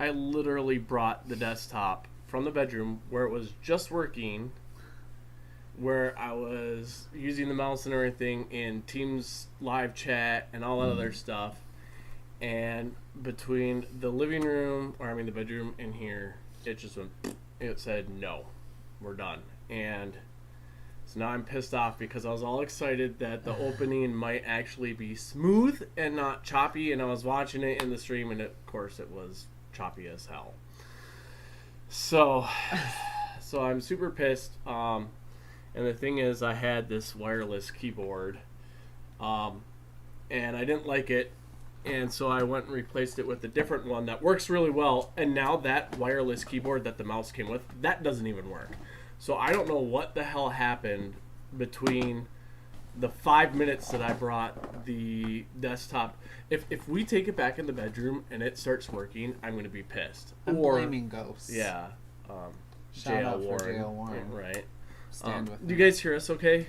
I literally brought the desktop from the bedroom where it was just working, where I was using the mouse and everything in Teams live chat and all that other stuff. And between the living room, the bedroom and here, it just went, it said, no, we're done. And so now I'm pissed off because I was all excited that the opening might actually be smooth and not choppy. And I was watching it in the stream, and of course it was choppy as hell. So I'm super pissed. And the thing is, I had this wireless keyboard, and I didn't like it. And so I went and replaced it with a different one that works really well. And now that wireless keyboard that the mouse came with, that doesn't even work. So I don't know what the hell happened between the 5 minutes that I brought the desktop. If we take it back in the bedroom and it starts working, I'm going to be pissed. I'm blaming ghosts. Yeah. Shout out for J.L. Warren. Right. Stand with me. Do you guys hear us okay?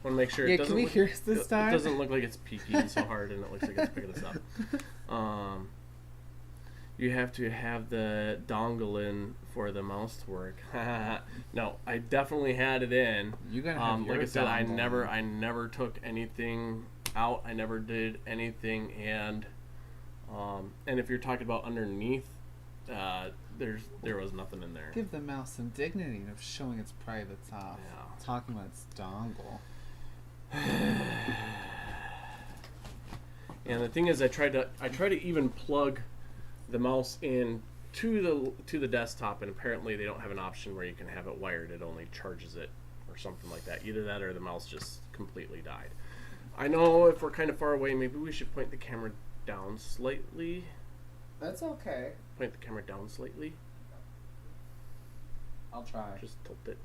Want to make sure. Yeah, can we hear us this time? It doesn't look like it's peaking so hard, and it looks like it's picking us up. You have to have the dongle in for the mouse to work. No, I definitely had it in. You gotta have your like I said, I dongle. never took anything out. I never did anything, and if you're talking about underneath, there was nothing in there. Give the mouse some dignity of showing its privates off. Yeah. Talking about its dongle. And the thing is, I try to even plug the mouse in to the desktop, and apparently they don't have an option where you can have it wired. It only charges it or something like that. Either that or the mouse just completely died. I know if we're kind of far away, maybe we should point the camera down slightly. That's okay. Point the camera down slightly. I'll try. Just tilt it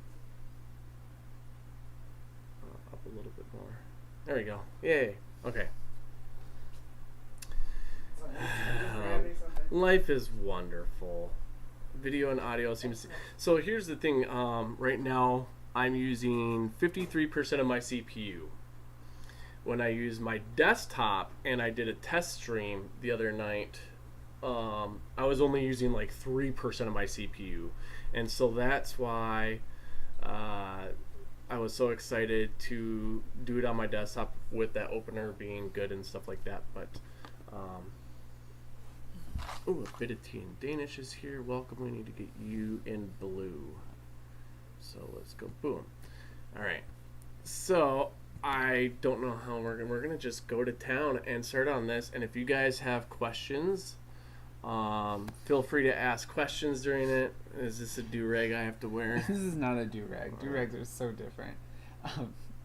up a little bit more. There we go. Yay. Okay. Life is wonderful. Video and audio seems. So here's the thing. Right now, I'm using 53% of my CPU. When I use my desktop, and I did a test stream the other night, I was only using like 3% of my CPU, and so that's why I was so excited to do it on my desktop with that opener being good and stuff like that. But a bit of tea in Danish is here. Welcome. We need to get you in blue. So let's go. Boom. All right. So I don't know how we're gonna just go to town and start on this. And if you guys have questions, feel free to ask questions during it. Is this a do-rag I have to wear? This is not a do-rag. Do-rags are so different.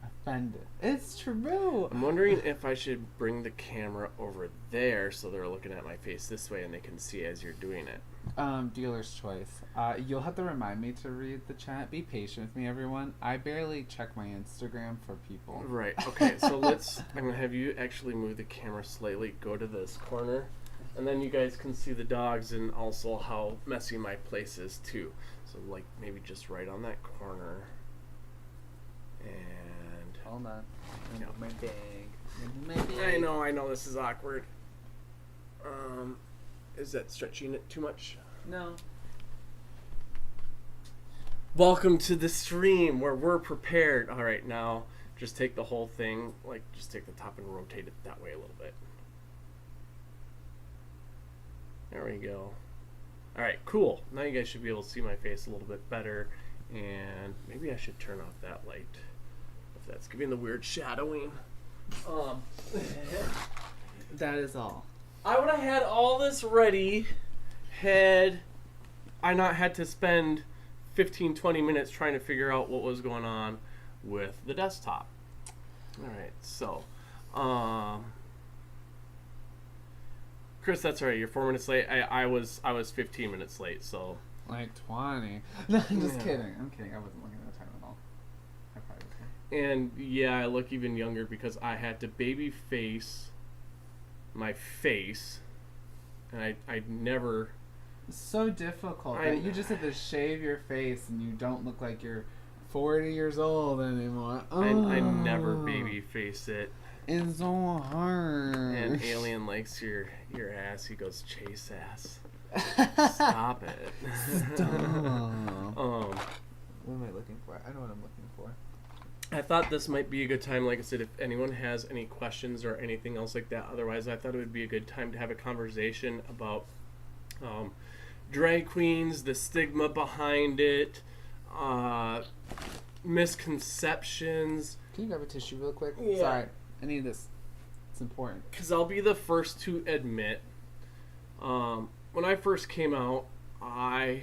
Offended. It's true. I'm wondering if I should bring the camera over there so they're looking at my face this way and they can see as you're doing it. Dealer's choice. You'll have to remind me to read the chat. Be patient with me, everyone. I barely check my Instagram for people. Right. Okay. So I'm gonna have you actually move the camera slightly. Go to this corner, and then you guys can see the dogs and also how messy my place is too. So like maybe just right on that corner. And hold on. Yeah. My bag. I know this is awkward. Is that stretching it too much? No. Welcome to the stream where we're prepared. All right, now just take the whole thing, like just take the top and rotate it that way a little bit. There we go. All right, cool. Now you guys should be able to see my face a little bit better, and maybe I should turn off that light if that's giving the weird shadowing. That is all. I would have had all this ready had I not had to spend 15-20 minutes trying to figure out what was going on with the desktop. Alright, so Chris, that's all right, you're 4 minutes late. I was 15 minutes late, so like 20. No, I'm just kidding. I'm kidding. I wasn't looking at the time at all. I probably was. And yeah, I look even younger because I had to baby face my face, and I never. It's so difficult that you just have to shave your face and you don't look like you're 40 years old anymore. I never baby face it. It's so hard. And Alien likes your ass. He goes Chayse ass. Stop it. Stop. What am I looking for? I know what I'm looking for. I thought this might be a good time, like I said, if anyone has any questions or anything else like that. Otherwise, I thought it would be a good time to have a conversation about drag queens, the stigma behind it, misconceptions. Can you grab a tissue real quick? Yeah. Sorry, I need this. It's important. Because I'll be the first to admit, when I first came out, I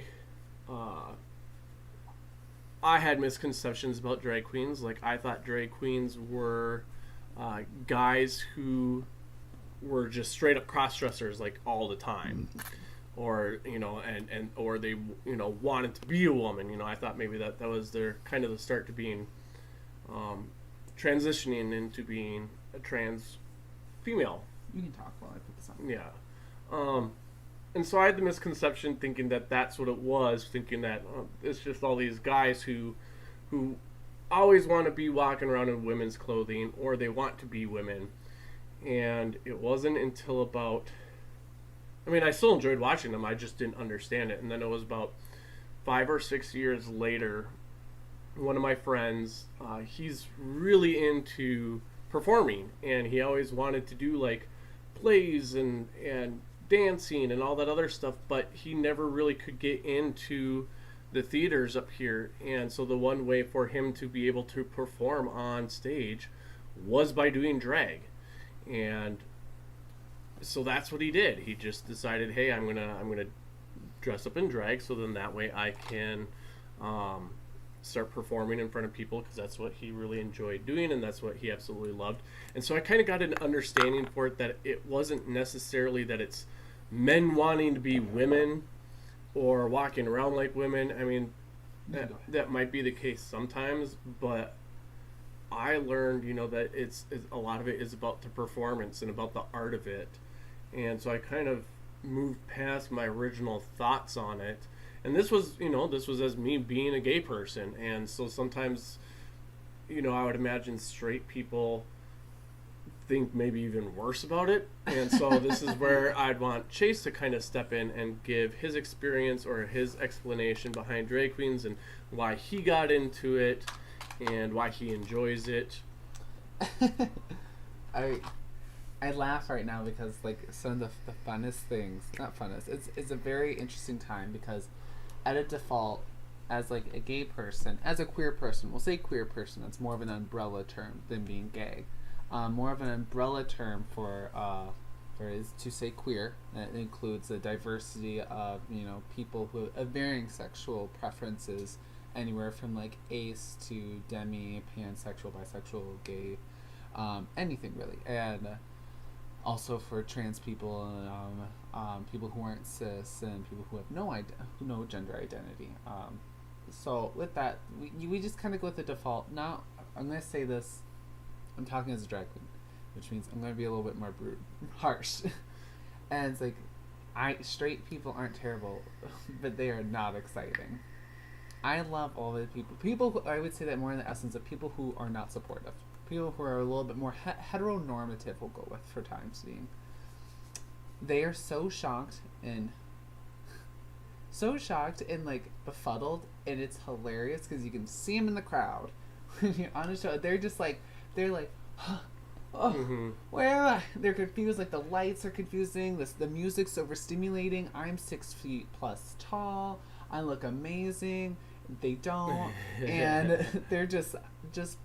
had misconceptions about drag queens. Like, I thought drag queens were guys who were just straight up cross-dressers, like, all the time. Or, you know, or they, you know, wanted to be a woman. You know, I thought maybe that was their kind of the start to being, transitioning into being a trans female. You can talk while I put this on. Yeah. And so I had the misconception thinking that that's what it was, thinking that it's just all these guys who always want to be walking around in women's clothing, or they want to be women. And it wasn't until about, I mean, I still enjoyed watching them, I just didn't understand it. And then it was about 5 or 6 years later, one of my friends, he's really into performing, and he always wanted to do like plays and dancing and all that other stuff, but he never really could get into the theaters up here. And so the one way for him to be able to perform on stage was by doing drag. And so that's what he did. He just decided, hey, I'm gonna dress up in drag, so then that way I can start performing in front of people, because that's what he really enjoyed doing and that's what he absolutely loved. And so I kind of got an understanding for it, that it wasn't necessarily that it's men wanting to be women or walking around like women. I mean, that might be the case sometimes, but I learned, you know, that it's a lot of it is about the performance and about the art of it. And so I kind of moved past my original thoughts on it. And this was as me being a gay person. And so sometimes, you know, I would imagine straight people think maybe even worse about it. And so this is where I'd want Chayse to kind of step in and give his experience or his explanation behind drag queens and why he got into it and why he enjoys it. I laugh right now because, like, some of the funnest things, not funnest, it's a very interesting time, because at a default, as like a gay person, as a queer person, we'll say queer person, that's more of an umbrella term than being gay. More of an umbrella term for is to say queer. That includes a diversity of, you know, people who have varying sexual preferences, anywhere from like ace to demi, pansexual, bisexual, gay, anything really. And also for trans people, people who aren't cis, and people who have no gender identity. So with that, we just kind of go with the default. Now, I'm going to say this, I'm talking as a drag queen, which means I'm going to be a little bit more harsh. And it's like, straight people aren't terrible, but they are not exciting. I love all the people who, I would say that more in the essence of people who are not supportive. People who are a little bit more heteronormative, we'll go with for time's being. They are so shocked and like befuddled, and it's hilarious because you can see them in the crowd when you're on a show. They're like, oh, Mm-hmm. where am I? They're confused. Like, the lights are confusing. The music's overstimulating. I'm 6 feet plus tall. I look amazing. They don't, and they're just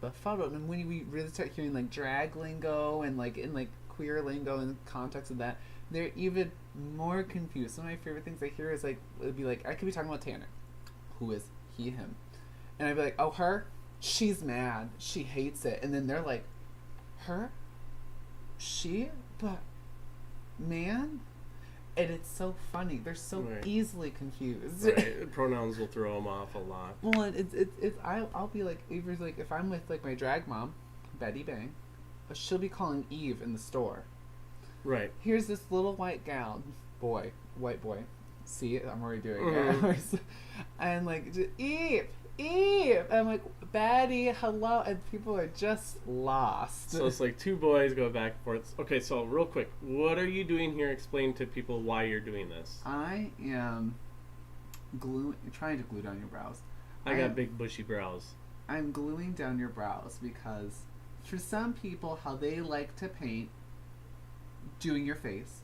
befuddled. And when we really start hearing like drag lingo and like in like queer lingo in the context of that, they're even more confused. Some of my favorite things I hear is like, it'd be like, I could be talking about Tanner, who is he, him, and I'd be like, oh, her, she's mad, she hates it, and then they're like, her, she, but man. And it's so funny. They're so easily confused. Right. Pronouns will throw them off a lot. Well, I'll be like, Avery's like, if I'm with like my drag mom, Betty Bang, she'll be calling Eve in the store. Right. Here's this little white white boy. See, I'm already doing it. And like, Eve, Eve. And I'm like, Betty, hello. And people are just lost. So it's like two boys go back and forth. Okay, so real quick, what are you doing here? Explain to people why you're doing this. I am trying to glue down your brows. I got big bushy brows. I'm gluing down your brows because for some people, how they like to paint, doing your face,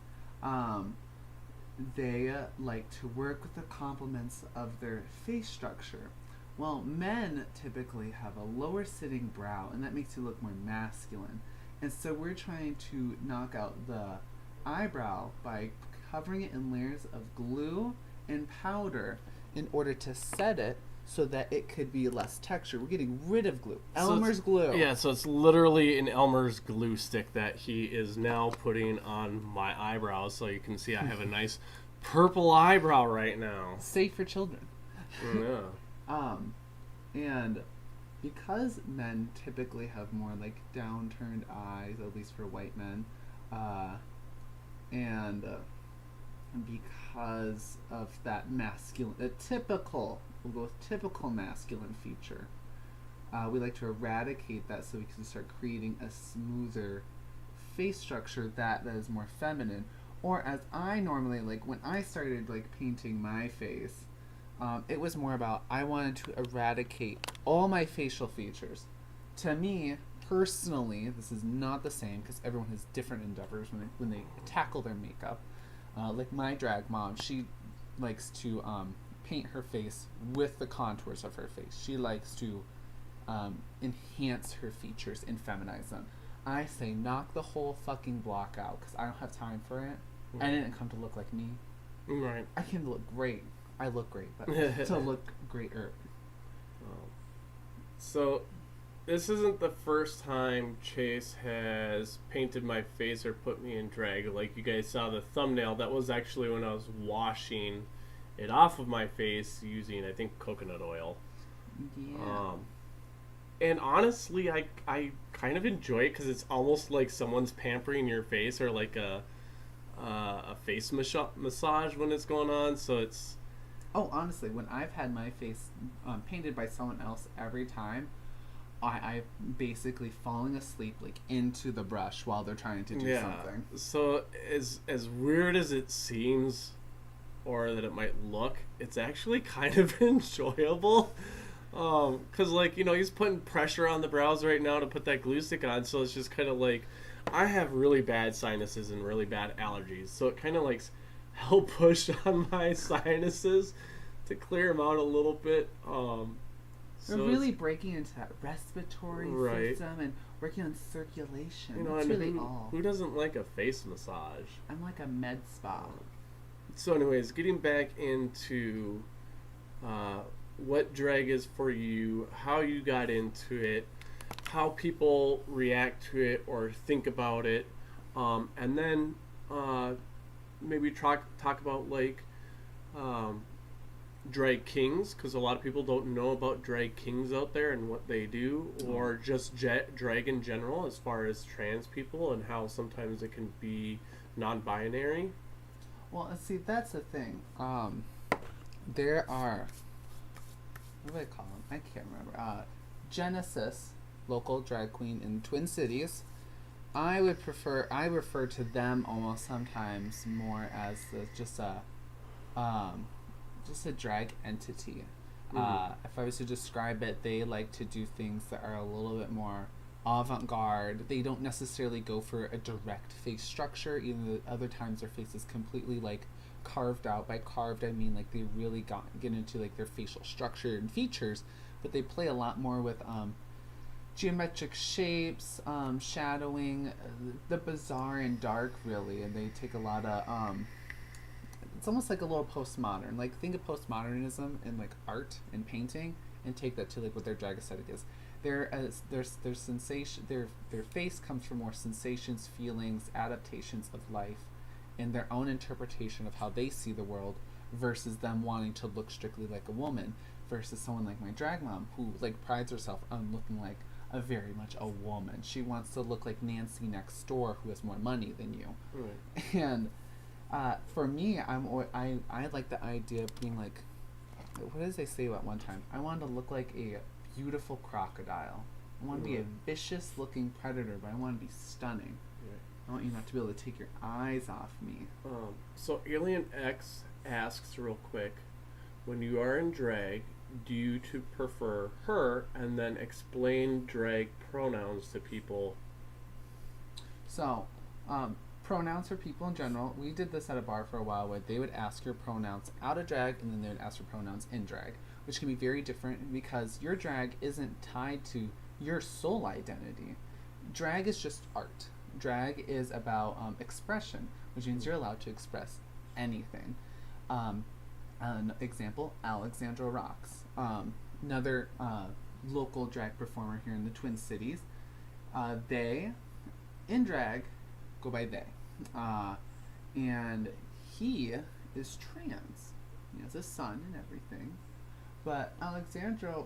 they like to work with the complements of their face structure. Well, men typically have a lower sitting brow, and that makes you look more masculine. And so we're trying to knock out the eyebrow by covering it in layers of glue and powder in order to set it so that it could be less texture. We're getting rid of glue. Elmer's glue. Yeah, so it's literally an Elmer's glue stick that he is now putting on my eyebrows, so you can see I have a nice purple eyebrow right now. Safe for children. Yeah. And because men typically have more like downturned eyes, at least for white men, and because of that masculine, we'll go with typical masculine feature, we like to eradicate that so we can start creating a smoother face structure that is more feminine. Or as I normally, like when I started like painting my face, it was more about I wanted to eradicate all my facial features. To me, personally, this is not the same because everyone has different endeavors when they tackle their makeup. Like my drag mom, she likes to paint her face with the contours of her face. She likes to enhance her features and feminize them. I say knock the whole fucking block out because I don't have time for it. I didn't come to look like me. Right. I can look great. I look great, but to look greater. So, this isn't the first time Chayse has painted my face or put me in drag. Like you guys saw the thumbnail, that was actually when I was washing it off of my face using, I think, coconut oil. Yeah. And honestly, I kind of enjoy it because it's almost like someone's pampering your face, or like a face massage when it's going on. So it's... Oh, honestly, when I've had my face painted by someone else every time, I'm basically falling asleep like into the brush while they're trying to do something. So as weird as it seems, or that it might look, it's actually kind of enjoyable. Because, like, you know, he's putting pressure on the brows right now to put that glue stick on, so it's just kind of like, I have really bad sinuses and really bad allergies, so it kind of like help push on my sinuses to clear them out a little bit. We're really breaking into that respiratory system and working on circulation. You know, that's really all. Who doesn't like a face massage? I'm like a med spa. So anyways, getting back into what drag is for you, how you got into it, how people react to it or think about it, and then maybe talk about like drag kings, because a lot of people don't know about drag kings out there and what they do, or just drag in general as far as trans people and how sometimes it can be non-binary. Well, see, that's the thing. There are, what do I call them? I can't remember. Genesis, local drag queen in Twin Cities. I refer to them almost sometimes more as just a drag entity. If I was to describe it, they like to do things that are a little bit more avant-garde. They don't necessarily go for a direct face structure, even though other times their face is completely like carved out. By carved, I mean like they really get into like their facial structure and features, but they play a lot more with geometric shapes, shadowing, the bizarre and dark, really. And they take a lot of it's almost like a little postmodern. Like, think of postmodernism in like art and painting, and take that to like what their drag aesthetic is. Their sensation, their face comes from more sensations, feelings, adaptations of life, and their own interpretation of how they see the world, versus them wanting to look strictly like a woman, versus someone like my drag mom, who like prides herself on looking like a very much a woman. She wants to look like Nancy next door, who has more money than you. Right. And for me, I like the idea of being like what did they say about one time? I wanted to look like a beautiful crocodile. I want to be a vicious looking predator, but I want to be stunning. Right. I want you not to be able to take your eyes off me. So Alien X asks real quick, when you are in drag, do you to prefer her, and then explain drag pronouns to people? So, pronouns for people in general. We did this at a bar for a while where they would ask your pronouns out of drag and then they would ask your pronouns in drag, which can be very different because your drag isn't tied to your soul identity. Drag is just art. Drag is about expression, which means you're allowed to express anything. An example, Alexandra Rocks. Another local drag performer here in the Twin Cities. They, in drag, go by they. And he is trans. He has a son and everything. But Alexandra,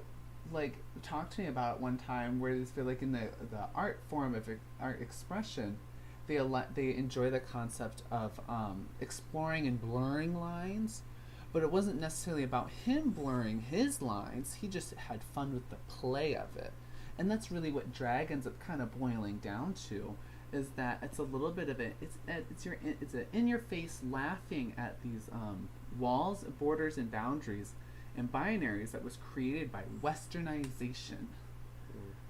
talked to me about it one time where they feel like in the art form of art expression, they enjoy the concept of exploring and blurring lines, but it wasn't necessarily about him blurring his lines. He just had fun with the play of it. And that's really what drag ends up kind of boiling down to, is that it's a little bit of it's an in-your-face laughing at these walls, borders, and boundaries and binaries that was created by westernization,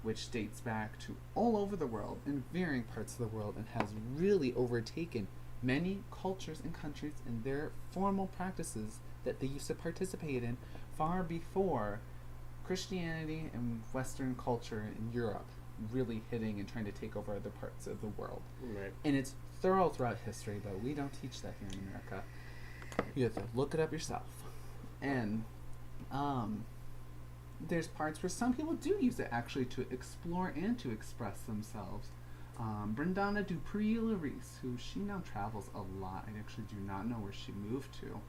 which dates back to all over the world in varying parts of the world and has really overtaken many cultures and countries in their formal practices that they used to participate in far before Christianity and Western culture in Europe really hitting and trying to take over other parts of the world. Right. And it's thorough throughout history, but we don't teach that here in America. You have to look it up yourself. And there's parts where some people do use it actually to explore and to express themselves. Brendana Dupree-Larice, who she now travels a lot. I actually do not know where she moved to,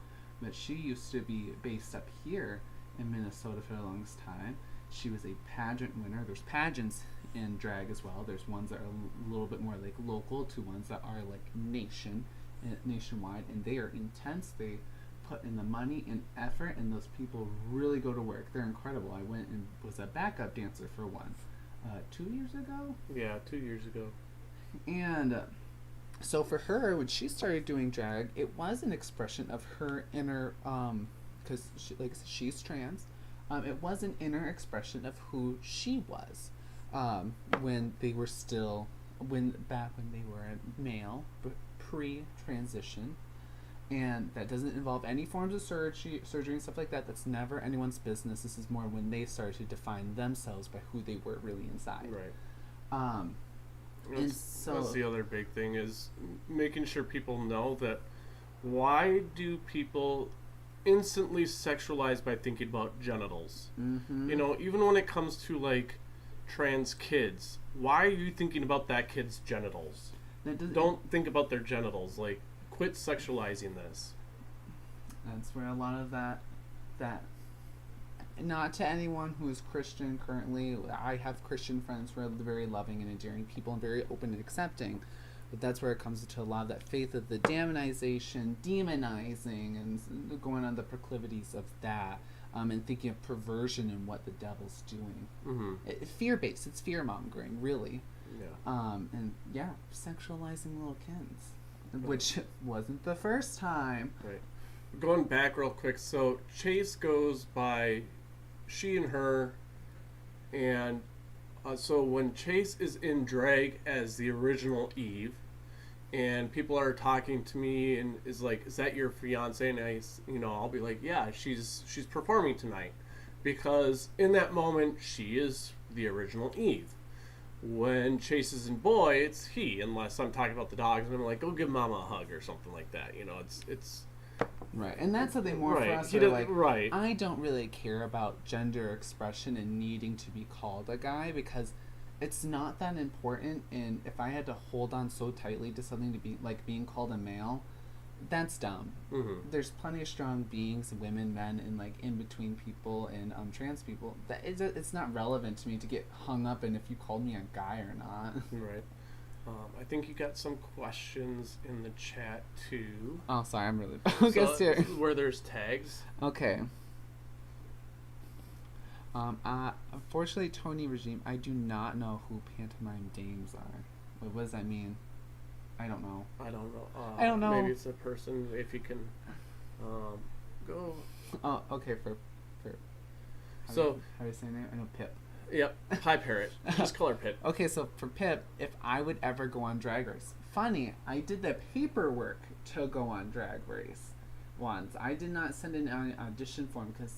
but she used to be based up here in Minnesota for the longest time. She was a pageant winner. There's pageants in drag as well. There's ones that are a little bit more like local to ones that are like nationwide, and they are intense. They put in the money and effort, and those people really go to work. They're incredible. I went and was a backup dancer for one 2 years ago. Yeah, 2 years ago. And so for her, when she started doing drag, it was an expression of her inner, because she's trans. It was an inner expression of who she was when they were still, back when they were a male, pre-transition. And that doesn't involve any forms of surgery and stuff like that. That's never anyone's business. This is more when they started to define themselves by who they were really inside. Right. And so that's the other big thing, is making sure people know that why do people instantly sexualize by thinking about genitals? Mm-hmm. You know, even when it comes to like trans kids, why are you thinking about that kid's genitals? Don't think about their genitals. Like, quit sexualizing this. That's where a lot of that not to anyone who is Christian currently. I have Christian friends who are very loving and endearing people and very open and accepting, but that's where it comes to a lot of that faith of the demonizing, and going on the proclivities of that, and thinking of perversion and what the devil's doing. Mm-hmm. Fear-based. It's fear-mongering, really. Yeah. And yeah, sexualizing little kids. Which wasn't the first time. Right. Going back real quick, so Chayse goes by she and her, and so when Chayse is in drag as the original Eve, and people are talking to me and is like, "Is that your fiance?" And I'll be like, "Yeah, she's performing tonight," because in that moment she is the original Eve. When Chayse is in boy, it's he, unless I'm talking about the dogs and I'm like, go give mama a hug or something like that. You know, it's right. And that's something more right. for us. Right. I don't really care about gender expression and needing to be called a guy because it's not that important. And if I had to hold on so tightly to something to be like being called a male, that's dumb. Mm-hmm. There's plenty of strong beings, women, men, and like in between people and trans people. That it's not relevant to me to get hung up in if you called me a guy or not. Right. I think you got some questions in the chat too. Oh, sorry, I'm really focused here. Where there's tags. Okay. Unfortunately, Tony Regime, I do not know who pantomime dames are. What does that mean? I don't know. I don't know. I don't know. Maybe it's a person. If you can, go. Oh, okay. For how So do you say her name? I know Pip. Yep. Hi, Parrot. Just call her Pip. Okay, so for Pip, if I would ever go on Drag Race, funny, I did the paperwork to go on Drag Race once. I did not send in an audition form because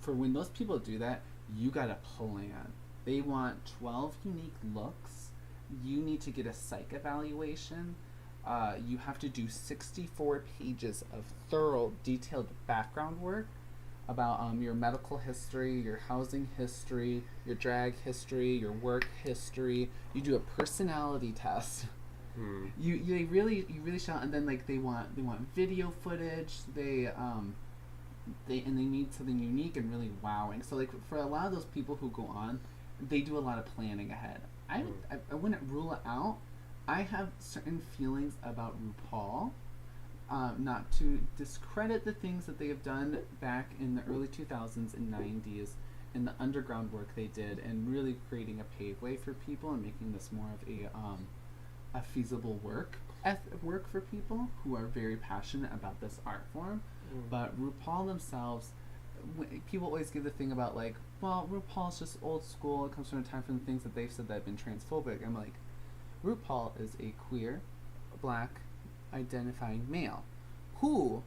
for when those people do that, you gotta plan. They want 12 unique looks. You need to get a psych evaluation. You have to do 64 pages of thorough, detailed background work about your medical history, your housing history, your drag history, your work history. You do a personality test. You really shout, and then like they want video footage. They need something unique and really wowing. So like for a lot of those people who go on, they do a lot of planning ahead. I wouldn't rule it out. I have certain feelings about RuPaul. Not to discredit the things that they have done back in the early 2000s and 90s and the underground work they did and really creating a paveway for people and making this more of a feasible work for people who are very passionate about this art form. But RuPaul themselves, people always give the thing about like, well, RuPaul's just old school. It comes from a time from the things that they've said that have been transphobic. I'm like, RuPaul is a queer, black, identifying male who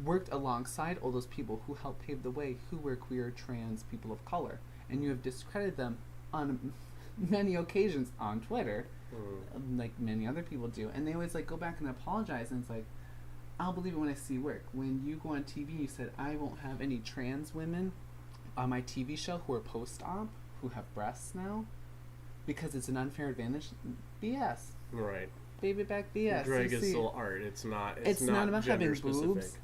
worked alongside all those people who helped pave the way, who were queer, trans people of color, and you have discredited them on many occasions on Twitter, like many other people do, and they always like go back and apologize, and it's like, I'll believe it when I see work. When you go on TV, you said I won't have any trans women on my TV show who are post-op who have breasts now because it's an unfair advantage. BS. Right. Baby back BS. Drag is still art. It's not about gender having specific. boobs.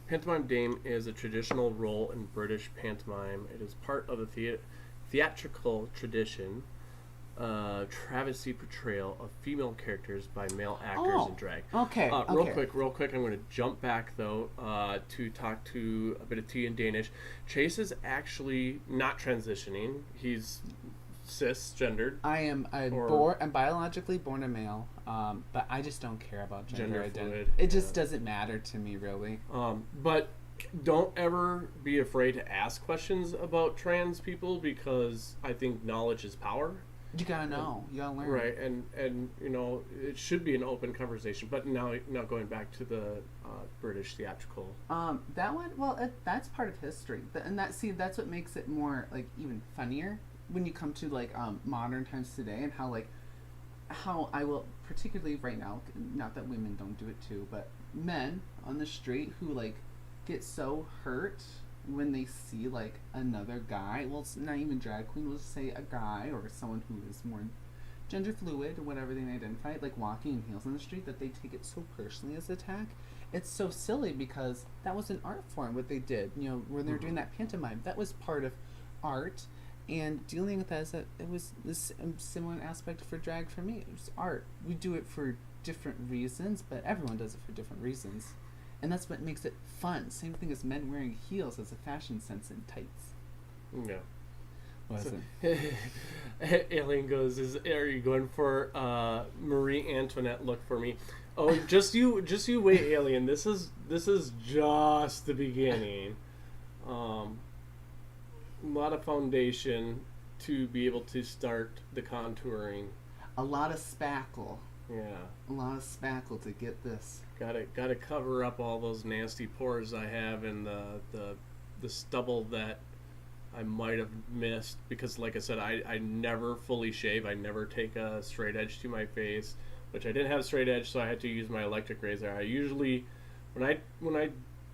Pantomime dame is a traditional role in British pantomime. It is part of the theatrical tradition, travesty portrayal of female characters by male actors in drag. Okay. Real quick, I'm going to jump back though to talk to a bit of tea in Danish. Chayse is actually not transitioning. He's cisgendered. I'm biologically born a male, but I just don't care about gender identity. Fluid. It just doesn't matter to me, really. But don't ever be afraid to ask questions about trans people because I think knowledge is power. You gotta know. You gotta learn. Right, and you know, it should be an open conversation. But now going back to the British theatrical. That one, well, that's part of history, and that's what makes it more like even funnier when you come to like modern times today, and how I will particularly right now, not that women don't do it too, but men on the street who like get so hurt when they see like another guy, well, it's not even drag queen, we'll just say a guy or someone who is more gender fluid or whatever they may identify, like walking in heels on the street, that they take it so personally as an attack. It's so silly because that was an art form, what they did, you know, when they're doing that pantomime, that was part of art. And dealing with that, it was this similar aspect for drag for me. It was art. We do it for different reasons, but everyone does it for different reasons. And that's what makes it fun. Same thing as men wearing heels as a fashion sense in tights. Yeah. What is it? Alien goes, are you going for Marie Antoinette look for me? Oh, just you wait, Alien. This is just the beginning. A lot of foundation to be able to start the contouring. A lot of spackle. Yeah. A lot of spackle to get this. Gotta cover up all those nasty pores I have and the stubble that I might have missed because, like I said, I never fully shave. I never take a straight edge to my face, which I didn't have a straight edge, so I had to use my electric razor. I usually, when I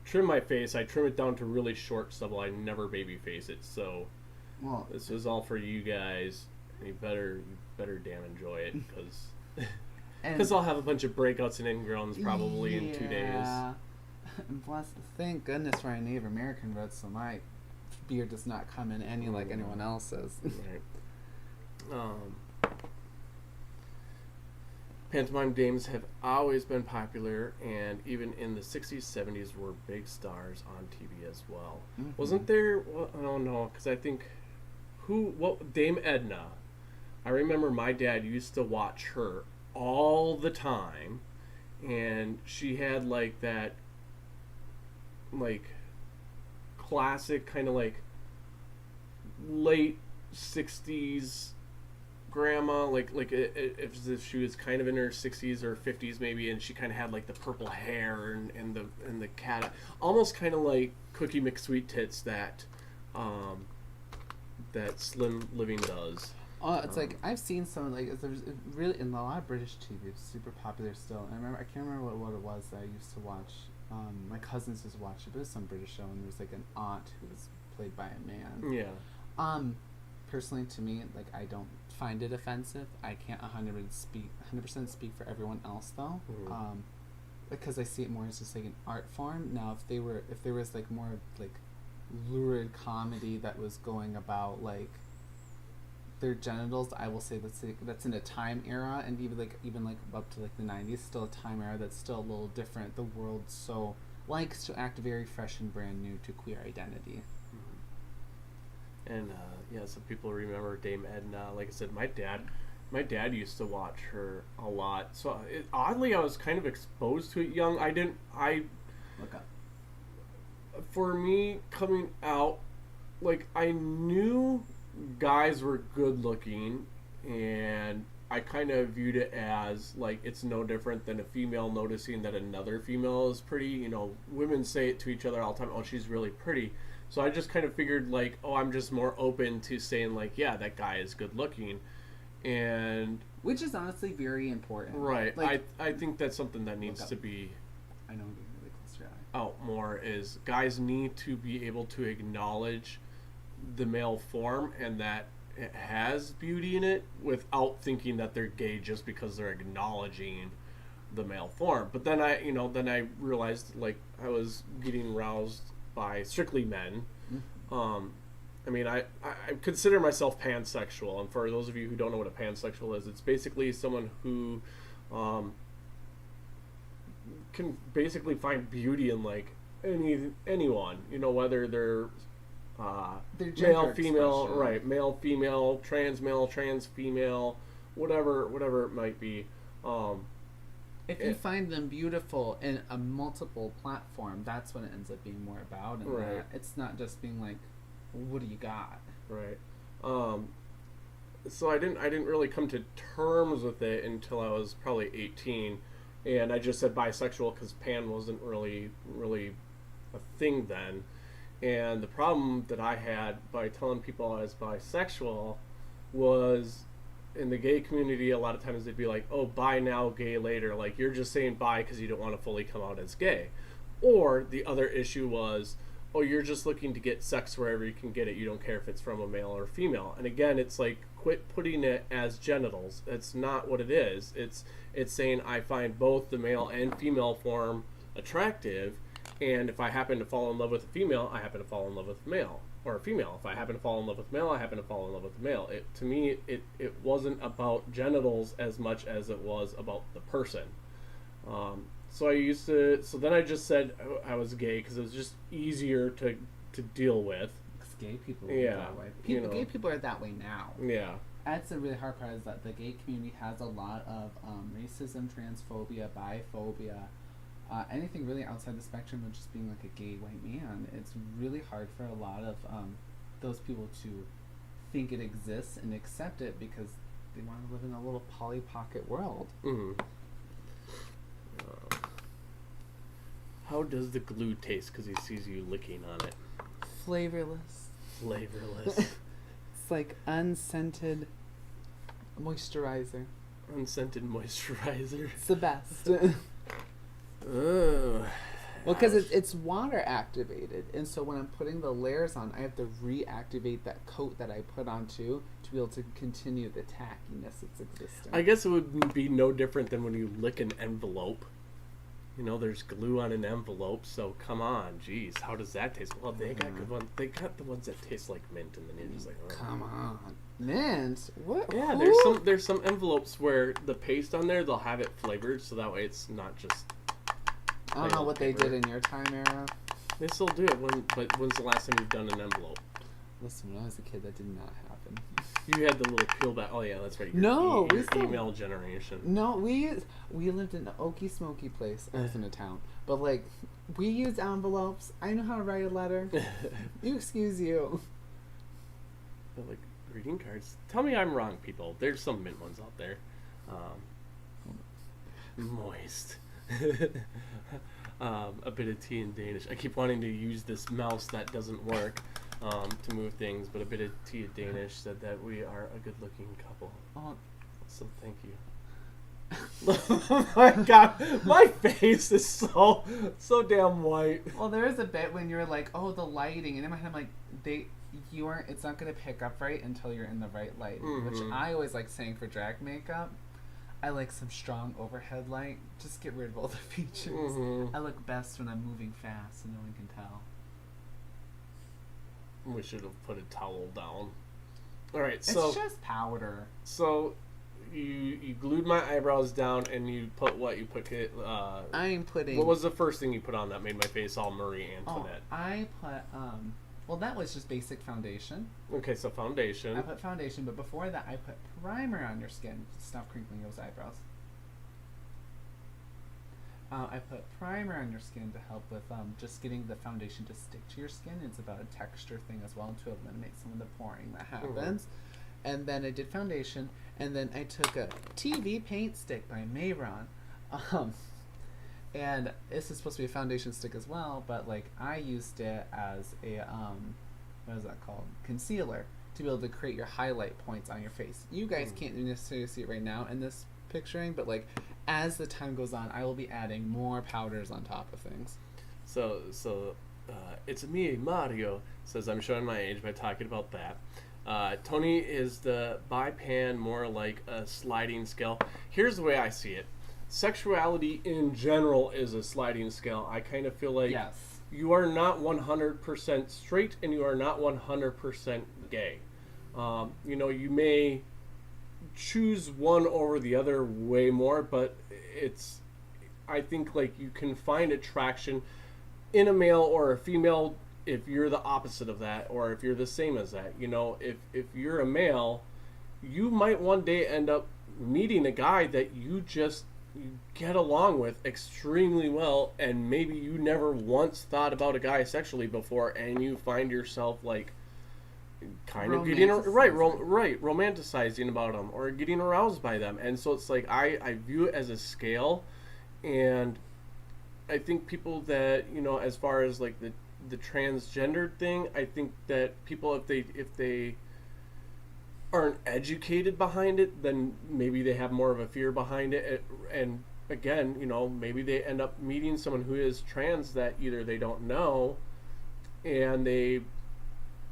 trim my face, I trim it down to really short stubble. I never baby face it. So, well, this is all for you guys. You better damn enjoy it because I'll have a bunch of breakouts and ingrowns probably in 2 days. Yeah. Thank goodness for our Native American roots, so my beard does not come in any like anyone else's. Right. Pantomime dames have always been popular, and even in the 60s, 70s were big stars on TV as well. Mm-hmm. Wasn't there, well, I don't know, because I think, Dame Edna. I remember my dad used to watch her all the time, and she had like that, like, classic kind of like late 60s grandma, like if she was kind of in her 60s or 50s maybe, and she kind of had like the purple hair and the cat, almost kind of like Cookie McSweet tits that Slim Living does. It's like I've seen some like there's really in a lot of British TV. It's super popular still. And I can't remember what it was that I used to watch. My cousins used to watch it, but it was some British show, and there was like an aunt who was played by a man. Yeah. Personally, to me, like I don't find it offensive. I can't 100% speak for everyone else though. Mm-hmm. Because I see it more as just like an art form. Now, if there was like more like lurid comedy that was going about like their genitals, I will say that's in a time era, and even up to like the 90s, still a time era that's still a little different. The world so likes to act very fresh and brand new to queer identity. Mm-hmm. And yeah, some people remember Dame Edna. Like I said, my dad used to watch her a lot. So oddly, I was kind of exposed to it young. Look up. For me, coming out, like I knew guys were good looking, and I kind of viewed it as like it's no different than a female noticing that another female is pretty. You know, women say it to each other all the time, oh, she's really pretty. So I just kind of figured like, oh, I'm just more open to saying like, yeah, that guy is good looking. And which is honestly very important. Right. Like, I think that's something that needs to be I know I'm getting really close to your eye. out more, is guys need to be able to acknowledge the male form and that it has beauty in it without thinking that they're gay just because they're acknowledging the male form. But then I realized like I was getting roused by strictly men. Mm-hmm. I mean, I consider myself pansexual, and for those of you who don't know what a pansexual is, it's basically someone who can basically find beauty in like anyone, you know, whether they're male, female, expression. right, male, female, trans female, whatever it might be. If you find them beautiful in a multiple platform, that's what it ends up being more about. And Right. it's not just being like, what do you got? Right. So I didn't really come to terms with it until I was probably 18, and I just said bisexual because pan wasn't really a thing then. And the problem that I had by telling people I was bisexual was, in the gay community, a lot of times they'd be like, oh, bi now, gay later. Like, you're just saying bi because you don't want to fully come out as gay. Or the other issue was, oh, you're just looking to get sex wherever you can get it. You don't care if it's from a male or female. And again, it's like, quit putting it as genitals. It's not what it is. It's saying I find both the male and female form attractive, and if I happen to fall in love with a female, I happen to fall in love with a male. Or a female. If I happen to fall in love with a male, I happen to fall in love with a male. To me, it wasn't about genitals as much as it was about the person. So then I just said I was gay because it was just easier to deal with. Because gay people are that way. Gay people are that way now. Yeah. That's the really hard part, is that the gay community has a lot of racism, transphobia, biphobia, anything really outside the spectrum of just being like a gay white man. It's really hard for a lot of those people to think it exists and accept it because they want to live in a little Polly Pocket world. Mm-hmm. How does the glue taste? Because he sees you licking on it. Flavorless. It's like unscented moisturizer. Unscented moisturizer. It's the best. Oh. Well, because it's water activated, and so when I'm putting the layers on, I have to reactivate that coat that I put on too to be able to continue the tackiness that's existing. I guess it would be no different than when you lick an envelope. You know, there's glue on an envelope, so come on, geez, how does that taste? Well, they got good ones. They got the ones that taste like mint, and then you're just like, oh. Come on, mint? What? Yeah, there's some envelopes where the paste on there, they'll have it flavored, so that way it's not just. I don't know what they did in your time era. They still do it. But when's the last time you've done an envelope? Listen, when I was a kid, that did not happen. You had the little peel back. Oh yeah, that's right. We still email generation. No, we lived in an Okie Smoky place. I was in a town, but like we used envelopes. I know how to write a letter. You excuse you. But like greeting cards. Tell me I'm wrong, people. There's some mint ones out there. Moist. A bit of tea in Danish. I keep wanting to use this mouse that doesn't work. To move things, but a bit of tea of Danish said that we are a good-looking couple. Oh, so thank you. Oh my god, my face is so damn white. Well, there is a bit when you're like, oh, the lighting, and in my head I'm like, it's not gonna pick up right until you're in the right lighting, which I always like saying for drag makeup. I like some strong overhead light. Just get rid of all the features. I look best when I'm moving fast, so no one can tell. We should have put a towel down. All right, so it's just powder. So you glued my eyebrows down, and you put what? You put it. I'm putting. What was the first thing you put on that made my face all Marie Antoinette? Oh, I put Well, that was just basic foundation. Okay, so foundation. I put foundation, but before that, I put primer on your skin to stop crinkling those eyebrows. I put primer on your skin to help with just getting the foundation to stick to your skin. It's about a texture thing as well to eliminate some of the pouring that happens. And then I did foundation, and then I took a TV paint stick by Mayron. And this is supposed to be a foundation stick as well, but like I used it as a what is that called? Concealer, to be able to create your highlight points on your face. You guys can't necessarily see it right now in this picturing, but like as the time goes on, I will be adding more powders on top of things. So it's me, Mario, says I'm showing my age by talking about that. Tony is the bi-pan, more like a sliding scale. Here's the way I see it. Sexuality in general is a sliding scale. I kind of feel like you are not 100% straight and you are not 100% gay. You know, you may choose one over the other way more, but I think like you can find attraction in a male or a female if you're the opposite of that, or if you're the same as that. You know, if you're a male, you might one day end up meeting a guy that you get along with extremely well, and maybe you never once thought about a guy sexually before, and you find yourself like kind of getting romanticizing about them or getting aroused by them. And so it's like I view it as a scale, and I think people that, you know, as far as like the transgendered thing, I think that people, if they aren't educated behind it, then maybe they have more of a fear behind it. And again, you know, maybe they end up meeting someone who is trans that either they don't know, and they,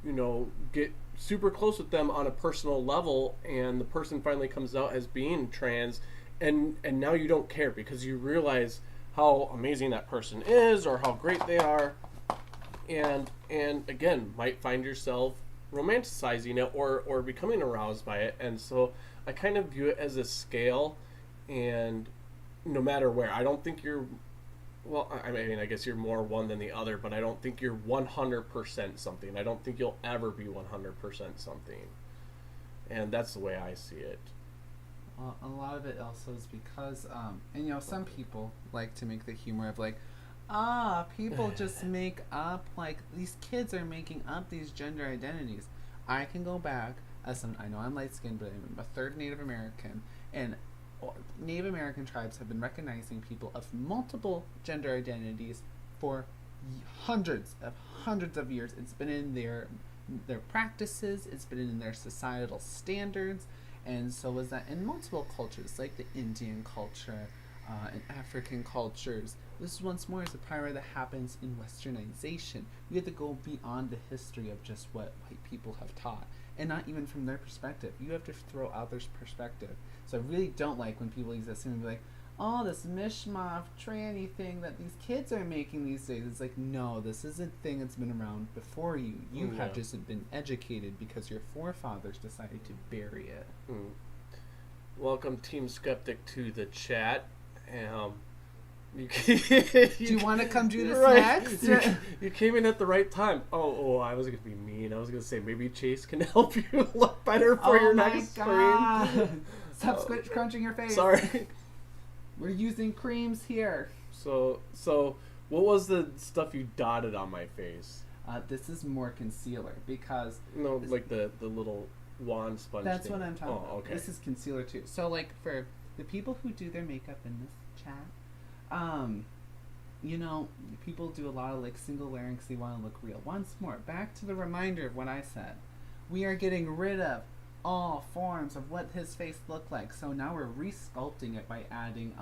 you know, get super close with them on a personal level, and the person finally comes out as being trans, and now you don't care because you realize how amazing that person is or how great they are, and again might find yourself romanticizing it or becoming aroused by it. And so I kind of view it as a scale, and no matter where, I don't think you're, well, I mean, I guess you're more one than the other, but I don't think you're 100% something. I don't think you'll ever be 100% something. And that's the way I see it. Well, a lot of it also is because, and you know, some people like to make the humor of like, people just make up, like, these kids are making up these gender identities. I can go back, I know I'm light-skinned, but I'm a third Native American, and Native American tribes have been recognizing people of multiple gender identities for hundreds of years. It's been in their practices, it's been in their societal standards, and so was that in multiple cultures, like the Indian culture, and African cultures. This once more is a primer that happens in westernization. We have to go beyond the history of just what white people have taught, and not even from their perspective. You have to throw out their perspective. So I really don't like when people use that and be like, all this mishmash tranny thing that these kids are making these days. It's like, no, this is a thing that's been around before you. You have just been educated because your forefathers decided to bury it. Welcome, Team Skeptic, to the chat. Do you want to come do this next? You came in at the right time. Oh, I was going to be mean. I was going to say maybe Chase can help you look better for your next stream. Stop crunching your face. Sorry. We're using creams here. So what was the stuff you dotted on my face? This is more concealer because... No, like the little wand sponge That's thing. what I'm talking about. Okay. This is concealer too. So like for the people who do their makeup in this chat, you know, people do a lot of like single layering because they want to look real. Once more, back to the reminder of what I said. We are getting rid of all forms of what his face looked like. So now we're resculpting it by adding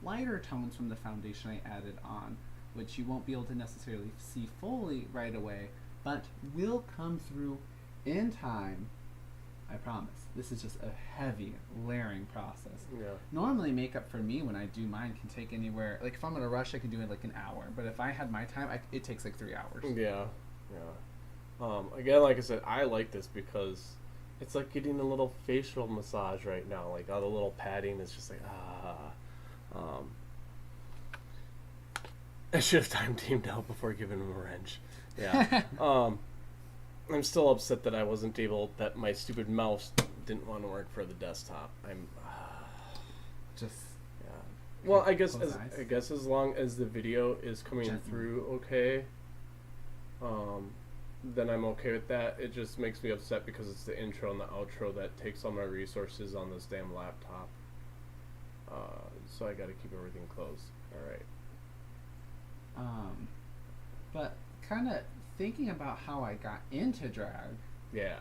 lighter tones from the foundation I added on, which you won't be able to necessarily see fully right away, but will come through in time. I promise. This is just a heavy layering process. Yeah. Normally makeup for me when I do mine can take anywhere, like if I'm in a rush I can do it like an hour, but if I had my time it takes like 3 hours. Yeah. Again, like I said, I like this because it's like getting a little facial massage right now. Like all the little padding is just like I should have time teamed out before giving him a wrench. Yeah. I'm still upset that I wasn't able, that my stupid mouse didn't want to work for the desktop. Just yeah. Well, I guess as long as the video is coming through okay, then I'm okay with that. It just makes me upset because it's the intro and the outro that takes all my resources on this damn laptop. So I got to keep everything closed. All right. But kind of thinking about how I got into drag. Yeah.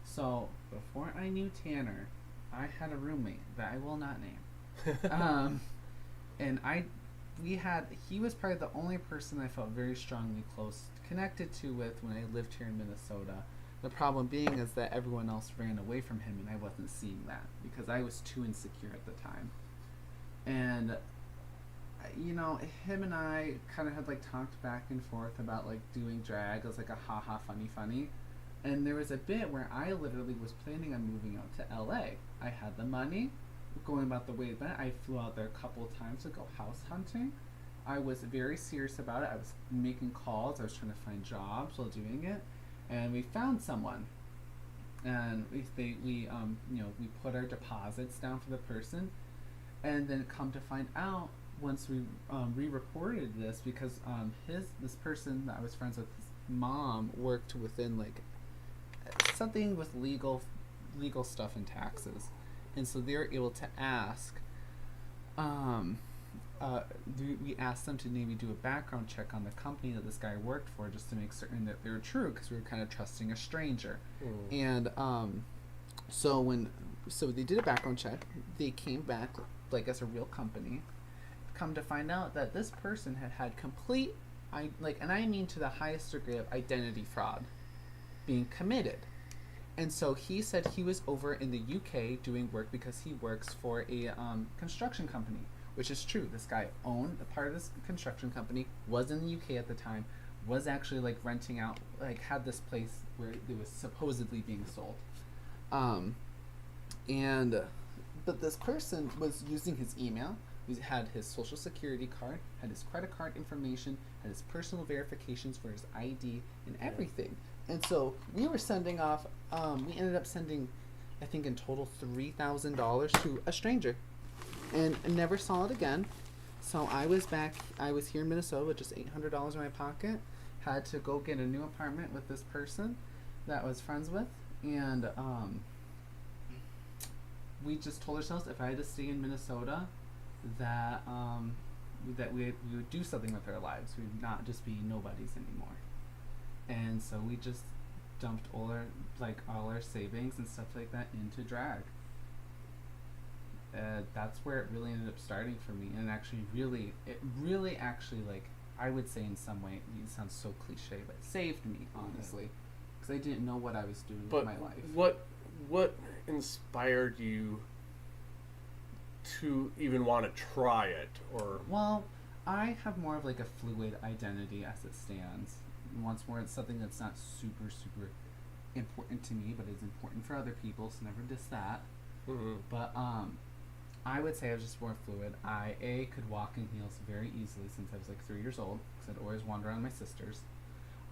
So before I knew Tanner, I had a roommate that I will not name. And he was probably the only person I felt very strongly connected to with when I lived here in Minnesota. The problem being is that everyone else ran away from him and I wasn't seeing that because I was too insecure at the time. And you know, him and I kind of had like talked back and forth about like doing drag as like a haha funny. And there was a bit where I literally was planning on moving out to LA. I had the money, going about the way that I flew out there a couple of times to go house hunting. I was very serious about it. I was making calls. I was trying to find jobs while doing it, and we found someone. And we put our deposits down for the person, and then come to find out once we re-reported this because this person that I was friends with, his mom worked within like something with legal stuff and taxes, and so they were able to ask. We asked them to maybe do a background check on the company that this guy worked for, just to make certain that they were true, because we were kind of trusting a stranger. And so they did a background check. They came back like as a real company. Come to find out that this person had complete, and I mean to the highest degree of identity fraud being committed. And so he said he was over in the UK doing work because he works for a construction company, which is true. This guy owned a part of this construction company, was in the UK at the time, was actually like renting out, like had this place where it was supposedly being sold. But this person was using his email. He had his social security card, had his credit card information, had his personal verifications for his ID and everything. And so we were sending off, we ended up sending, I think in total $3,000 to a stranger, and never saw it again. So I was here in Minnesota with just $800 in my pocket, had to go get a new apartment with this person that I was friends with, and we just told ourselves if I had to stay in Minnesota, that we would do something with our lives. We would not just be nobodies anymore. And so we just dumped all our savings and stuff like that into drag. That's where it really ended up starting for me, and it really actually, like, I would say in some way, it sounds so cliche, but it saved me, honestly, because I didn't know what I was doing with my life. What inspired you to even want to try it? Or Well, I have more of like a fluid identity as it stands. Once more, it's something that's not super, super important to me, but is important for other people, so never diss that. mm-hmm. But I would say I was just more fluid. I could walk in heels very easily since I was like 3 years old, because I'd always wander around my sisters.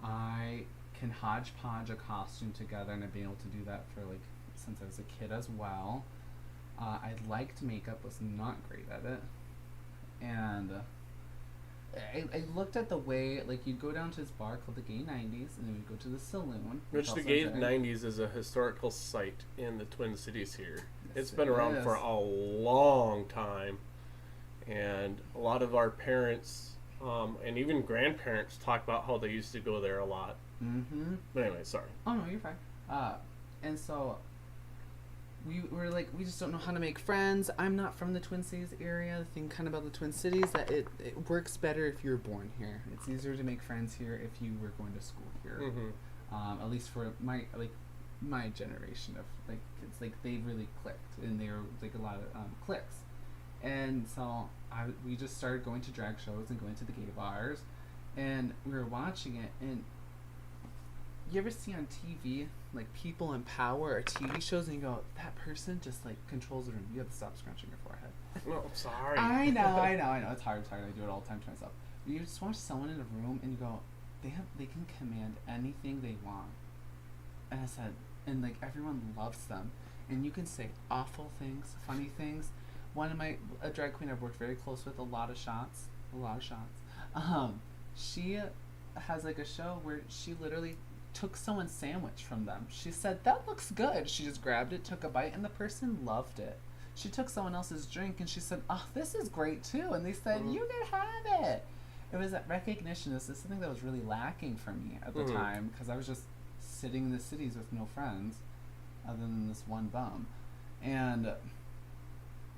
I can hodgepodge a costume together, and I've been able to do that for like since I was a kid as well. I liked makeup, was not great at it, and I looked at the way, like, you'd go down to this bar called the Gay 90s, and then we'd go to the saloon. Which the Gay 90s is a historical site in the Twin Cities here. It's been around for a long time, and a lot of our parents and even grandparents talk about how they used to go there a lot. Mm-hmm. But anyway, sorry. Oh, no, you're fine. And so we were like, we just don't know how to make friends. I'm not from the Twin Cities area. The thing kind of about the Twin Cities that it works better if you're born here. It's easier to make friends here if you were going to school here. Mm-hmm. At least for my generation of like kids, like they really clicked, and they were like a lot of cliques. And so we just started going to drag shows and going to the gay bars, and we were watching it. And you ever see on TV like people in power or TV shows, and you go, that person just like controls the room. You have to stop scrunching your forehead. No, I'm sorry. I know. It's hard. I do it all the time to myself. But you just watch someone in a room, and you go, they can command anything they want. And I said, and like everyone loves them, and you can say awful things, funny things. A drag queen I've worked very close with, a lot of shots. She has like a show where she literally took someone's sandwich from them. She said, that looks good. She just grabbed it, took a bite, and the person loved it. She took someone else's drink, and she said, oh, this is great too. And they said, you can have it. It was that recognition. This is something that was really lacking for me at the time, because I was just sitting in the cities with no friends other than this one bum. And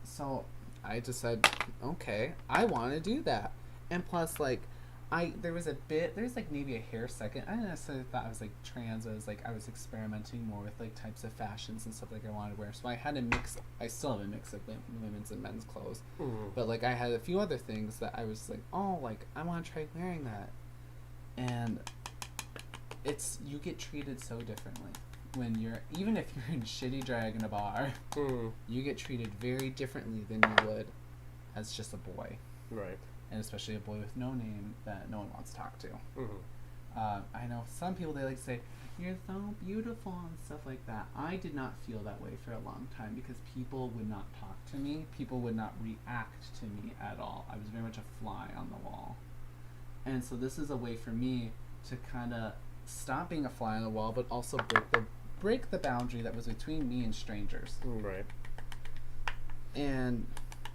so I just said, okay, I want to do that. And plus, like, there's like maybe a hair second. I didn't necessarily thought I was like trans. I was experimenting more with like types of fashions and stuff like I wanted to wear. So I had a mix. I still have a mix of women's and men's clothes. But like I had a few other things that I was like, oh, like I want to try wearing that. And you get treated so differently when even if you're in shitty drag in a bar, you get treated very differently than you would as just a boy. Right. And especially a boy with no name that no one wants to talk to. I know some people, they like to say, you're so beautiful and stuff like that. I did not feel that way for a long time because people would not talk to me. People would not react to me at all. I was very much a fly on the wall. And so this is a way for me to kind of stop being a fly on the wall, but also break the boundary that was between me and strangers. Right. And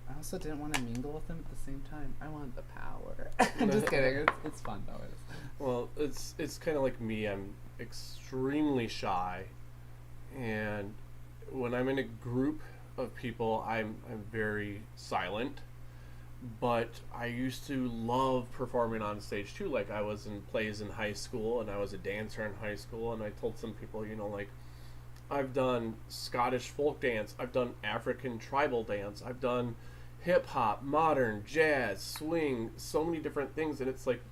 I also didn't want to mingle with them at the same time. I wanted the power. I'm just kidding. It's fun though. It is. Well, it's kind of like me. I'm extremely shy, and when I'm in a group of people, I'm very silent. But I used to love performing on stage too. Like I was in plays in high school, and I was a dancer in high school. And I told some people, like, I've done Scottish folk dance, I've done African tribal dance, I've done hip hop, modern, jazz, swing, so many different things. And it's like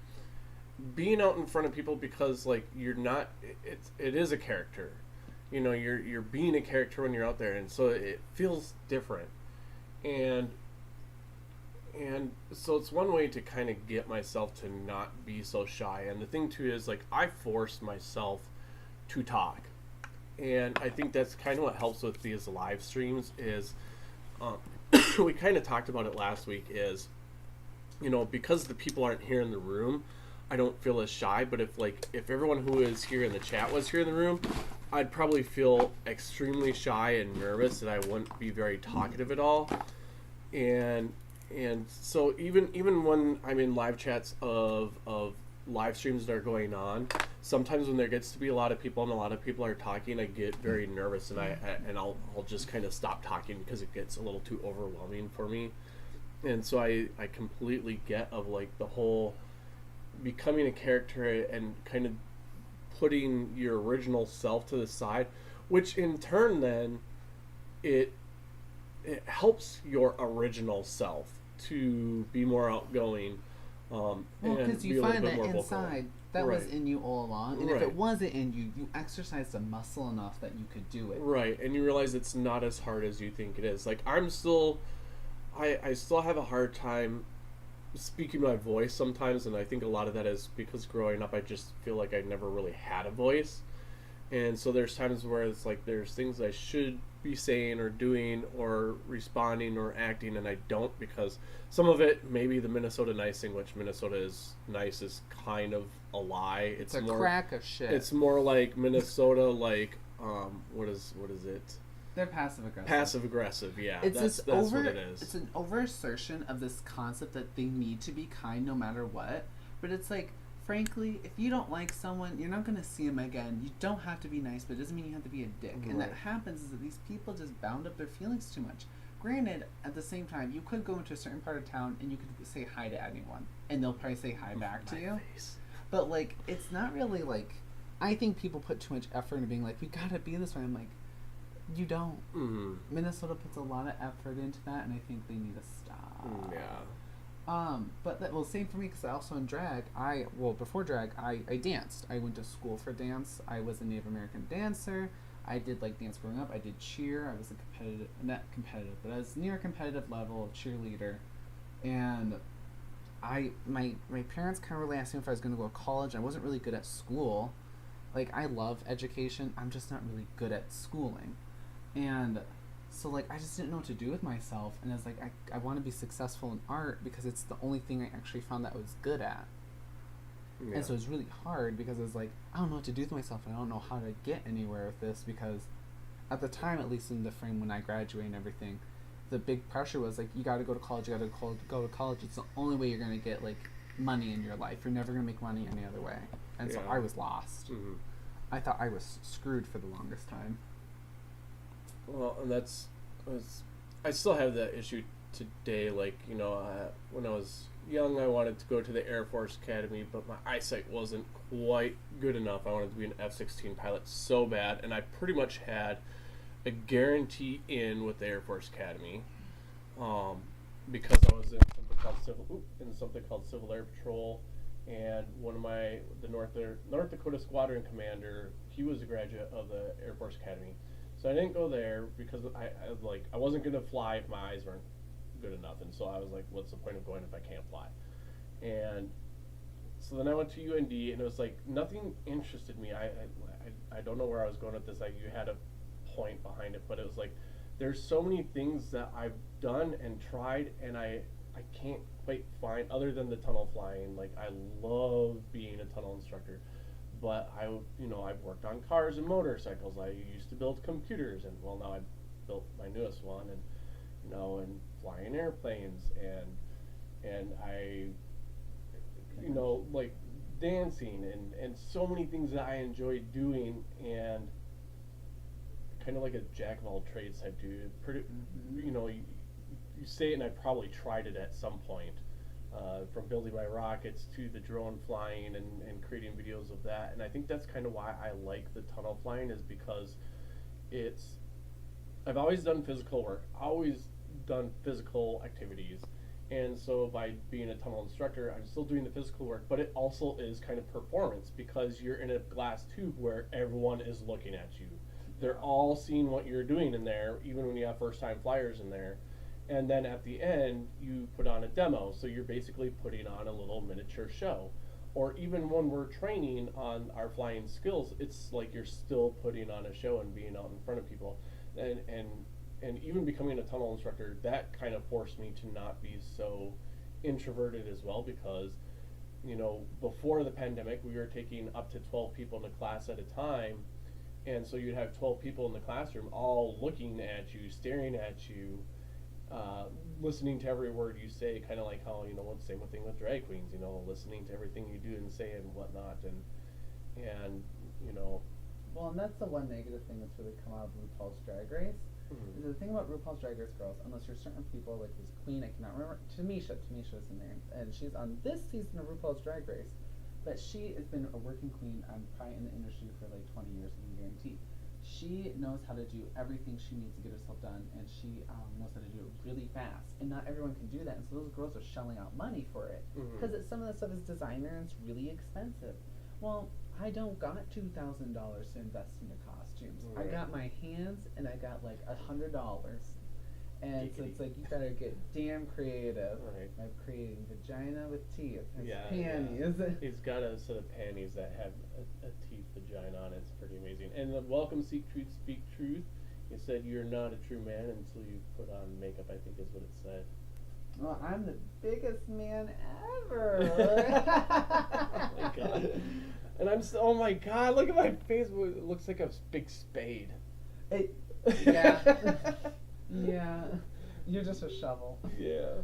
being out in front of people, because like you're not, it is a character, you're being a character when you're out there, and so it feels different. And so it's one way to kind of get myself to not be so shy. And the thing too is, like, I forced myself to talk, and I think that's kind of what helps with these live streams is we kind of talked about it last week, is because the people aren't here in the room, I don't feel as shy. But if everyone who is here in the chat was here in the room, I'd probably feel extremely shy and nervous, and I wouldn't be very talkative at all. And so even when I'm in live chats of live streams that are going on, sometimes when there gets to be a lot of people and a lot of people are talking, I get very nervous, and I'll just kind of stop talking because it gets a little too overwhelming for me. And so I completely get of like the whole becoming a character and kind of putting your original self to the side, which in turn then it it helps your original self to be more outgoing. Well, And because be you a little find bit that more inside vocal. that was Right. in you all along, and if Right. it wasn't in you, you exercised a muscle enough that you could do it. Right, and you realize it's not as hard as you think it is. Like I'm still, I still have a hard time speaking my voice sometimes, and I think a lot of that is because growing up, I just feel like I never really had a voice, and so there's times where it's like there's things I should be saying or doing or responding or acting, and I don't because some of it maybe the Minnesota nice thing, which Minnesota is nice, is kind of a lie. It's a crack of shit. It's more like Minnesota, like what is it? They're passive aggressive. Passive aggressive, yeah. It's that's what it is. It's an over assertion of this concept that they need to be kind no matter what. But it's like, frankly, if you don't like someone, you're not going to see them again. You don't have to be nice, but it doesn't mean you have to be a dick. Right. And that happens is that these people just bound up their feelings too much. Granted, at the same time, you could go into a certain part of town and you could say hi to anyone, and they'll probably say hi back to you. Face. But like, it's not really like. I think people put too much effort into being like, we gotta be this way. I'm like, you don't. Mm-hmm. Minnesota puts a lot of effort into that, and I think they need to stop. Yeah. But that, well, same for me because I also in drag. Before drag, I danced. I went to school for dance. I was a Native American dancer. I did like dance growing up. I did cheer. I was a competitive, not competitive, but I was near competitive level cheerleader, and my parents kind of really asked me if I was going to go to college. I wasn't really good at school. Like, I love education. I'm just not really good at schooling. And so, like, I just didn't know what to do with myself. And I was like, I want to be successful in art because it's the only thing I actually found that I was good at. Yeah. And so it was really hard because I was like, I don't know what to do with myself. And I don't know how to get anywhere with this because at the time, at least in the frame when I graduated and everything, the big pressure was like, you got to go to college. You got to go to college. It's the only way you're going to get, like, money in your life. You're never going to make money any other way. And so I was lost. Mm-hmm. I thought I was screwed for the longest time. Well, and I still have that issue today. Like, you know, when I was young, I wanted to go to the Air Force Academy, but my eyesight wasn't quite good enough. I wanted to be an F-16 pilot so bad, and I pretty much had a guarantee in with the Air Force Academy, because I was in something called Civil Air Patrol, and the North Dakota Squadron Commander, he was a graduate of the Air Force Academy. So I didn't go there because I wasn't going to fly if my eyes weren't good enough, and so I was like, what's the point of going if I can't fly? And so then I went to UND, and it was like nothing interested me. I don't know where I was going with this. Like, you had a point behind it, but it was like there's so many things that I've done and tried, and I can't quite find other than the tunnel flying. Like, I love being a tunnel instructor. But I've worked on cars and motorcycles. I used to build computers, and well, now I built my newest one, and flying airplanes, and I, like dancing and so many things that I enjoy doing, and kind of like a jack of all trades type dude. You say it, and I probably tried it at some point. From building my rockets to the drone flying and creating videos of that. And I think that's kind of why I like the tunnel flying, is because I've always done physical work, always done physical activities. And so by being a tunnel instructor, I'm still doing the physical work, but it also is kind of performance because you're in a glass tube where everyone is looking at you. They're all seeing what you're doing in there, even when you have first-time flyers in there. And then at the end, you put on a demo. So you're basically putting on a little miniature show. Or even when we're training on our flying skills, it's like you're still putting on a show and being out in front of people. And even becoming a tunnel instructor, that kind of forced me to not be so introverted as well, because, before the pandemic, we were taking up to 12 people in a class at a time. And so you'd have 12 people in the classroom all looking at you, staring at you, listening to every word you say, kind of like how, same thing with drag queens, listening to everything you do and say and whatnot, and Well, and that's the one negative thing that's really come out of RuPaul's Drag Race. Mm-hmm. The thing about RuPaul's Drag Race girls, unless you're certain people, like this queen, I cannot remember, Tamisha is the name, and she's on this season of RuPaul's Drag Race, but she has been a working queen, probably in the industry for like 20 years, I can guarantee. she knows how to do everything she needs to get herself done, and she knows how to do it really fast. And not everyone can do that, and so those girls are shelling out money for it because some of the stuff is designer and it's really expensive. Well, I don't got $2,000 to invest in the costumes. I got my hands, and I got like $100. And so it's like, you better get damn creative. Right. I'm creating vagina with teeth. Yeah, panties. Yeah. He's got a set of panties that have a teeth vagina on it. It's pretty amazing. And welcome, Seek Truth, Speak Truth. He said, you're not a true man until you put on makeup, I think is what it said. Well, I'm the biggest man ever. Oh my God. And oh my God, look at my face. It looks like a big spade. Yeah. Yeah. You're just a shovel. Yeah.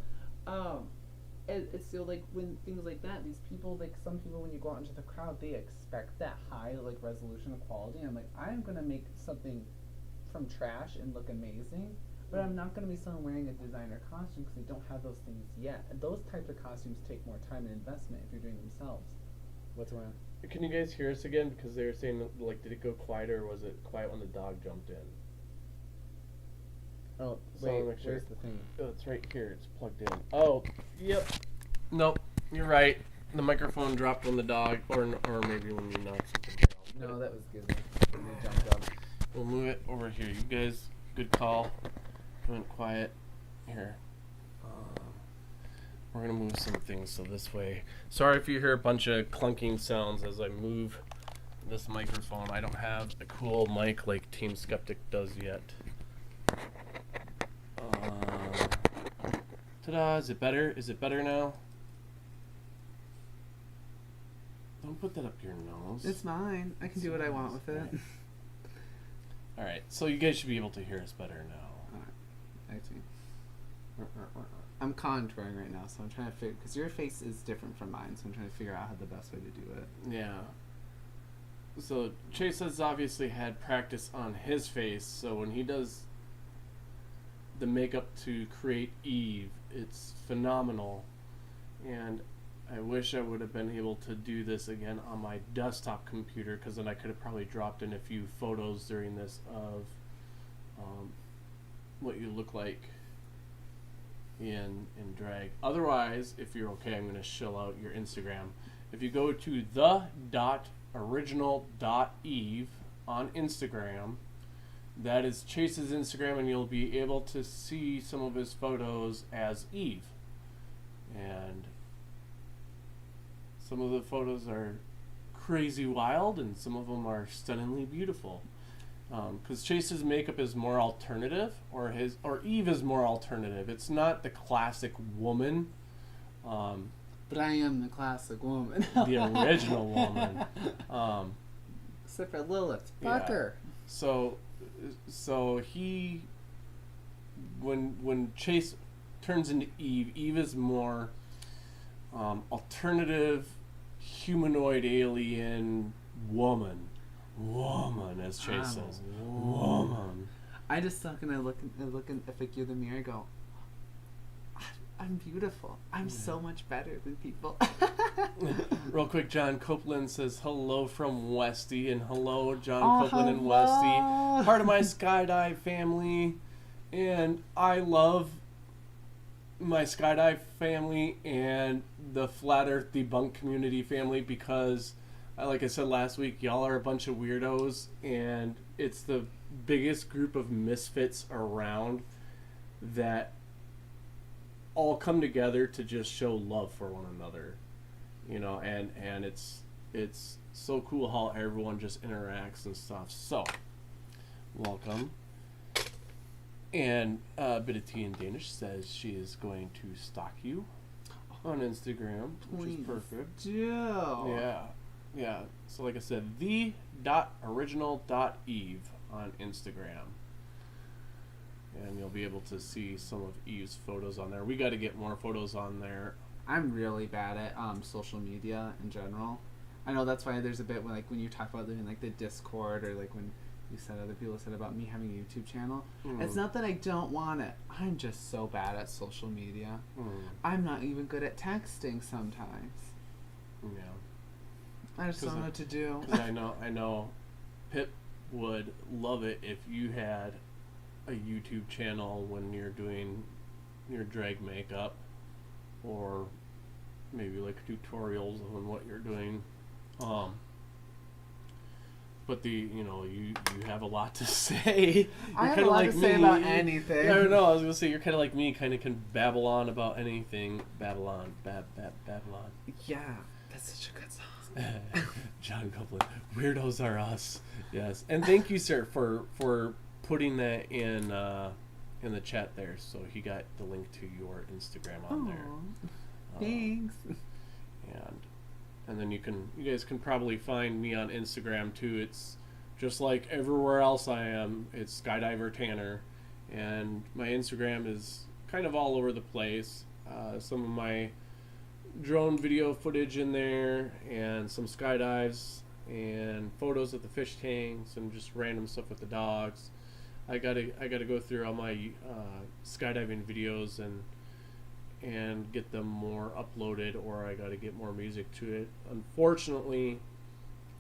It's still like when things like that, these people, like some people, when you go out into the crowd, they expect that high like resolution of quality. And I'm like, I'm gonna make something from trash and look amazing, but I'm not gonna be someone wearing a designer costume because they don't have those things yet. And those types of costumes take more time and investment if you're doing them themselves. What's wrong? Can you guys hear us again? Because they were saying, like, did it go quieter, or was it quiet when the dog jumped in? Oh, So wait, make sure. where's the thing? Oh, it's right here. It's plugged in. Oh, yep. Nope, you're right. The microphone dropped when the dog, or maybe when you knocked something down. No, that was good. When they jumped up. We'll move it over here. You guys, good call. Went quiet. Here. We're going to move some things so this way. Sorry if you hear a bunch of clunking sounds as I move this microphone. I don't have a cool mic like Team Skeptic does yet. Ta-da! Is it better? Is it better now? Don't put that up your nose. It's mine. I can do what I want with it. Alright, so you guys should be able to hear us better now. Actually, I'm contouring right now, so I'm trying to figure, because your face is different from mine, so I'm trying to figure out how the best way to do it. Yeah. So Chase has obviously had practice on his face, so when he does the makeup to create Eve, it's phenomenal. And I wish I would have been able to do this again on my desktop computer, because then I could have probably dropped in a few photos during this of what you look like in drag. Otherwise, if you're okay, I'm going to shell out your Instagram. If you go to the.original.eve on Instagram, that is Chase's Instagram, and you'll be able to see some of his photos as Eve. And some of the photos are crazy wild, and some of them are stunningly beautiful. Because Chase's makeup is more alternative, or Eve is more alternative. It's not the classic woman. But I am the classic woman. The original woman. Except for Lilith. Fuck her. So he, when Chase turns into Eve, Eve is more alternative, humanoid, alien woman, as Chase says, woman. I just suck, and I look if I give the mirror, I go, I'm beautiful. I'm so much better than people. Real quick, John Copeland says hello from Westy, and hello, John Copeland and Westy, part of my skydive family, and I love my skydive family and the flat earth debunk community family, because like I said last week, y'all are a bunch of weirdos, and it's the biggest group of misfits around that all come together to just show love for one another, you know, and it's so cool how everyone just interacts and stuff. So welcome. And Bit of Tea in Danish says she is going to stalk you on Instagram, which is perfect. Yeah. So like I said, the.original.eve on Instagram. And you'll be able to see some of Eve's photos on there. We got to get more photos on there. I'm really bad at social media in general. I know that's why there's a bit when you talk about doing like the Discord, or like when you said other people said about me having a YouTube channel. It's not that I don't want it. I'm just so bad at social media. I'm not even good at texting sometimes. Yeah. I just don't know what to do. Because I know would love it if you had a YouTube channel when you're doing your drag makeup, or maybe like tutorials on what you're doing. But you have a lot to say. I have a lot to say about anything. I don't know. I was gonna say you're kind of like me, kind of can babble on about anything. Babylon. Yeah, that's such a good song. John Copeland. Weirdos are us. Yes, and thank you, sir, for putting that in the chat there. So he got the link to your Instagram on there. Thanks. And then you guys can probably find me on Instagram too. It's just like everywhere else I am. It's Skydiver Tanner, and my Instagram is kind of all over the place. Some of my drone video footage in there, and some skydives, and photos of the fish tanks, and just random stuff with the dogs. I gotta go through all my skydiving videos and get them more uploaded, or I gotta get more music to it. Unfortunately,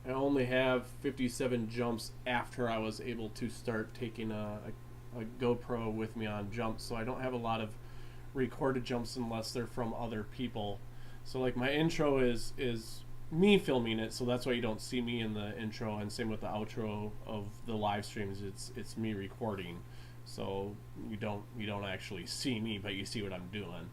I only have 57 jumps after I was able to start taking a GoPro with me on jumps, so I don't have a lot of recorded jumps unless they're from other people. So like my intro is me filming it, so that's why you don't see me in the intro, and same with the outro of the live streams. It's me recording, so you don't actually see me, but you see what I'm doing.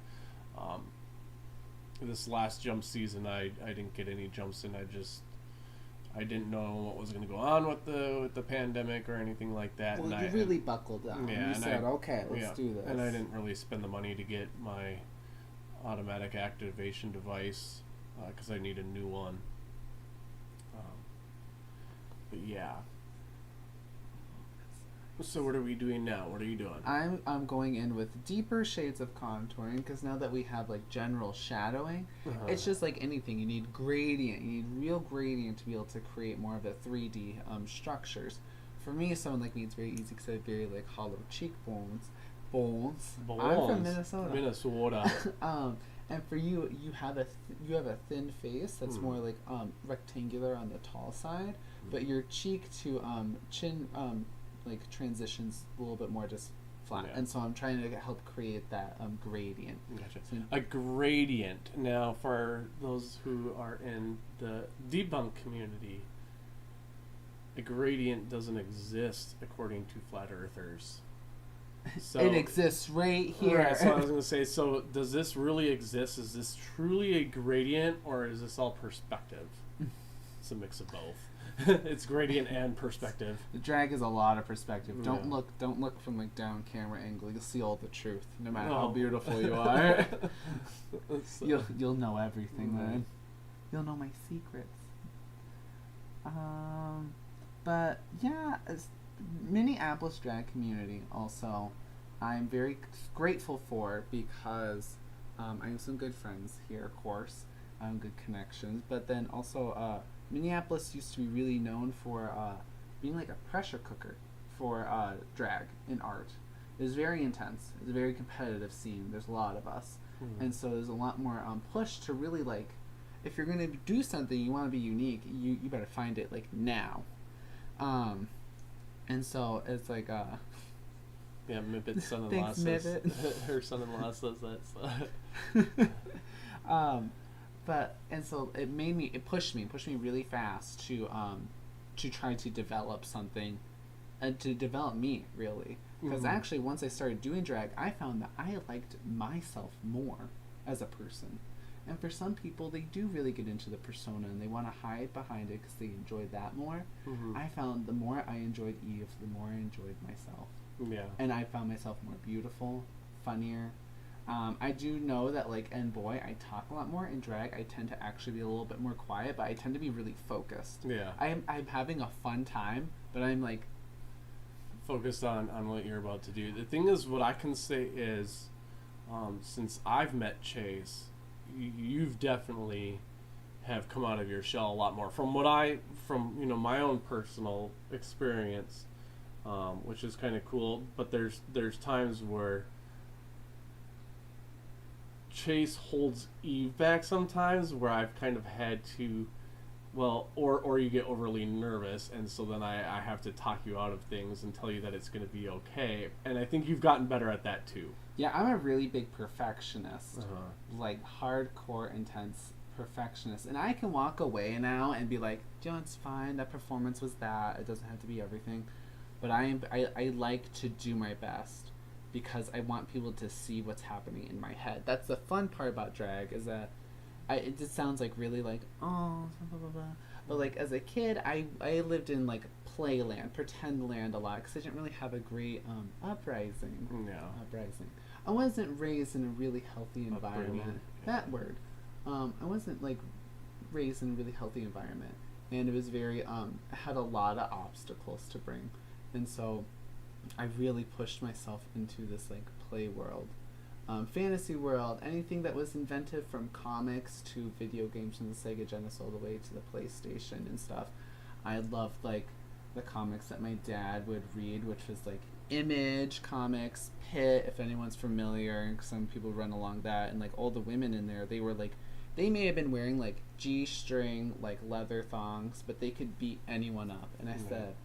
This last jump season, I didn't get any jumps in. I didn't know what was going to go on with the pandemic or anything like that. Well, and you really buckled down. Yeah, you said, okay, let's do this. And I didn't really spend the money to get my automatic activation device because I need a new one. But yeah. So what are we doing now? What are you doing? I'm going in with deeper shades of contouring, because now that we have like general shadowing, it's just like anything. You need gradient. You need real gradient to be able to create more of the 3D structures. For me, someone like me, it's very easy because I have very like hollow cheekbones. I'm from Minnesota. And for you, you have a thin face that's more like rectangular on the tall side, but your cheek to chin like transitions a little bit more just flat. Yeah. And so I'm trying to help create that gradient. Gotcha. So, a gradient. Now, for those who are in the debunk community, a gradient doesn't exist according to flat earthers. So, it exists right here. Right, so I was going to say, so does this really exist? Is this truly a gradient, or is this all perspective? It's a mix of both. It's gradient and perspective. The drag is a lot of perspective. Don't look from like down camera angle. You'll see all the truth, no matter how beautiful you are. You'll know everything then. You'll know my secrets. But yeah, Minneapolis drag community also, I'm very grateful for, because I have some good friends here, of course. Good connections, but then also Minneapolis used to be really known for being like a pressure cooker for drag and art. It was very intense. It's a very competitive scene. There's a lot of us, and so there's a lot more push to really like, if you're gonna do something, you want to be unique. You better find it like now. And so it's like yeah, Mibbit's son-in-law says her son-in-law says that. So. But and so it pushed me really fast to try to develop something, and to develop me really, because actually once I started doing drag, I found that I liked myself more as a person. And for some people, they do really get into the persona and they want to hide behind it because they enjoy that more. I found the more I enjoyed Eve, the more I enjoyed myself. Yeah. And I found myself more beautiful, funnier. I do know that, like, in boy, I talk a lot more. In drag, I tend to actually be a little bit more quiet, but I tend to be really focused. Yeah. I'm having a fun time, but I'm, like... focused on what you're about to do. The thing is, what I can say is, since I've met Chayse, you've definitely have come out of your shell a lot more. From my own personal experience, which is kind of cool, but there's times where Chayse holds Eve back sometimes, where I've kind of had to Well, or you get overly nervous, and so then I have to talk you out of things and tell you that it's going to be okay. And I think you've gotten better at that too. Yeah, I'm a really big perfectionist. Uh-huh. Like, hardcore, intense perfectionist. And I can walk away now and be like, it's fine, that performance was that. It doesn't have to be everything. But I like to do my best because I want people to see what's happening in my head. That's the fun part about drag, is that it just sounds like really like, oh, blah, blah, blah. But like as a kid, I lived in like playland, pretend land a lot because I didn't really have a great uprising. Yeah. Uprising. I wasn't raised in a really healthy environment. Upbringing. That word. I wasn't like raised in a really healthy environment, and it was very had a lot of obstacles to bring, and so I really pushed myself into this like play world. Fantasy world, anything that was inventive, from comics to video games from the Sega Genesis all the way to the PlayStation and stuff. I loved like the comics that my dad would read, which was like Image comics, Pit, if anyone's familiar. Some people run along that, and like all the women in there, they were like, they may have been wearing like G-string, like leather thongs, but they could beat anyone up. And I said,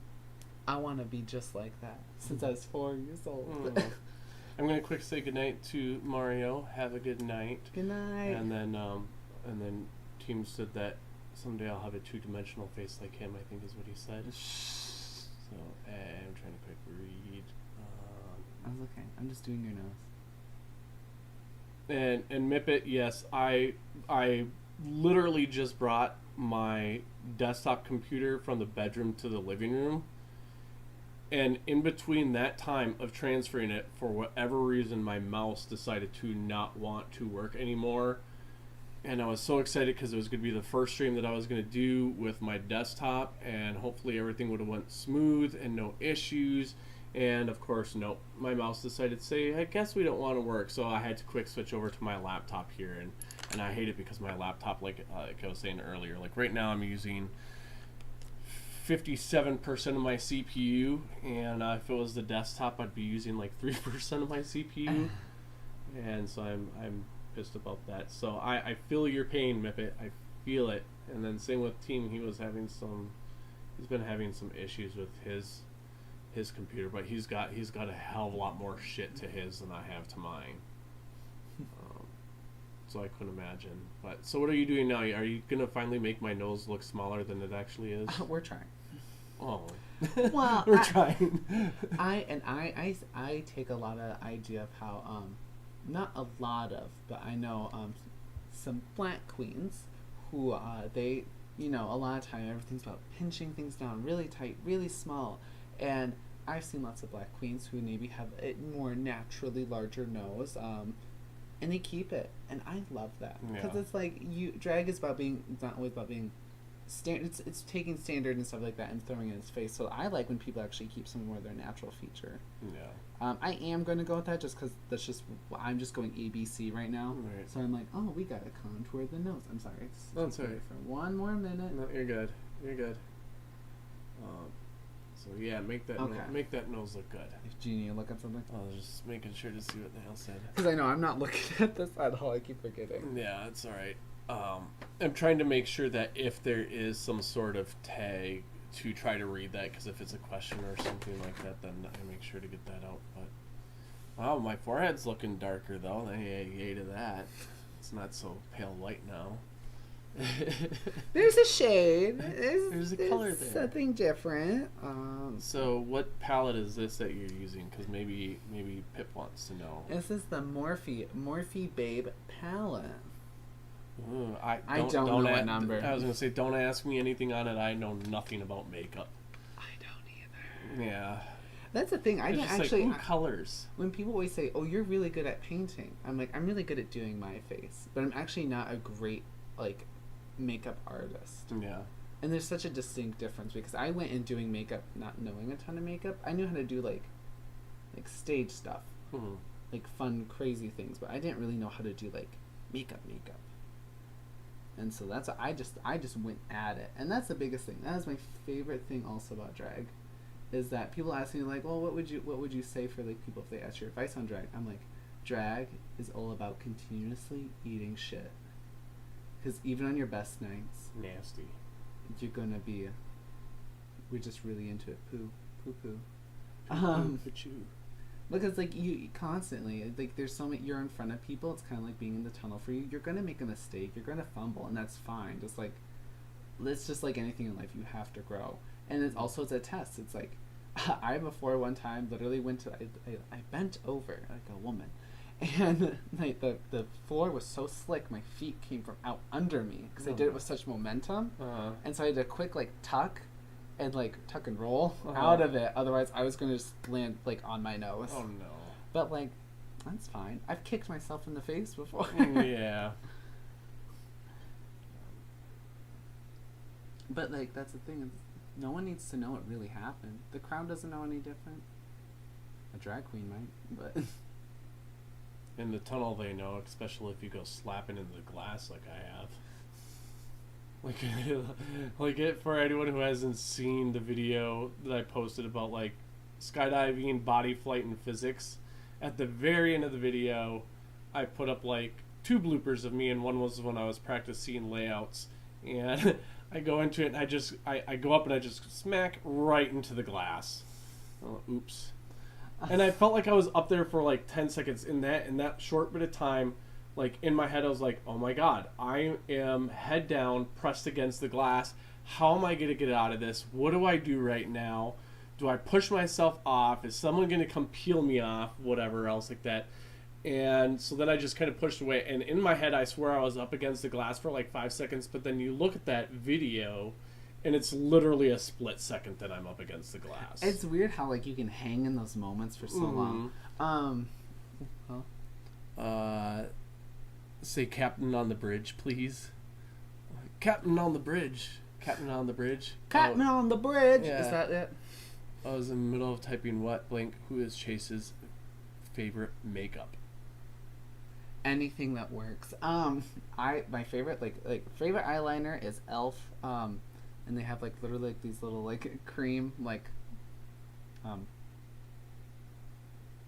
I want to be just like that since I was 4 years old. I'm gonna quick say goodnight to Mario. Have a good night. Good night. And then Team said that someday I'll have a 2-dimensional face like him. I think is what he said. So I'm trying to quick read. That's okay. I'm just doing your nose. And Mippet, yes, I literally just brought my desktop computer from the bedroom to the living room. And in between that time of transferring it, for whatever reason, my mouse decided to not want to work anymore. And I was so excited because it was going to be the first stream that I was going to do with my desktop. And hopefully everything would have went smooth and no issues. And of course, nope. My mouse decided to say, I guess we don't want to work. So I had to quick switch over to my laptop here. And I hate it because my laptop, like I was saying earlier, like right now I'm using 57% of my CPU, and if it was the desktop, I'd be using like 3% of my CPU, and so I'm pissed about that. So I feel your pain, Mippet. I feel it. And then same with Team. He's been having some issues with his computer, but he's got a hell of a lot more shit to his than I have to mine. So I couldn't imagine. But so what are you doing now? Are you gonna finally make my nose look smaller than it actually is? We're trying. Oh, well, we're trying. I take a lot of idea of how not a lot of, but I know some black queens who they, a lot of time everything's about pinching things down really tight, really small, and I've seen lots of black queens who maybe have a more naturally larger nose, and they keep it, and I love that because it's like drag is about being, it's not always about being standard. It's taking standard and stuff like that and throwing it in its face. So I like when people actually keep some more of their natural feature. Yeah. I am going to go with that just because that's just, I'm just going ABC right now. Right. So I'm like, oh, we got to contour the nose. I'm sorry. That's all right. For one more minute. No, you're good. You're good. So yeah, make that nose look good. If Jeannie, look at something. I was just making sure to see what the hell said. Because I know I'm not looking at this at all. I keep forgetting. Yeah, it's all right. I'm trying to make sure that if there is some sort of tag to try to read that, because if it's a question or something like that, then I make sure to get that out. But wow, my forehead's looking darker though. Yay to that. It's not so pale white now. There's a shade. There's a color there. Something different. So what palette is this that you're using? Because maybe Pip wants to know. This is the Morphe Babe palette. Ooh, I don't know what number. I was gonna say, don't ask me anything on it. I know nothing about makeup. I don't either. Yeah. That's the thing. I didn't actually. Like, colors. When people always say, "Oh, you're really good at painting," I'm like, I'm really good at doing my face, but I'm actually not a great makeup artist. Yeah. And there's such a distinct difference because I went in doing makeup not knowing a ton of makeup. I knew how to do like stage stuff, like fun, crazy things, but I didn't really know how to do like makeup. And so that's I just went at it, and that's the biggest thing. That is my favorite thing also about drag, is that people ask me like, well, what would you say for like people if they ask your advice on drag? I'm like, drag is all about continuously eating shit, because even on your best nights, nasty. you're gonna be. We're just really into it. Poo. Because like you constantly like there's so many. You're in front of people. It's kind of like being in the tunnel for you. You're gonna make a mistake. You're gonna fumble, and that's fine. Just like it's just like anything in life. You have to grow, and it's a test. It's like I before one time literally went to I bent over like a woman, and like the floor was so slick. My feet came from out under me because I did it with such momentum, and so I did a quick like tuck and roll out of it. Otherwise, I was going to just land like on my nose. Oh no! But like, that's fine. I've kicked myself in the face before. Yeah. But like, that's the thing. Is no one needs to know it really happened. The crowd doesn't know any different. A drag queen might, but In the tunnel, they know, especially if you go slapping into the glass like I have. For anyone who hasn't seen the video that I posted about like skydiving, body flight, and physics, at the very end of the video, I put up like 2 bloopers of me, and one was when I was practicing layouts, and I go into it and I go up and I just smack right into the glass. Oh, oops. And I felt like I was up there for like 10 seconds in that short bit of time. Like, in my head, I was like, oh my god, I am head down, pressed against the glass. How am I going to get out of this? What do I do right now? Do I push myself off? Is someone going to come peel me off? Whatever else like that. And so then I just kind of pushed away. And in my head, I swear I was up against the glass for like 5 seconds. But then you look at that video, and it's literally a split second that I'm up against the glass. It's weird how like you can hang in those moments for so long. Say Captain on the Bridge, please. Captain on the Bridge. Captain on the Bridge. Captain on the Bridge. Yeah. Is that it? I was in the middle of typing what blank. Who is Chayse's favorite makeup? Anything that works. My favorite favorite eyeliner is Elf. And they have like literally like these little like cream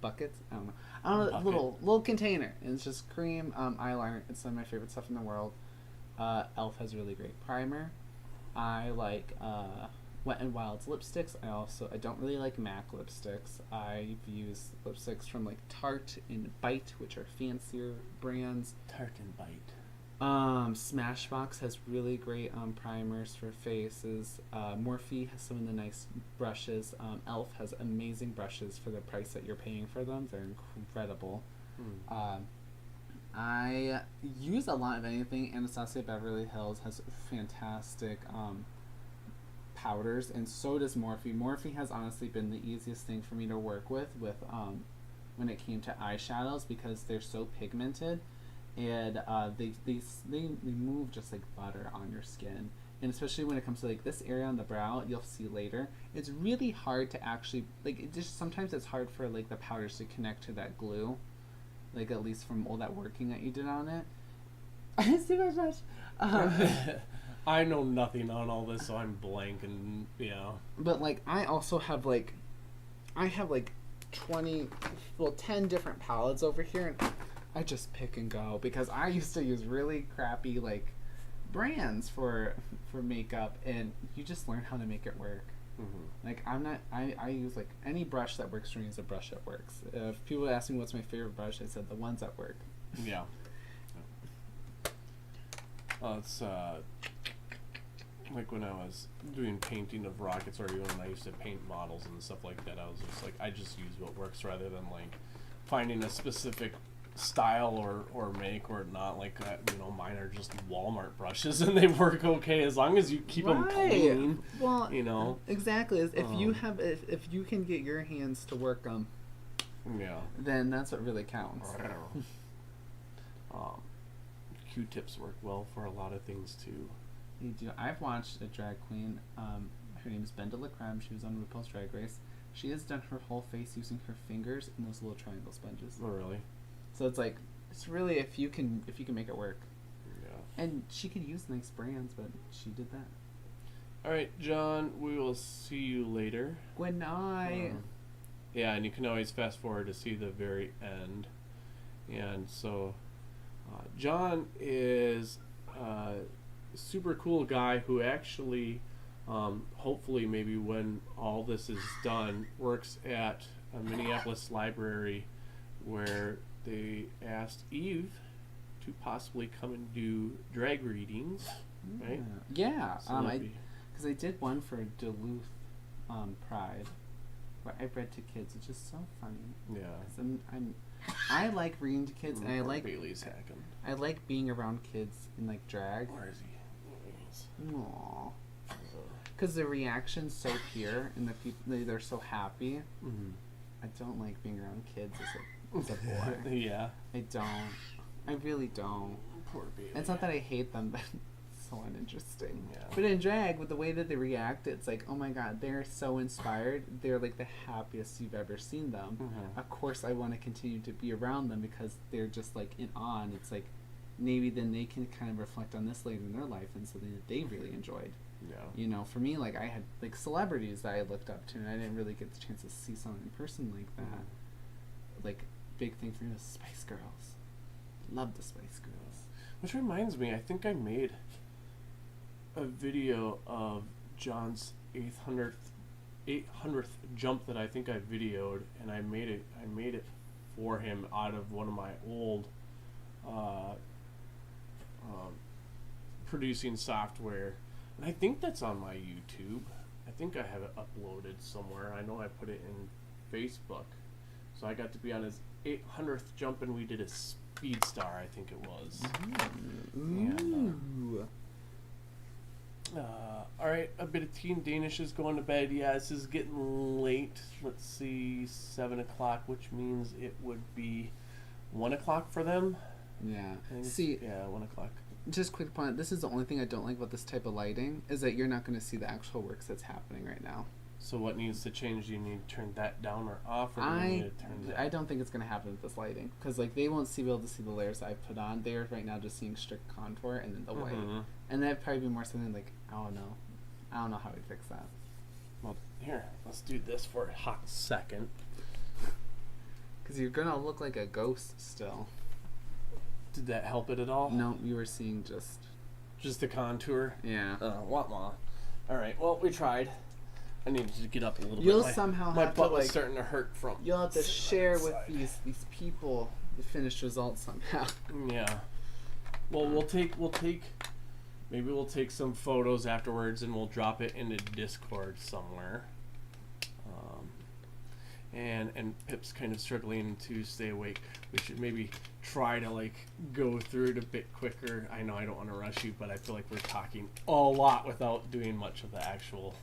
buckets. I don't know. Little container. And it's just cream eyeliner. It's some of my favorite stuff in the world. Elf has really great primer. I like Wet n Wild's lipsticks. I don't really like MAC lipsticks. I've used lipsticks from like Tarte and Bite, which are fancier brands. Tarte and Bite. Smashbox has really great primers for faces. Morphe has some of the nice brushes. Elf has amazing brushes for the price that you're paying for them. They're incredible. I use a lot of anything. Anastasia Beverly Hills has fantastic powders, and so does Morphe. Morphe has honestly been the easiest thing for me to work with when it came to eyeshadows, because they're so pigmented. And they move just like butter on your skin, and especially when it comes to like this area on the brow, you'll see later, it's really hard to actually sometimes it's hard for like the powders to connect to that glue, like at least from all that working that you did on it. It's too much. I know nothing on all this, so I'm blank, and But like I have 10 different palettes over here, and I just pick and go, because I used to use really crappy like brands for makeup, and you just learn how to make it work. Like I use like any brush that works for me is a brush that works. If people ask me what's my favorite brush, I said the ones that work. Yeah. It's like when I was doing painting of rockets, or even when I used to paint models and stuff like that, I was just like, I just use what works rather than like finding a specific style or make or not. Like mine are just Walmart brushes, and they work okay as long as you keep them clean. Well, exactly. If you can get your hands to work them, then that's what really counts. Q-tips work well for a lot of things too. They do. I've watched a drag queen. Her name is Benda LaCreme. She was on RuPaul's Drag Race. She has done her whole face using her fingers and those little triangle sponges. Oh, really? So it's really if you can make it work. Yeah. And she could use nice brands, but she did that. All right, John. We will see you later. Good night. Yeah, and you can always fast forward to see the very end. And so, John is super cool guy who actually, hopefully, maybe when all this is done, works at a Minneapolis library where they asked Eve to possibly come and do drag readings, right? Yeah. So Because I did one for Duluth Pride, where I read to kids, which is so funny. yeah. 'Cause I like reading to kids, and I like Bailey's hacking. I like being around kids in like drag. Where is he? Aww. Because the reaction's so pure, and the people they're so happy. Mm-hmm. I don't like being around kids as a boy. Yeah. I don't. I really don't. Poor Bailey. It's not that I hate them, but it's so uninteresting. Yeah. But in drag, with the way that they react, it's like, oh my god, they're so inspired. They're like the happiest you've ever seen them. Mm-hmm. Of course, I want to continue to be around them because they're just like in awe. And it's like, maybe then they can kind of reflect on this later in their life and something that they really enjoyed. Yeah. You know, for me, like I had like celebrities that I looked up to, and I didn't really get the chance to see someone in person like that. Mm-hmm. Like, big thing for me was Spice Girls. Love the Spice Girls. Which reminds me, I think I made a video of John's 800th jump that I think I videoed, and I made it for him out of one of my old producing software, and I think that's on my YouTube. I think I have it uploaded somewhere. I know I put it in Facebook, so I got to be on his 800th jump, and we did a speed star, I think it was. Ooh. All right, a bit of Teen Danish is going to bed. Yeah, this is getting late. Let's see, 7 o'clock, which means it would be 1 o'clock for them. Yeah. I think See, yeah, 1 o'clock. just quick point. This is the only thing I don't like about this type of lighting is that you're not going to see the actual works that's happening right now. So what needs to change? Do you need to turn that down or off, or do you need to turn that? I don't think it's going to happen with this lighting because like they won't be able to see the layers that I've put on. They're right now just seeing strict contour and then the white, and that'd probably be more something like I don't know how we fix that. Well, here, let's do this for a hot second. Because you're gonna look like a ghost still. Did that help it at all? No, you were seeing Just the contour? yeah. What ma? Alright, well, we tried. I needed to get up a little You'll bit. somehow My have butt to was like. starting to hurt from. You'll have to share with outside. these people the finished result somehow. Yeah. Well, we'll take. Maybe we'll take some photos afterwards and we'll drop it into Discord somewhere. And Pip's kind of struggling to stay awake. We should maybe try to like go through it a bit quicker. I know I don't want to rush you, but I feel like we're talking a lot without doing much of the actual.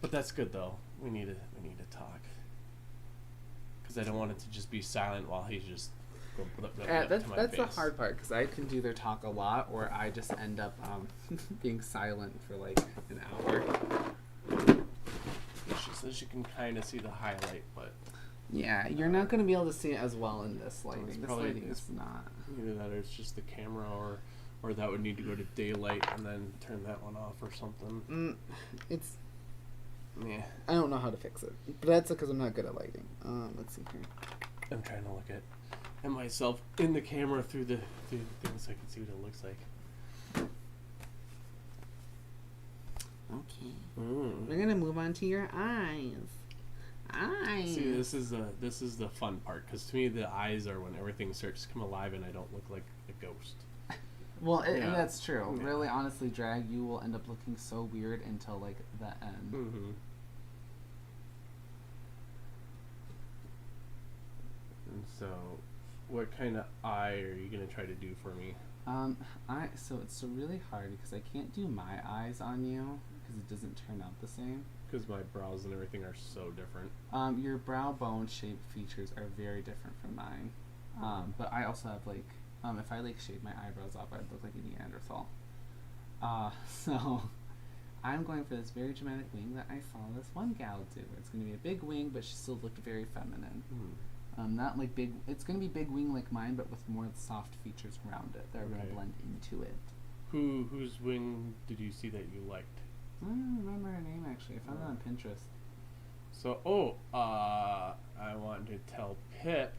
But that's good though. We need to talk because I don't want it to just be silent while he's just. That's the hard part because I can do their talk a lot, or I just end up being silent for like an hour. She says you can kind of see the highlight, but yeah, you're not going to be able to see it as well in this lighting. This probably- lighting is not. either that or it's just the camera, or that would need to go to daylight and then turn that one off or something. It's. Yeah, I don't know how to fix it, but that's because I'm not good at lighting. Let's see here. I'm trying to look at myself in the camera through the thing so I can see what it looks like. Okay. We're gonna move on to your eyes. See, this is the fun part because to me the eyes are when everything starts to come alive and I don't look like a ghost. Well, and Yeah. that's true. Yeah. Really, honestly, drag, you will end up looking so weird until like the end. Mm-hmm. And so, what kind of eye are you gonna try to do for me? So it's really hard because I can't do my eyes on you because it doesn't turn out the same. Because my brows and everything are so different. Your brow bone shape features are very different from mine. But I also have like, if I like shave my eyebrows off, I'd look like a Neanderthal. So I'm going for this very dramatic wing that I saw this one gal do. It's going to be a big wing, but she still looked very feminine. Not like big. It's going to be big wing like mine, but with more soft features around it that are going Right. to blend into it. Whose wing did you see that you liked? I don't remember her name actually. I found it on Pinterest. So, I want to tell Pip,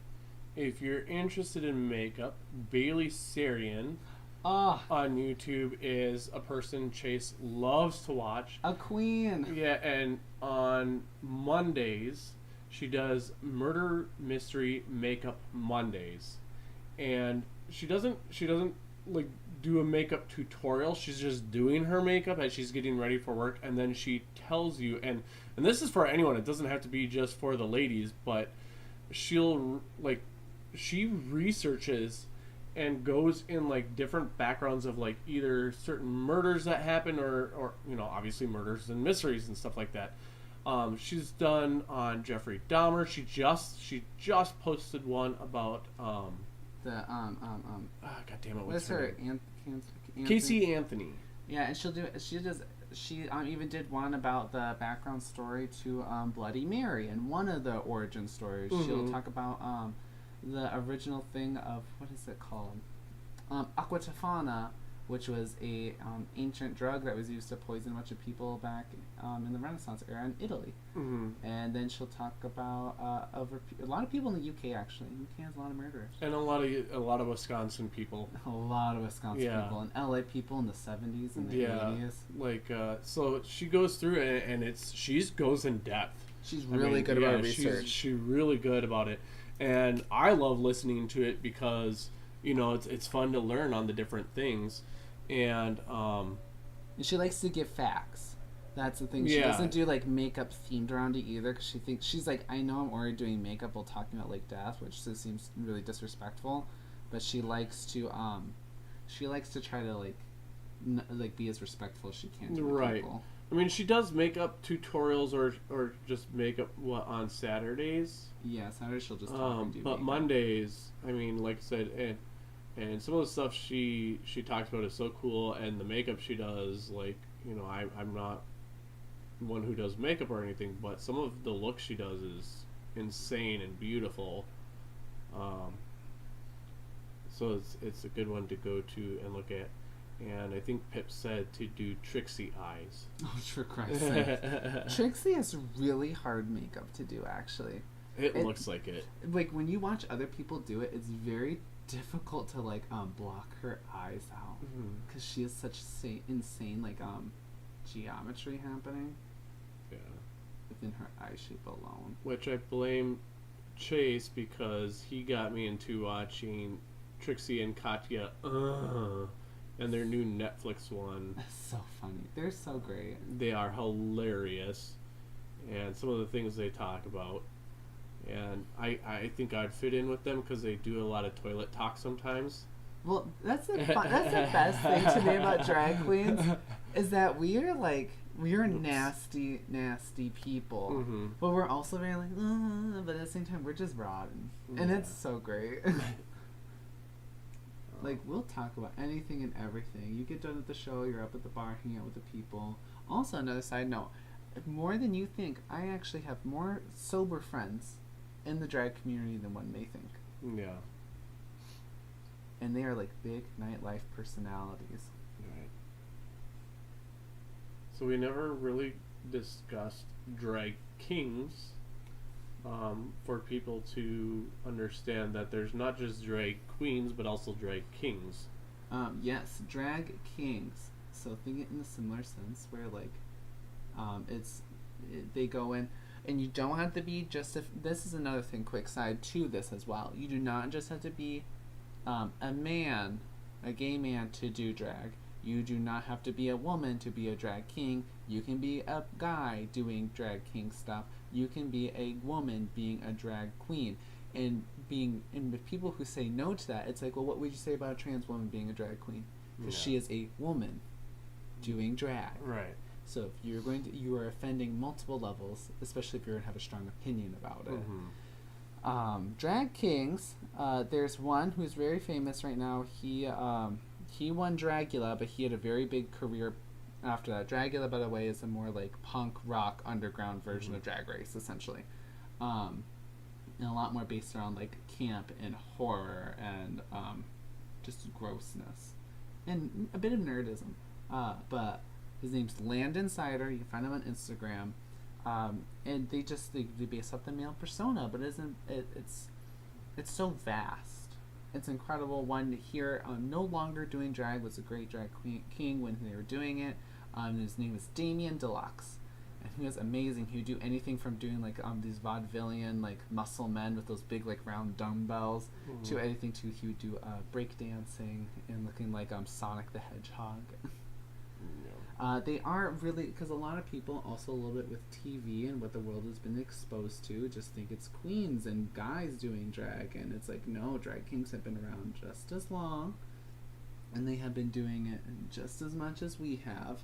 if you're interested in makeup, Bailey Sarian Oh, on YouTube is a person Chayse loves to watch. a queen. Yeah, and on Mondays she does Murder Mystery Makeup Mondays, and she doesn't like do a makeup tutorial. She's just doing her makeup as she's getting ready for work, and then she tells you, and this is for anyone. It doesn't have to be just for the ladies, but she researches and goes in like different backgrounds of like either certain murders that happen or obviously murders and mysteries and stuff like that. She's done on Jeffrey Dahmer. She just posted one about The God damn it, what's her Casey Anthony. Yeah, and she even did one about the background story to Bloody Mary, and one of the origin stories she'll talk about the original thing of, what is it called? Aqua Tofana, which was a ancient drug that was used to poison a bunch of people back in the Renaissance era in Italy. And then she'll talk about a lot of people in the UK, actually. UK has a lot of murderers. And a lot of Wisconsin people. A lot of Wisconsin people, and LA people in the 70s and the 80s. So she goes through it, and she goes in depth. She's really good about research. She's really good about it. And I love listening to it because, it's fun to learn on the different things. And she likes to give facts. That's the thing. She doesn't do like makeup themed around it either, because she thinks, she's like, I know I'm already doing makeup while talking about like death, which just seems really disrespectful. But she likes to try to like be as respectful as she can to people. I mean, she does makeup tutorials or just makeup on Saturdays. Yeah, Saturdays she'll just talk and do but makeup. Mondays, I mean, like I said, and some of the stuff she talks about is so cool, and the makeup she does, like, I'm not one who does makeup or anything, but some of the looks she does is insane and beautiful. So it's a good one to go to and look at. And I think Pip said to do Trixie eyes. Oh, for Christ's sake. Trixie has really hard makeup to do, actually. It looks like it. Like, when you watch other people do it, it's very difficult to, like, block her eyes out. Because she has such insane, like, geometry happening. Yeah. Within her eye shape alone. Which I blame Chayse, because he got me into watching Trixie and Katya, and their new Netflix one. That's so funny. They're so great. They are hilarious. And some of the things they talk about. And I think I'd fit in with them because they do a lot of toilet talk sometimes. Well, that's the best thing to me about drag queens, is that we are nasty, nasty people. But we're also very like, but at the same time, we're just rotten. And it's so great. Like, we'll talk about anything and everything. You get done with the show, you're up at the bar hanging out with the people. Also, another side note, more than you think, I actually have more sober friends in the drag community than one may think. Yeah. And they are like big nightlife personalities. Right. So we never really discussed drag kings, for people to understand that there's not just drag queens, but also drag kings. Yes, drag kings. So think it in a similar sense, where like, they go in, and you don't have to be just this is another thing, quick side to this as well. You do not just have to be a gay man to do drag. You do not have to be a woman to be a drag king. You can be a guy doing drag king stuff. You can be a woman being a drag queen. And with people who say no to that, it's like, well, what would you say about a trans woman being a drag queen? Because she is a woman doing drag. Right. So if you are offending multiple levels, especially if you're going to have a strong opinion about it. Drag kings, there's one who's very famous right now. He won Dragula, but he had a very big career after that. Dragula, by the way, is a more like punk rock underground version of Drag Race, essentially. And a lot more based around like camp and horror and just grossness. And a bit of nerdism. But his name's Landon Sider. You can find him on Instagram. And they base off the male persona, but it's so vast. it's incredible. One here, no longer doing drag, was a great drag king when they were doing it. His name was Damien Deluxe, and he was amazing. He would do anything from doing like these vaudevillian like muscle men with those big like round dumbbells to anything to he would do break dancing and looking like Sonic the Hedgehog. They aren't really, because a lot of people also a little bit with TV and what the world has been exposed to just think it's queens and guys doing drag, and it's like, no, drag kings have been around just as long and they have been doing it just as much as we have,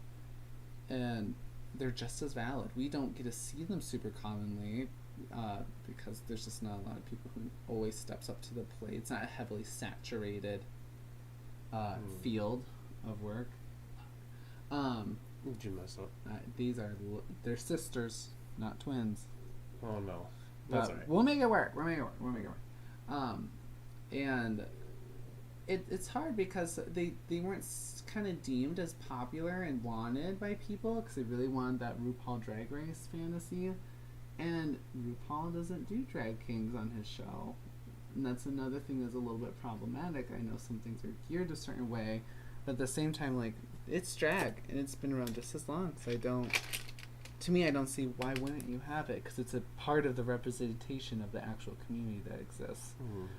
and they're just as valid. We don't get to see them super commonly because there's just not a lot of people who always steps up to the plate. It's not a heavily saturated field of work. Did you mess up? They're sisters, not twins. Oh no, that's but all right. We'll make it work. And it's hard because they weren't kind of deemed as popular and wanted by people because they really wanted that RuPaul Drag Race fantasy, and RuPaul doesn't do drag kings on his show, and that's another thing that's a little bit problematic. I know some things are geared a certain way, but at the same time, like, it's drag, and it's been around just as long, so I don't see why wouldn't you have it, because it's a part of the representation of the actual community that exists.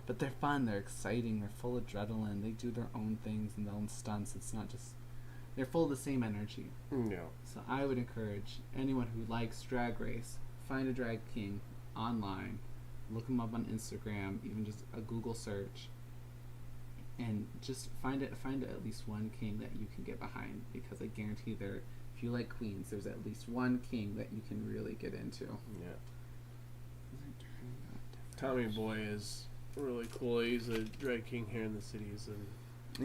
But they're fun, they're exciting, they're full of adrenaline, they do their own things and their own stunts. It's not just, they're full of the same energy. So I would encourage anyone who likes Drag Race, find a drag king online, look them up on Instagram, even just a Google search, and just find at least one king that you can get behind, because I guarantee if you like queens, there's at least one king that you can really get into. Yeah. Tommy Boy is really cool. He's a drag king here in the cities, and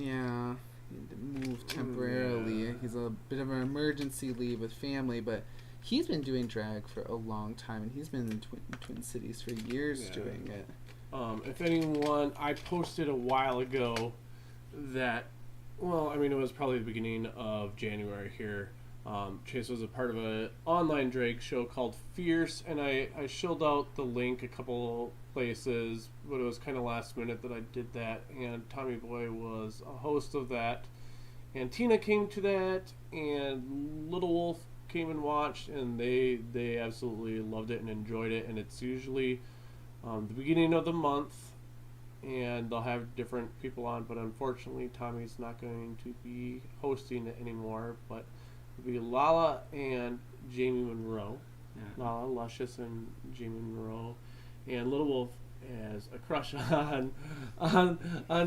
yeah, he had to move temporarily. He's a bit of an emergency leave with family, but he's been doing drag for a long time, and he's been in Twin Cities for years doing it. If anyone, I posted a while ago that, well, I mean, it was probably the beginning of January here. Chayse was a part of an online drag show called Fierce, and I shilled out the link a couple places, but it was kind of last minute that I did that, and Tommy Boy was a host of that, and Tina came to that, and Little Wolf came and watched, and they absolutely loved it and enjoyed it, and it's usually the beginning of the month, and they'll have different people on, but unfortunately Tommy's not going to be hosting it anymore, but it'll be Lala and Jamie Monroe. Lala Luscious and Jamie Monroe, and Little Wolf has a crush on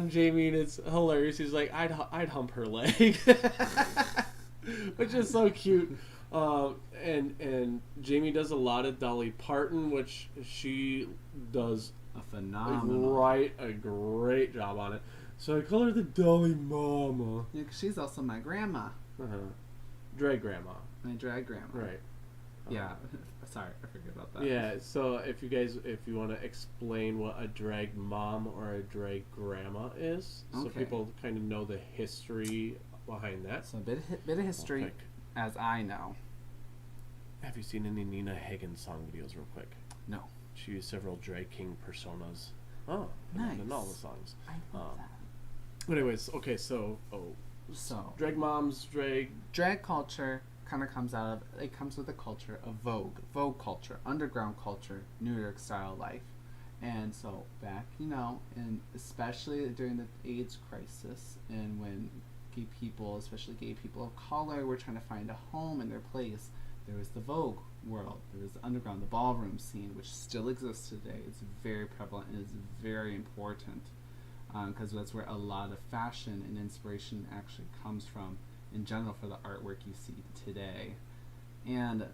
Jamie, and it's hilarious. He's like, I'd hump her leg, which is so cute. And Jamie does a lot of Dolly Parton, which she does a great job on it. So I call her the Dolly Mama. Yeah, 'cause she's also my grandma. Drag grandma. My drag grandma. Right. Yeah. Sorry, I forget about that. Yeah, so if you want to explain what a drag mom or a drag grandma is, so people kind of know the history behind that. So a bit of history, as I know. Have you seen any Nina Hagen song videos real quick? No. She used several drag king personas. Oh, nice. In all the songs. I love that. But anyways, okay, so drag moms, drag culture kind of comes with a culture of Vogue culture, underground culture, New York style life. And so back, and especially during the AIDS crisis, and when gay people, especially gay people of color, were trying to find a home and their place, there was the Vogue world, there was the underground, the ballroom scene, which still exists today. It's very prevalent and is very important, because that's where a lot of fashion and inspiration actually comes from in general for the artwork you see today. And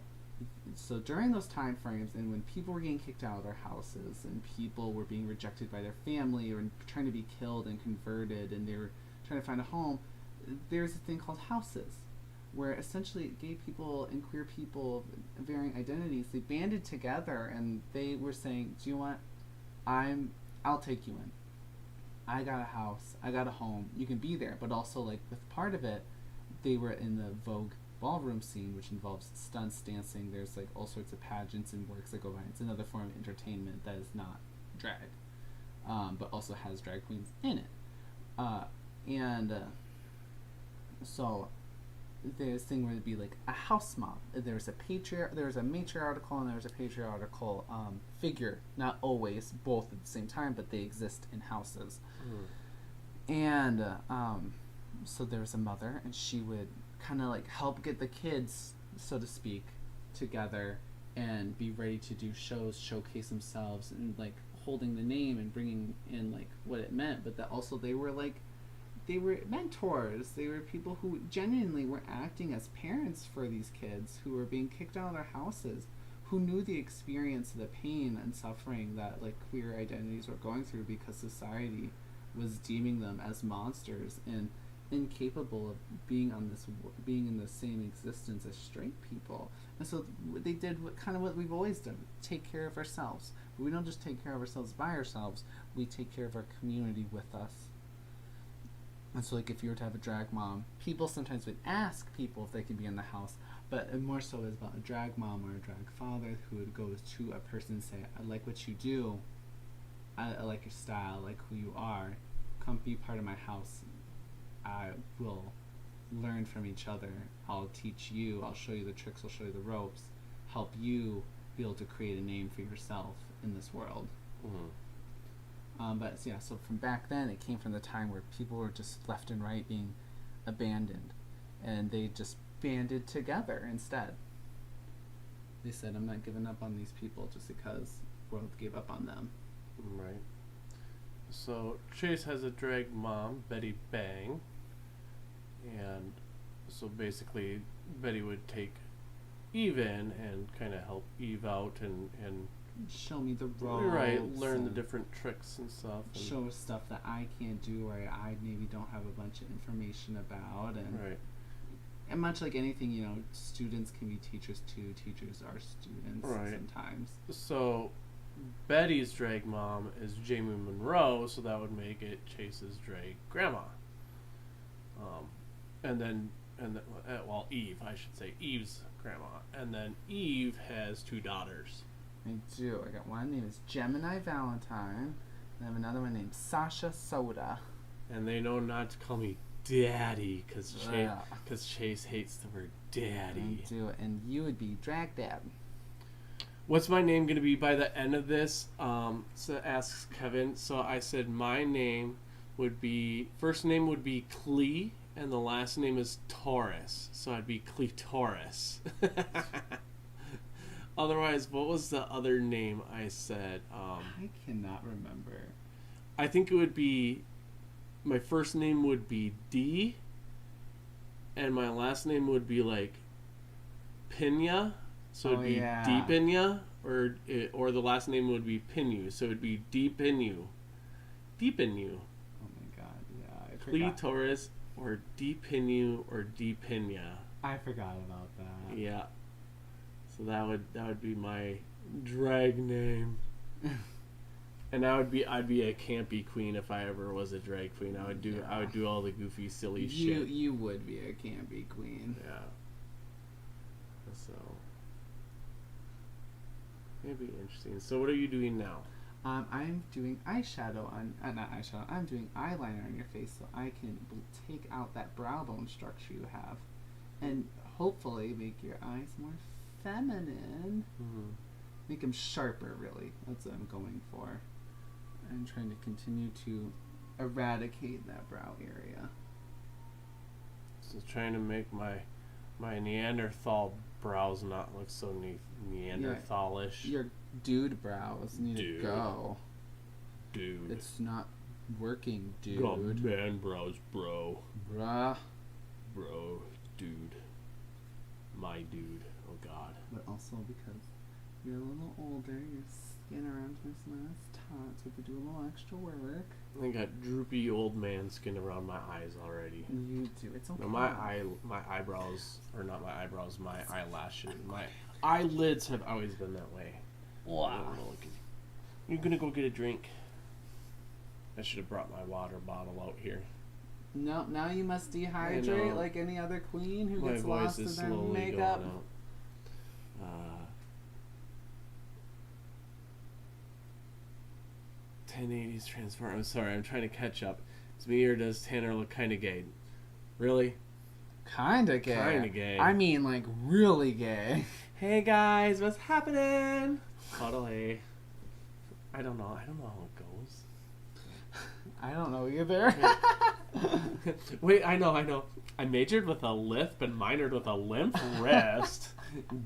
so during those time frames, and when people were getting kicked out of their houses, and people were being rejected by their family, or trying to be killed and converted, and they were trying to find a home, there's a thing called houses, where essentially gay people and queer people of varying identities, they banded together, and they were saying, do you want, I'll take you in. I got a house, I got a home, you can be there. But also, like, with part of it, they were in the Vogue ballroom scene, which involves stunts, dancing. There's like all sorts of pageants and works that go by. It's another form of entertainment that is not drag. but also has drag queens in it. So there's thing where it'd be like a house mom. There's a matriarchal and there's a patriarchal figure. Not always both at the same time, but they exist in houses. And so there's a mother, and she would kind of like help get the kids, so to speak, together and be ready to do shows, showcase themselves, and like holding the name and bringing in like what it meant. But that also they were mentors. They were people who genuinely were acting as parents for these kids who were being kicked out of their houses, who knew the experience, the pain and suffering that like queer identities were going through because society was deeming them as monsters and incapable of being in the same existence as straight people. And so they did what we've always done: take care of ourselves. But we don't just take care of ourselves by ourselves. We take care of our community with us. And so, like, if you were to have a drag mom, people sometimes would ask people if they could be in the house, but more so is about a drag mom or a drag father who would go to a person and say, I like what you do, I like your style, I like who you are, come be part of my house, I will learn from each other, I'll teach you, I'll show you the tricks, I'll show you the ropes, help you be able to create a name for yourself in this world. But yeah, so from back then, it came from the time where people were just left and right being abandoned, and they just banded together instead. They said, I'm not giving up on these people just because the world gave up on them. Right. So Chayse has a drag mom, Betty Bang, and so basically Betty would take Eve in and kind of help Eve out and show me the ropes. Right, learn the different tricks and stuff. And show stuff that I can't do or I maybe don't have a bunch of information about. And right. And much like anything, you know, students can be teachers too. Teachers are students sometimes. So Betty's drag mom is Jamie Monroe, so that would make it Chayse's drag grandma. Eve, I should say, Eve's grandma. And then Eve has two daughters. I do. I got one named Gemini Valentine, and I have another one named Sasha Soda. And they know not to call me Daddy, because Chayse hates the word Daddy. I do, and you would be Drag Dad. What's my name going to be by the end of this? So asks Kevin. So I said my name would be, first name would be Clee, and the last name is Taurus. So I'd be Cleetaurus. Otherwise, what was the other name I said? I cannot remember. I think it would be, my first name would be D, and my last name would be like Pina. So it'd be D Pina, or the last name would be Pinu. So it'd be D Pinu. D Pinu. Oh my god, yeah. I forgot. Cleetaurus, or D Pinu, or D Pina. I forgot about that. Yeah. So that would be my drag name. And I'd be a campy queen if I ever was a drag queen. I would do all the goofy, silly shit. You would be a campy queen. Yeah. So it'd be interesting. So what are you doing now? I'm doing eyeshadow on not eyeshadow. I'm doing eyeliner on your face so I can take out that brow bone structure you have, and hopefully make your eyes more feminine. Make them sharper, really. That's what I'm going for. I'm trying to continue to eradicate that brow area. So trying to make my Neanderthal brows not look so Neanderthalish. Your dude brows need to go. Dude. It's not working, dude. Got man brows, bro. Bruh. Bro, dude. My dude. Oh god. But also because you're a little older, your skin around is not as taut, so you have to do a little extra work. I got droopy old man skin around my eyes already. You do. It's okay. No, my eyebrows, or not my eyebrows, my eyelashes, my eyelids have always been that way. Wow. You're gonna go get a drink. I should have brought my water bottle out here. No, now you must dehydrate like any other queen who gets lost in their makeup. 1080s transform. I'm sorry, I'm trying to catch up. Is me or does Tanner look kind of gay? Really? Kinda gay. Kinda gay. I mean, like, really gay. Hey guys, what's happening? Cuddly. I don't know how it goes. I don't know either. Wait, I know. I majored with a lisp and minored with a limp wrist.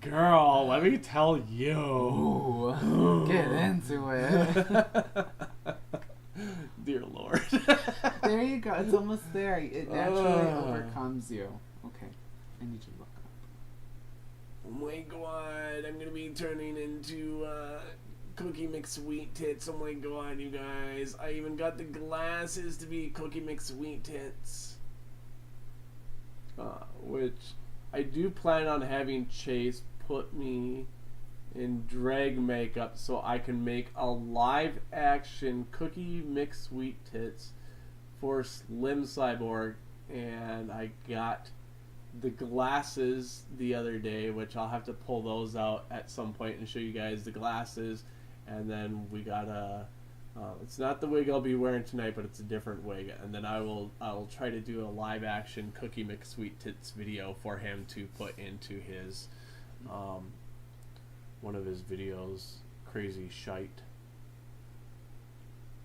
Girl, let me tell you. Ooh, get into it. Dear Lord. There you go. It's almost there. It naturally overcomes you. Okay. I need you to look up. Oh my god, I'm gonna be turning into Cookie McSweet Tits. Oh my god, you guys. I even got the glasses to be Cookie McSweet Tits. Which I do plan on having Chase put me in drag makeup so I can make a live action Cookie McSweet Tits for Slim Cyborg. And I got the glasses the other day, which I'll have to pull those out at some point and show you guys the glasses. And then we got it's not the wig I'll be wearing tonight, but it's a different wig. And then I will try to do a live action Cookie McSweet Tits video for him to put into his one of his videos, Crazy Shite.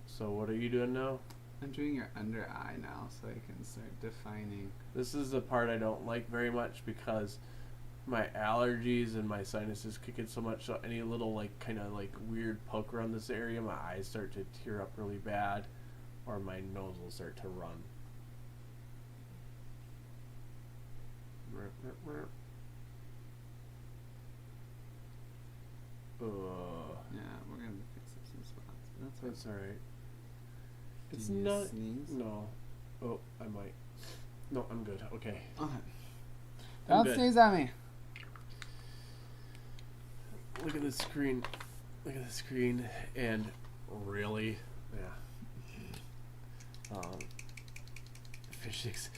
So what are you doing now? I'm doing your under eye now so I can start defining. This is the part I don't like very much because my allergies and my sinuses kick in so much, so any little like kind of like weird poke around this area, my eyes start to tear up really bad, or my nose will start to run. Yeah, we're gonna fix up some spots. That's alright. It's Can you not. sneeze? No. Oh, I might. No, I'm good. Okay. Okay. I'm Don't good. sneeze at me. Look at the screen. Look at the screen. And really, yeah. Fish sticks.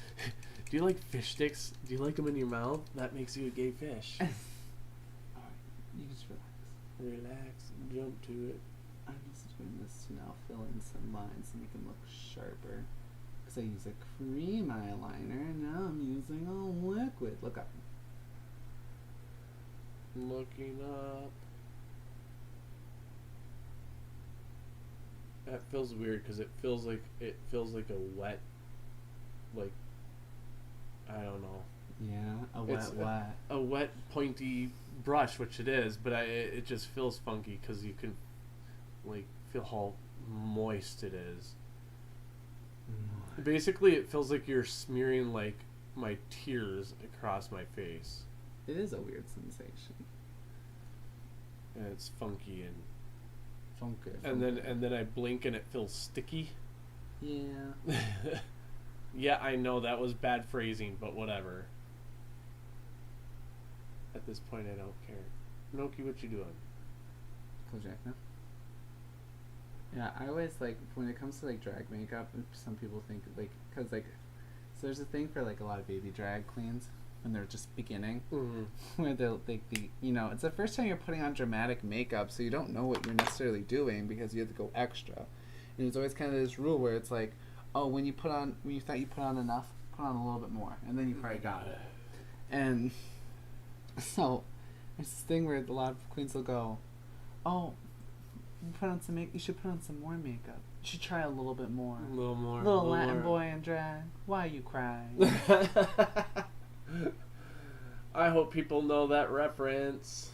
Do you like fish sticks? Do you like them in your mouth? That makes you a gay fish. Alright, you can just relax. Relax. Jump to it. I'm just doing this to now fill in some lines to make them look sharper. Because I use a cream eyeliner and now I'm using a liquid. Look up. Looking up. That feels weird because it feels like a wet, like, I don't know. Yeah, It's a wet pointy brush, which it is, but it just feels funky because you can like feel how moist it is. Basically, it feels like you're smearing like my tears across my face. It is a weird sensation. And it's funky and Funky. and then I blink and it feels sticky. Yeah. Yeah, I know that was bad phrasing, but whatever. At this point, I don't care. Noki, what you doing? Close your eyes now. Yeah, I always like when it comes to like drag makeup. Some people think like because like so there's a thing for like a lot of baby drag queens when they're just beginning, where they'll like it's the first time you're putting on dramatic makeup, so you don't know what you're necessarily doing because you have to go extra. And there's always kind of this rule where it's like, oh, when you thought you put on enough, put on a little bit more, and then you probably got it. And so there's this thing where a lot of queens will go, oh, you should put on some more makeup. You should try a little bit more. A little more. Little Latin boy in drag. Why you crying? I hope people know that reference.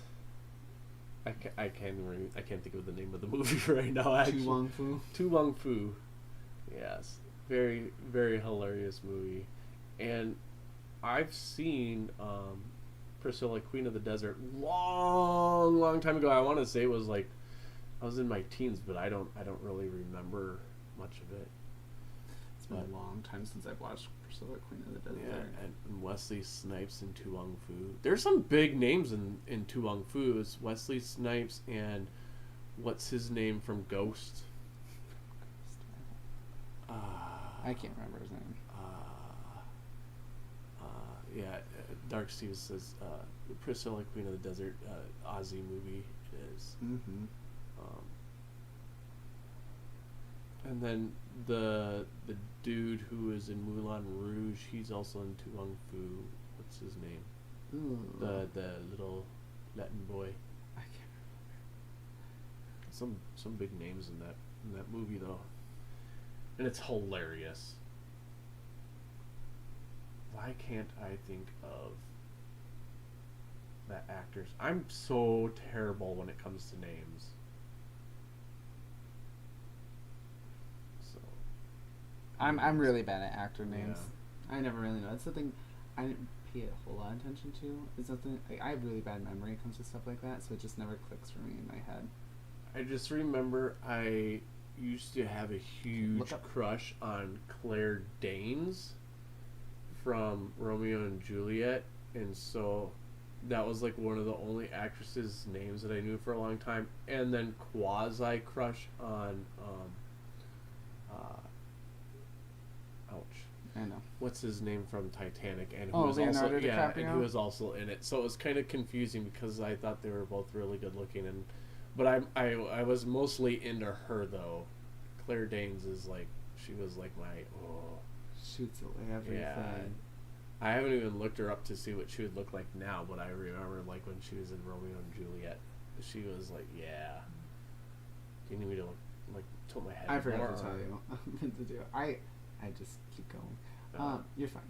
I can't think of the name of the movie right now. Actually, Tu Wong Fu. Yes, very very hilarious movie, and I've seen Priscilla, Queen of the Desert, long time ago. I want to say it was like I was in my teens, but I don't really remember much of it. It's been a long time since I've watched Priscilla, Queen of the Desert. Yeah, and Wesley Snipes in Tu Wong Fu. There's some big names in Tu Wong Fu. It's Wesley Snipes and what's his name from Ghost? I can't remember his name. Yeah, Dark Steve says Priscilla, Queen of the Desert, Aussie movie it is. Mm-hmm. And then the dude who is in Moulin Rouge, he's also in Tuang Fu. What's his name? Ooh. The little Latin boy. I can't Some big names in that movie though, and it's hilarious. Why can't I think of that actors? I'm so terrible when it comes to names. So I'm really bad at actor names. Yeah. I never really know. That's the thing I didn't pay a whole lot of attention to. It's something I have really bad memory when it comes to stuff like that, so it just never clicks for me in my head. I just remember I used to have a huge crush on Claire Danes from Romeo and Juliet, and so that was like one of the only actresses' names that I knew for a long time. And then quasi crush on ouch. I know. What's his name from Titanic, and who was Leonardo also DiCaprio? and he was also in it. So it was kind of confusing because I thought they were both really good looking, but I was mostly into her though. Claire Danes is like, she was like my Shoots away everything. yeah. I haven't even looked her up to see what she would look like now, but I remember like when she was in Romeo and Juliet, she was like, yeah. Do you need me to like tilt my head? I forgot more, to tell you what to do. I just keep going. You're fine.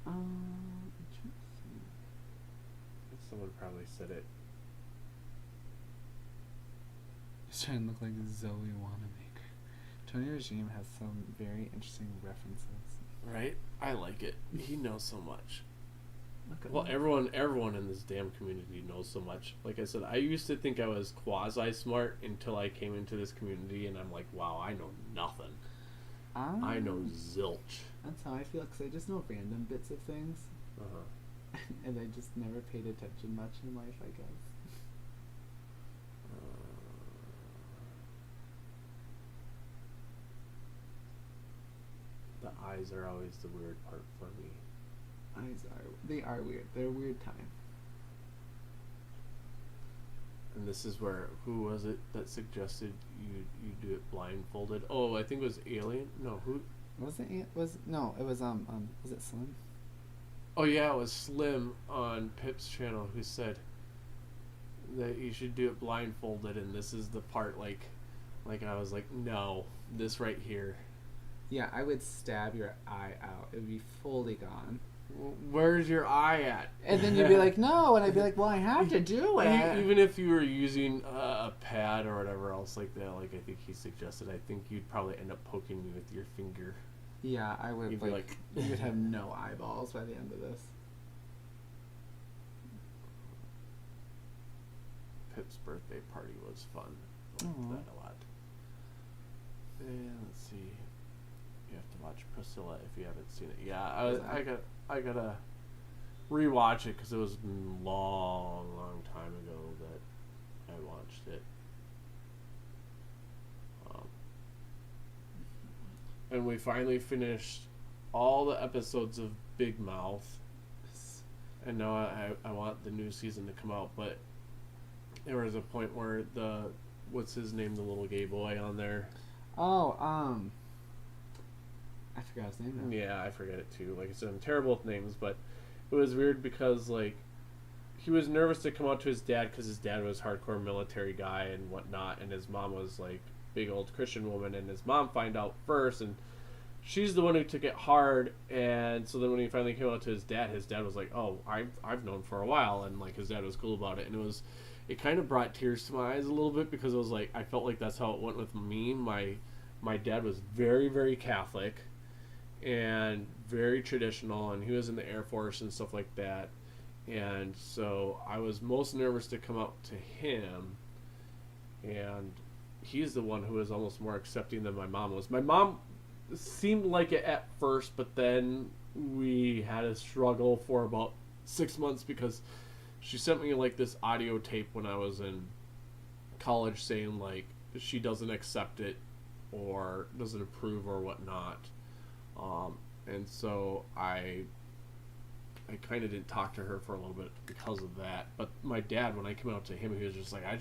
Interesting. Someone probably said it. He's trying to look like Zoe Wanamaker. Tony Regime has some very interesting references. Right? I like it. He knows so much. Well, everyone in this damn community knows so much. Like I said, I used to think I was quasi smart until I came into this community, and I'm like, wow, I know nothing. I know zilch. That's how I feel, because I just know random bits of things. And I just never paid attention much in life, I guess. The eyes are always the weird part for me. They are weird. They're a weird time. And this is where, who was it that suggested you do it blindfolded? Oh, I think it was Alien. No, who? Was it it was it Slim? Oh yeah, it was Slim on Pip's channel who said that you should do it blindfolded, and this is the part like I was like, no, this right here. Yeah, I would stab your eye out. It would be fully gone. Where's your eye at? And then you'd be like, no, and I'd be like, well, I have to do it. Even if you were using a pad or whatever else like that, like I think he suggested, I think you'd probably end up poking me with your finger. Yeah, I would. You'd be like you would have no eyeballs by the end of this. Pip's birthday party was fun. I liked that a lot. And let's see. You have to watch Priscilla if you haven't seen it. Yeah, I gotta rewatch it because it was a long time ago that I watched it. And we finally finished all the episodes of Big Mouth. And now I want the new season to come out, but there was a point where what's his name, the little gay boy on there? Oh, I forgot his name now. Yeah, I forget it too. Like I said, I'm terrible with names, but it was weird because like he was nervous to come out to his dad because his dad was hardcore military guy and whatnot, and his mom was like big old Christian woman, and his mom find out first, and she's the one who took it hard. And so then when he finally came out to his dad was like, oh, I've known for a while, and like his dad was cool about it, and it kind of brought tears to my eyes a little bit because it was like I felt like that's how it went with me. My dad was very, very Catholic and very traditional, and he was in the Air Force and stuff like that, and so I was most nervous to come out to him, and he's the one who was almost more accepting than my mom was. My mom seemed like it at first, but then we had a struggle for about 6 months because she sent me like this audio tape when I was in college saying like she doesn't accept it or doesn't approve or whatnot. And so I kind of didn't talk to her for a little bit because of that. But my dad, when I came out to him, he was just like, I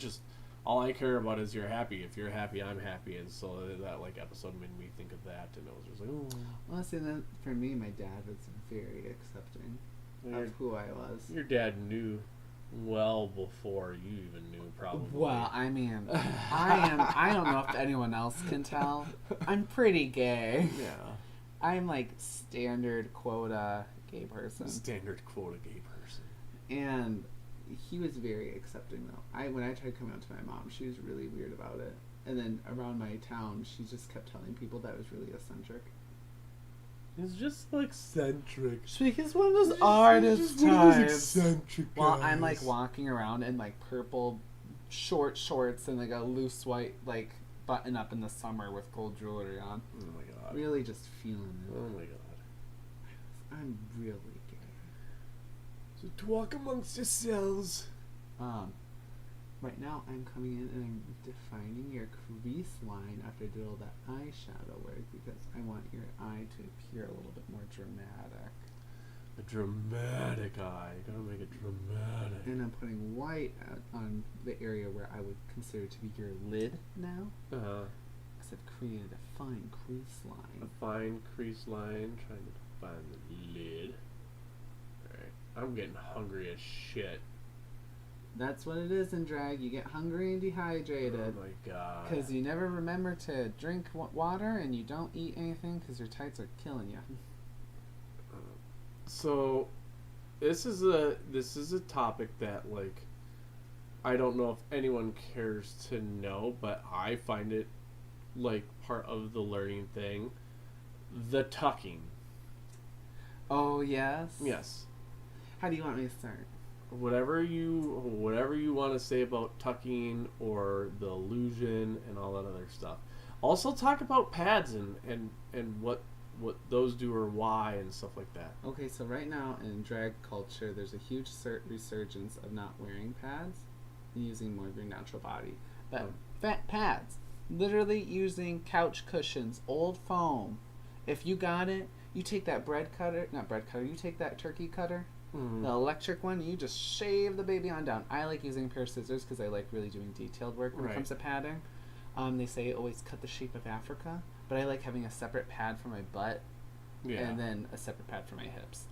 all I care about is you're happy. If you're happy, I'm happy. And so that like episode made me think of that, and it was just like, ooh. Well, see, then for me, my dad was very accepting of who I was. Your dad knew well before you even knew, probably. Well, I mean, I don't know if anyone else can tell. I'm pretty gay. Yeah. I'm like standard quota gay person. Standard quota gay person. And he was very accepting though. When I tried coming out to my mom, she was really weird about it. And then around my town, she just kept telling people that I was really eccentric. It's just like eccentric. She's one of those artist types. Eccentric guys. While I'm like walking around in like purple short shorts and like a loose white like button up in the summer with gold jewelry on. Oh my god. Really just feeling it. Oh my god. I'm really gay. So to walk amongst yourselves. Right now I'm coming in and I'm defining your crease line after I did all that eyeshadow work because I want your eye to appear a little bit more dramatic. A dramatic eye. Gotta make it dramatic. And I'm putting white on the area where I would consider to be your lid now. Because I've created a fine crease line. A fine crease line. Trying to find the lid. Alright. I'm getting hungry as shit. That's what it is in drag. You get hungry and dehydrated. Oh my god. Because you never remember to drink water and you don't eat anything because your tights are killing you. So, this is a topic that like I don't know if anyone cares to know, but I find it like part of the learning thing. The tucking. Oh yes. Yes. How do you want me to start? Whatever you want to say about tucking or the illusion and all that other stuff. Also talk about pads and what those do or why and stuff like that. Okay, so right now in drag culture, there's a huge resurgence of not wearing pads and using more of your natural body. But fat pads, literally using couch cushions, old foam. If you got it, you take that you take that turkey cutter. The electric one, you just shave the baby on down. I like using a pair of scissors because I like really doing detailed work when it comes to padding. They say always cut the shape of Africa, but I like having a separate pad for my butt and then a separate pad for my hips.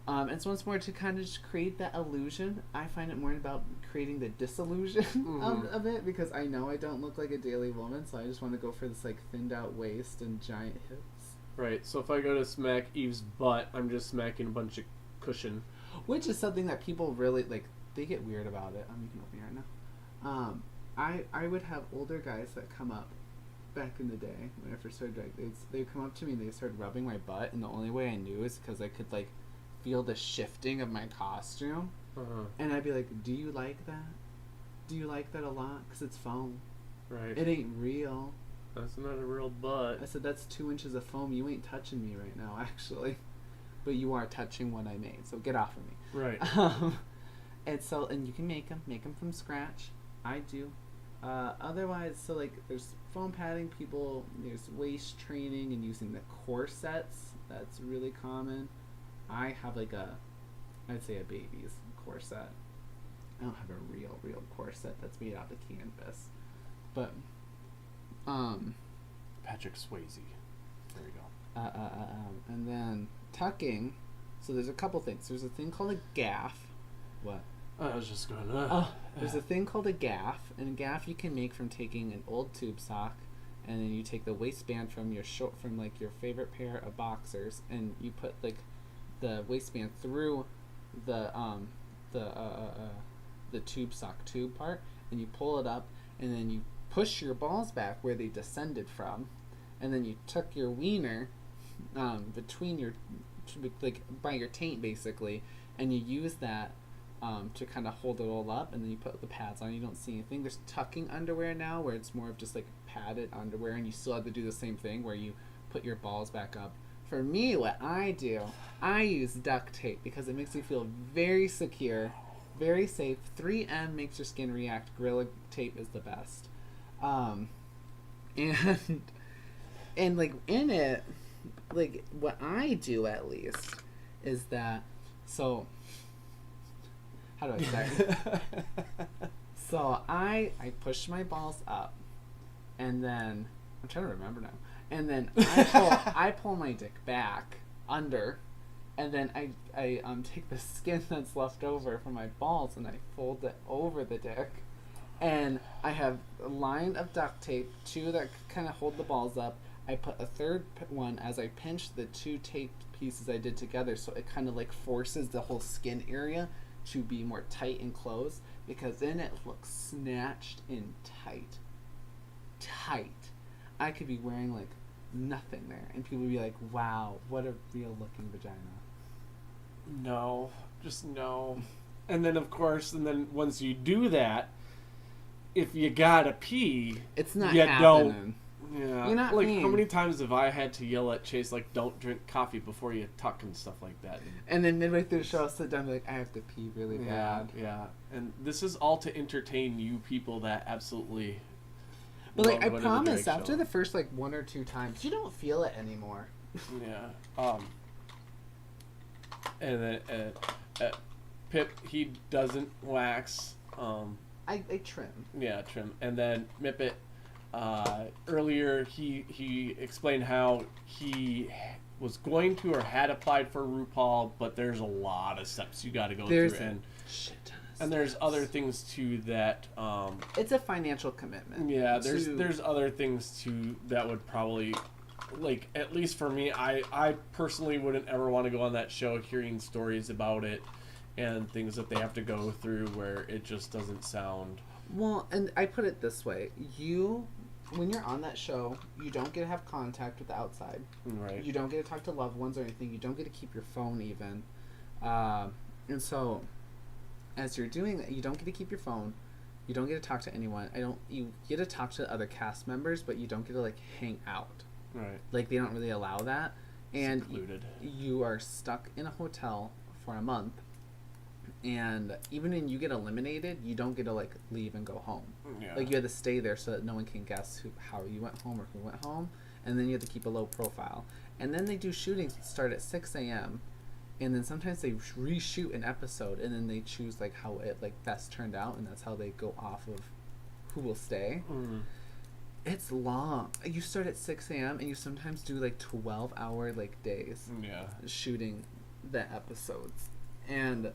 And so it's more to kind of just create that illusion. I find it more about creating the disillusion of it because I know I don't look like a daily woman, so I just want to go for this like thinned out waist and giant hips. Right, so if I go to smack Eve's butt, I'm just smacking a bunch of cushion, which is something that people really like. They get weird about it. You can open here right now. I would have older guys that come up back in the day when I first started drag. They'd come up to me and they started rubbing my butt, and the only way I knew is because I could like feel the shifting of my costume, and I'd be like, "Do you like that? Do you like that a lot? Because it's foam. Right? It ain't real. That's not a real butt." I said, "That's 2 inches of foam. You ain't touching me right now, actually." But you are touching what I made, so get off of me. Right. And you can make them from scratch. I do. Otherwise, so like there's foam padding. There's waist training and using the corsets. That's really common. I have like I'd say a baby's corset. I don't have a real corset that's made out of canvas. But, Patrick Swayze. There we go. And then tucking. So there's a couple things. There's a thing called a gaff. What? I was just going. There's a thing called a gaff, and a gaff you can make from taking an old tube sock, and then you take the waistband from your like your favorite pair of boxers, and you put like the waistband through the tube sock tube part, and you pull it up, and then you push your balls back where they descended from, and then you tuck your wiener between your like by your taint basically, and you use that to kind of hold it all up, and then you put the pads on. You don't see anything. There's tucking underwear now where it's more of just like padded underwear, and you still have to do the same thing where you put your balls back up. For me, what I do, I use duct tape because it makes me feel very secure, very safe. 3M makes your skin react. Gorilla tape is the best. And like in it, like what I do at least is that, so how do I start? So I pushed my balls up, and then I'm trying to remember now. And then I pull my dick back under, and then I take the skin that's left over from my balls and I fold it over the dick, and I have a line of duct tape, 2 that kind of hold the balls up. I put a third one as I pinch the 2 taped pieces I did together, so it kind of like forces the whole skin area to be more tight and closed, because then it looks snatched and tight. I could be wearing like nothing there, and people would be like, wow, what a real looking vagina. No, just no. And then of course, once you do that, if you gotta pee, it's not you happening. Yeah. You're not like mean. How many times have I had to yell at Chase like, don't drink coffee before you tuck and stuff like that? And then midway through the show, I'll sit down and be like, I have to pee really bad. Yeah. And this is all to entertain you people that absolutely. But like, I promise, after the first like 1 or 2 times, you don't feel it anymore. Yeah. And then Pip, he doesn't wax. I trim. Yeah, trim. And then Mippet, earlier he explained how he was going to or had applied for RuPaul, but there's a lot of steps you got to go through, and shit ton of and there's other things too that it's a financial commitment. Yeah, there's other things too that would probably, like, at least for me, I personally wouldn't ever want to go on that show hearing stories about it and things that they have to go through where it just doesn't sound. Well, and I put it this way: when you're on that show, you don't get to have contact with the outside. Right. You don't get to talk to loved ones or anything. You don't get to keep your phone even. And so, as you're doing that, you don't get to keep your phone. You don't get to talk to anyone. You get to talk to other cast members, but you don't get to like hang out. Right. Like, they don't really allow that. And Secluded. You are stuck in a hotel for a month. And even when you get eliminated, you don't get to like leave and go home. Yeah. Like, you have to stay there so that no one can guess how you went home or who went home. And then you have to keep a low profile. And then they do shootings that start at 6 a.m. And then sometimes they reshoot an episode, and then they choose like how it like best turned out, and that's how they go off of who will stay. Mm. It's long. You start at 6 a.m. and you sometimes do like 12-hour like days. Yeah. Shooting the episodes, and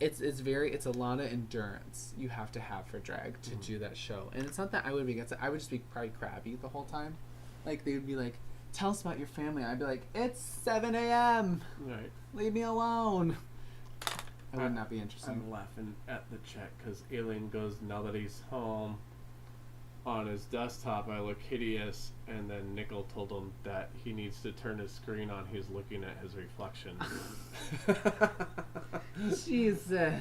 it's a lot of endurance you have to have for drag to do that show. And it's not that I would be against it. I would just be probably crabby the whole time. Like, they would be like, tell us about your family. I'd be like, it's 7 a.m. Right. Leave me alone. I would not be interested. I'm laughing at the chat because Alien goes, now that he's home on his desktop, I look hideous. And then Nickel told him that he needs to turn his screen on. He's looking at his reflection. Jesus.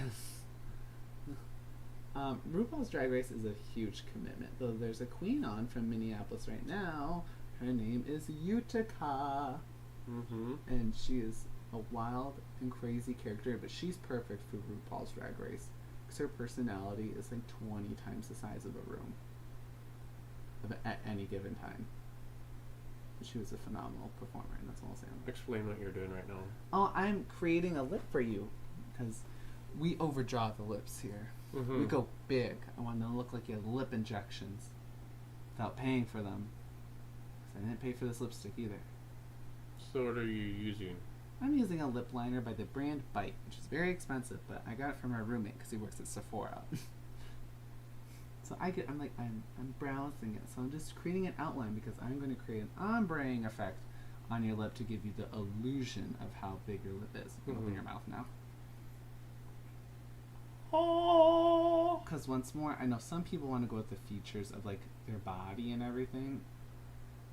RuPaul's Drag Race is a huge commitment. Though there's a queen on from Minneapolis right now. Her name is Utica. Mm-hmm. And she is a wild and crazy character, but she's perfect for RuPaul's Drag Race. Because her personality is like 20 times the size of the room at any given time. She was a phenomenal performer, and that's all I'm saying. Explain what you're doing right now. Oh, I'm creating a lip for you, because we overdraw the lips here. Mm-hmm. We go big. I want them to look like you have lip injections without paying for them. 'Cause I didn't pay for this lipstick either. So what are you using? I'm using a lip liner by the brand Bite, which is very expensive, but I got it from my roommate because he works at Sephora. So I'm browsing it. So I'm just creating an outline because I'm going to create an ombreing effect on your lip to give you the illusion of how big your lip is. You can open your mouth now. Oh. Because once more, I know some people want to go with the features of like their body and everything.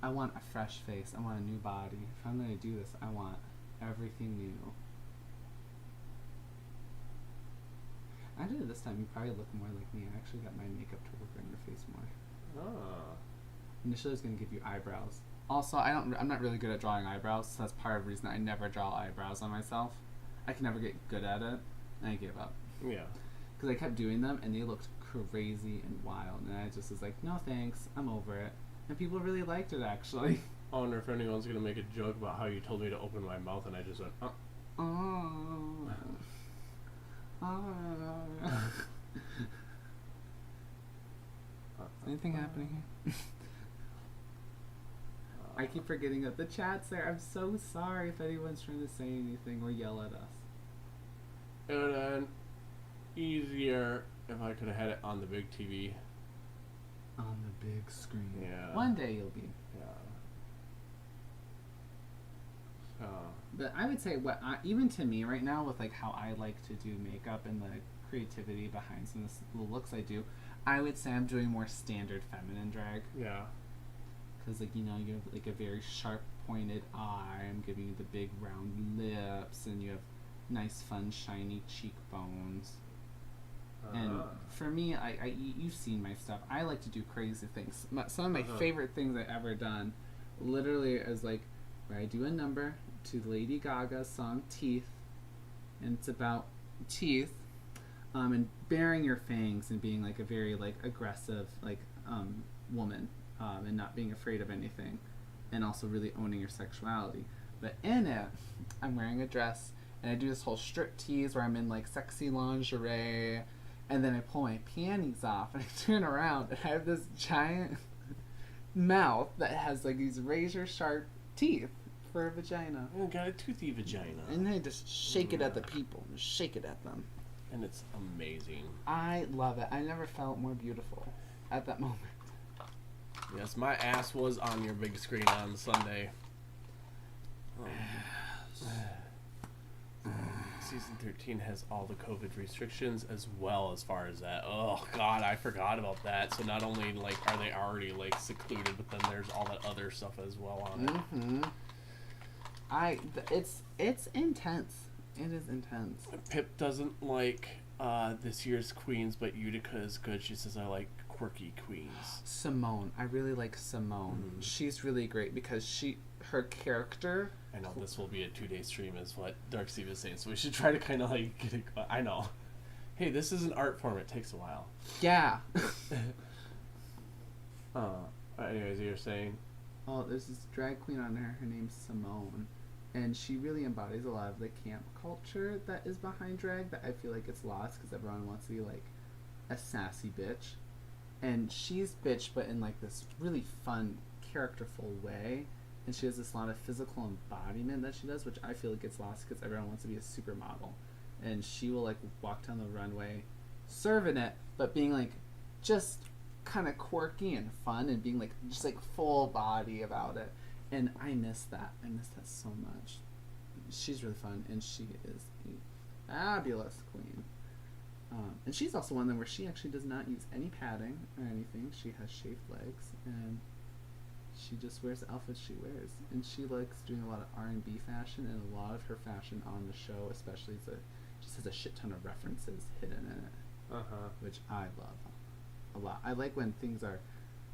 I want a fresh face. I want a new body. If I'm going to do this, I want everything new. I did it this time. You probably look more like me. I actually got my makeup to work on your face more. Ah. Initially, I was going to give you eyebrows. Also, I'm not really good at drawing eyebrows, so that's part of the reason I never draw eyebrows on myself. I can never get good at it, and I gave up. Yeah. Because I kept doing them, and they looked crazy and wild, and I just was like, no thanks, I'm over it. And people really liked it, actually. I wonder if anyone's going to make a joke about how you told me to open my mouth, and I just went, oh. Oh. Anything happening here? I keep forgetting that the chat's there. I'm so sorry if anyone's trying to say anything or yell at us. It would have been easier if I could have had it on the big TV. On the big screen. Yeah. One day you'll be. Yeah. So. But I would say even to me right now with like how I like to do makeup and the creativity behind some of the looks I do, I would say I'm doing more standard feminine drag. Yeah. Because like you have like a very sharp pointed eye. I'm giving you the big round lips, and you have nice fun shiny cheekbones. And for me, you've seen my stuff. I like to do crazy things. Some of my favorite things I've ever done, literally, is like where I do a number to Lady Gaga's song "Teeth," and it's about teeth, and baring your fangs and being like a very like aggressive like woman, and not being afraid of anything, and also really owning your sexuality. But in it, I'm wearing a dress, and I do this whole strip tease where I'm in like sexy lingerie. And then I pull my panties off and I turn around and I have this giant mouth that has like these razor sharp teeth for a vagina. Oh, got a toothy vagina. And I just shake it at the people. Just shake it at them. And it's amazing. I love it. I never felt more beautiful at that moment. Yes, my ass was on your big screen on Sunday. Season 13 has all the COVID restrictions as well as far as that. Oh God, I forgot about that. So not only like are they already like secluded, but then there's all that other stuff as well on it. It's intense. It is intense. Pip doesn't like this year's queens, but Utica is good. She says I like quirky queens. Simone, I really like Simone. She's really great because her character. I know this will be a 2-day stream, is what Dark Steve is saying. So we should try to kind of like get it. I know. Hey, this is an art form. It takes a while. Yeah. Anyways, you're saying. Oh, there's this drag queen on her. Her name's Simone, and she really embodies a lot of the camp culture that is behind drag. That I feel like it's lost because everyone wants to be like a sassy bitch, and she's bitch, but in like this really fun, characterful way. And she has this lot of physical embodiment that she does, which I feel like gets lost because everyone wants to be a supermodel. And she will like walk down the runway, serving it, but being like just kind of quirky and fun, and being like just like full body about it. And I miss that. I miss that so much. She's really fun, and she is a fabulous queen. And she's also one of them where she actually does not use any padding or anything. She has shaved legs, and she just wears the outfits she wears, and she likes doing a lot of R&B fashion, and a lot of her fashion on the show especially just has a shit ton of references hidden in it, which I love a lot. I like when things are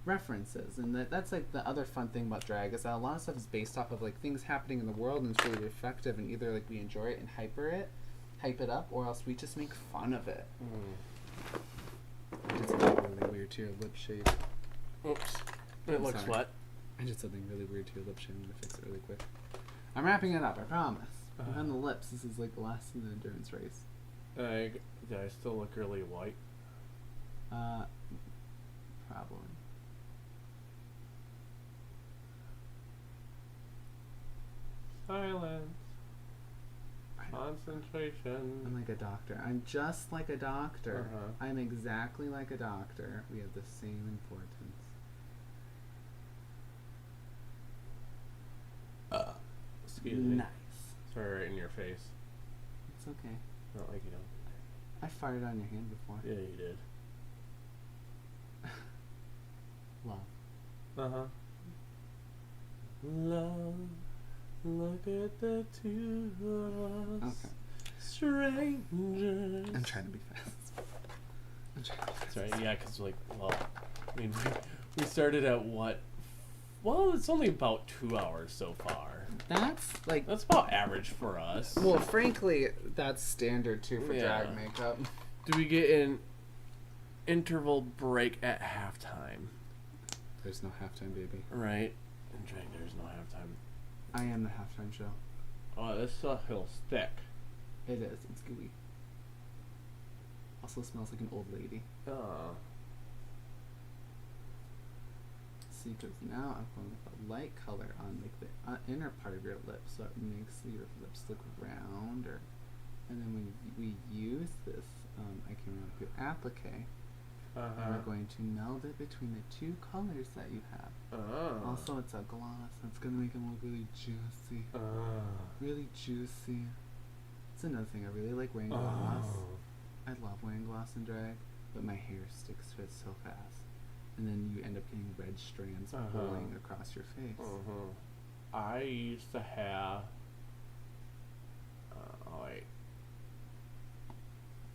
references, and that's like the other fun thing about drag is that a lot of stuff is based off of like things happening in the world, and it's really effective, and either like we enjoy it and hype it up, or else we just make fun of it. I did something really weird to your lip shape. Oops. It looks sorry. what? I did something really weird to your lip shape. I'm gonna fix it really quick. I'm wrapping it up, I promise. On the lips, this is like the last in the endurance race. Do I still look really white? Probably. Silence. Concentration. I'm like a doctor. I'm just like a doctor. I'm exactly like a doctor. We have the same importance. Excuse me. Nice. Sorry, right in your face. It's okay. Not like you don't. I fired on your hand before. Yeah, you did. Love. Love, look at the two of us. Okay. Strangers. I'm trying to be fast. That's right, yeah, because, like, well, I mean, we started at what? Well, it's only about 2 hours so far. That's about average for us. Well, frankly, that's standard too for drag makeup. Do we get an interval break at halftime? There's no halftime, baby. Right. In drag, there's no halftime. I am the halftime show. Oh, this stuff feels thick. It is. It's gooey. Also smells like an old lady. Oh. see, because now I'm going with a light color on like the inner part of your lips, so it makes your lips look rounder. And then when we use this, I came up with applique. And we're going to meld it between the two colors that you have. Also, it's a gloss. It's going to make them look really juicy. Really juicy. It's another thing. I really like wearing gloss. I love wearing gloss in drag, but my hair sticks to it so fast. And then you end up getting red strands pulling across your face. I used to have...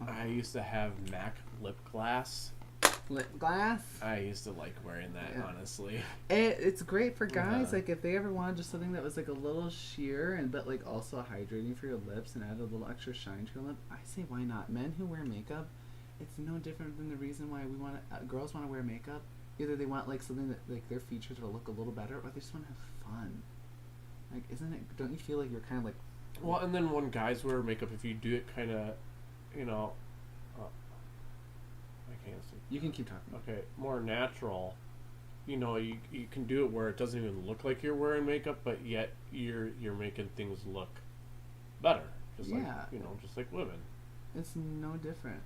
I used to have MAC lip gloss. Lip gloss? I used to like wearing that, honestly. It's great for guys. Like, if they ever wanted just something that was like a little sheer but like also hydrating for your lips and add a little extra shine to your lip, I say why not? Men who wear makeup, it's no different than the reason why we want girls want to wear makeup. Either they want like something that like their features will look a little better, or they just want to have fun. Like, isn't it? Don't you feel like you're kind of like? Well, and then when guys wear makeup, if you do it kind of, you know, I can't see. You can keep talking. Okay, more natural. You know, you can do it where it doesn't even look like you're wearing makeup, but yet you're making things look better. Just like, you know, just like women. It's no different.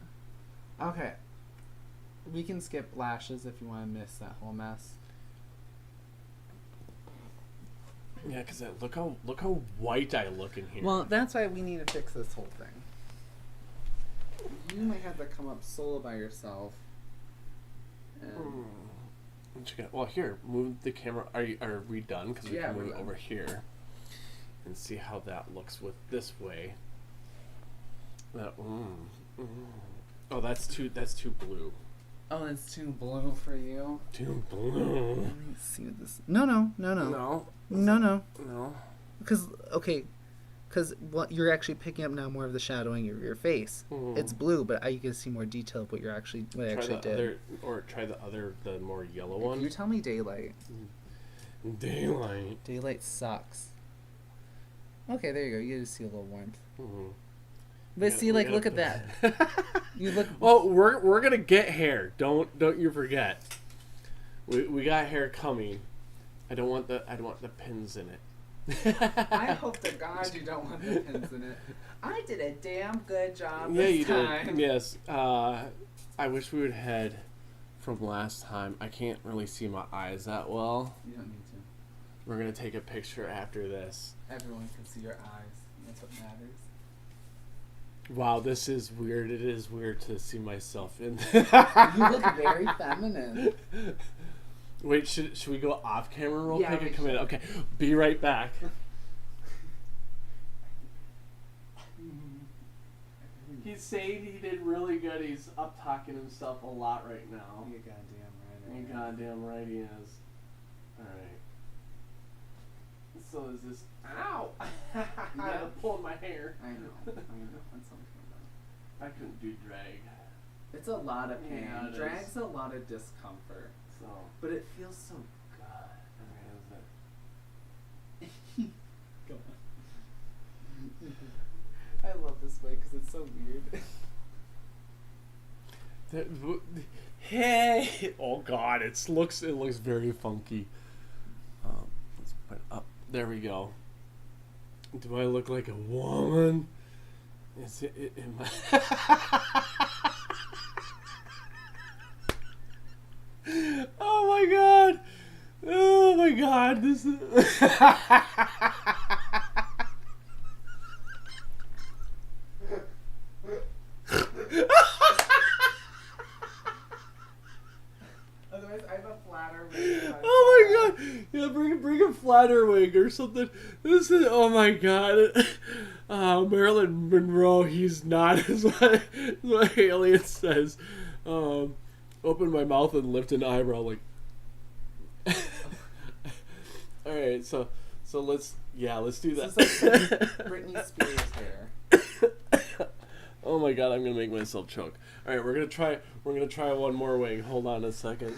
Okay. We can skip lashes if you want to miss that whole mess. Yeah, because look how white I look in here. Well, that's why we need to fix this whole thing. You might have to come up solo by yourself. Well, here, move the camera. Are we done? Because we can move it over here and see how that looks with this way. Oh, that's too blue. Oh, it's too blue for you. Too blue. Let me see what this. No. Because what you're actually picking up now more of the shadowing of your face. It's blue, but you can see more detail of what I actually did. Try the more yellow one. You tell me daylight. Daylight. Daylight sucks. Okay, there you go. You get to see a little warmth. But look at that. You look. Well, we're gonna get hair. Don't you forget. We got hair coming. I don't want the pins in it. I hope to God you don't want the pins in it. I did a damn good job Yeah, this you time. did. Yes. I wish we would had from last time. I can't really see my eyes that well. You don't need to. We're gonna take a picture after this. Everyone can see your eyes. That's what matters. Wow, this is weird. It is weird to see myself in. You look very feminine. Wait, should we go off camera real quick and come in? Okay, be right back. He's saying he did really good. He's up talking himself a lot right now. You goddamn right. You goddamn right he is. Alright. So is this... Ow! I'm pulling my hair. I know. That's something I couldn't do drag. It's a lot of pain. Yeah, Drag's a lot of discomfort. So... But it feels so good. Go on. I love this way because it's so weird. Hey! Oh God, it looks very funky. Let's put it up. There we go. Do I look like a woman? Is it in my... Oh my God! Oh my God! This is... Otherwise, I have a flatter wig. Oh my God! Yeah, bring a flatter wig or something. This is... Oh my God! Marilyn Monroe, he's not, is what Alien says. Open my mouth and lift an eyebrow, like... Alright, so let's do that. This is like Britney Spears hair. Oh my God, I'm gonna make myself choke. Alright, we're gonna try one more wig. Hold on a second.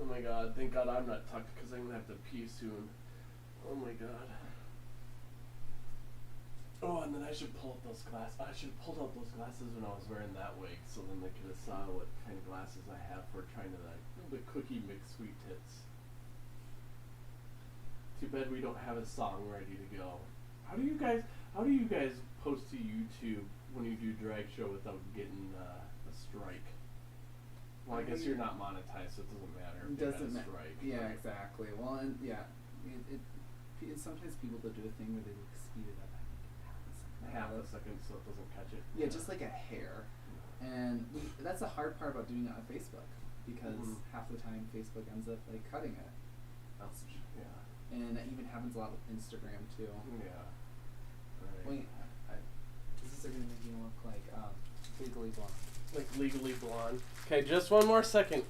Oh my God, thank God I'm not tucked because I'm gonna have to pee soon. Oh my God. Oh, and then I should pull up those glasses. I should have pulled out those glasses when I was wearing that wig, so then they could have saw what kind of glasses I have for trying to the cookie mix sweet tits. too bad we don't have a song ready to go. How do you guys post to YouTube when you do drag show without getting a strike? Well, I guess you're not monetized, so it doesn't matter. If Doesn't matter. matter. Yeah, right? Exactly. Well, and yeah, it sometimes people will do a thing where they like speed it up half a second so it doesn't catch it. Yeah, just like a hair. And that's the hard part about doing it on Facebook, because half the time Facebook ends up like cutting it. That's And that even happens a lot with Instagram too. Yeah. Right. Wait, this is gonna make me look like Legally Blonde. Like Legally Blonde. Okay, just one more second.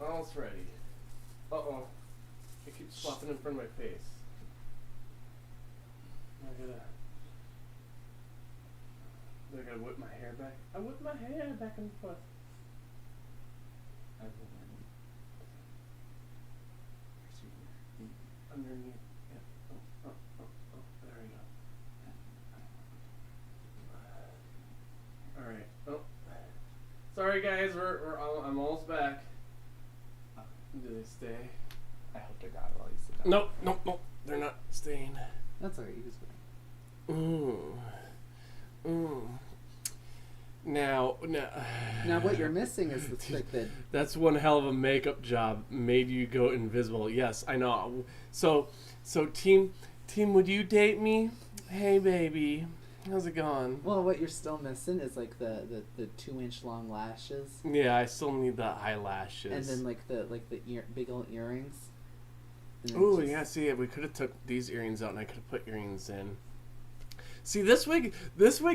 Almost ready. Uh-oh. It keeps flopping in front of my face. I gotta whip my hair back. I whip my hair back and forth. Underneath. Yeah. Oh, there we go. Alright. Oh. Sorry guys, I'm almost back. Do they stay? I hope to God while you sit down. Nope. They're not staying. That's alright, you can sit. Now, what you're missing is the trick that... That's one hell of a makeup job. Made you go invisible. Yes, I know. So team, would you date me? Hey, baby. How's it going? Well, what you're still missing is like the 2-inch long lashes. Yeah, I still need the eyelashes. And then like the big old earrings. Oh, yeah, see, we could have took these earrings out and I could have put earrings in. See, this wig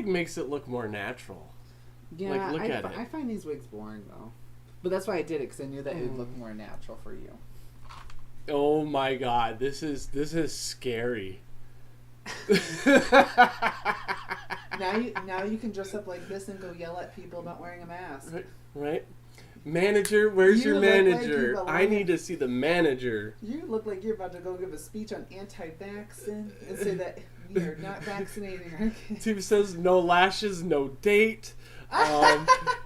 makes it look more natural. Yeah, like, look at it. I find these wigs boring though, but that's why I did it, because I knew that it would look more natural for you. Oh my God, this is scary. now you can dress up like this and go yell at people about wearing a mask. Right? Manager, where's your manager? Like I need to see the manager. You look like you're about to go give a speech on anti-vaccine and say that we are not vaccinating our kids. Tim says no lashes, no date.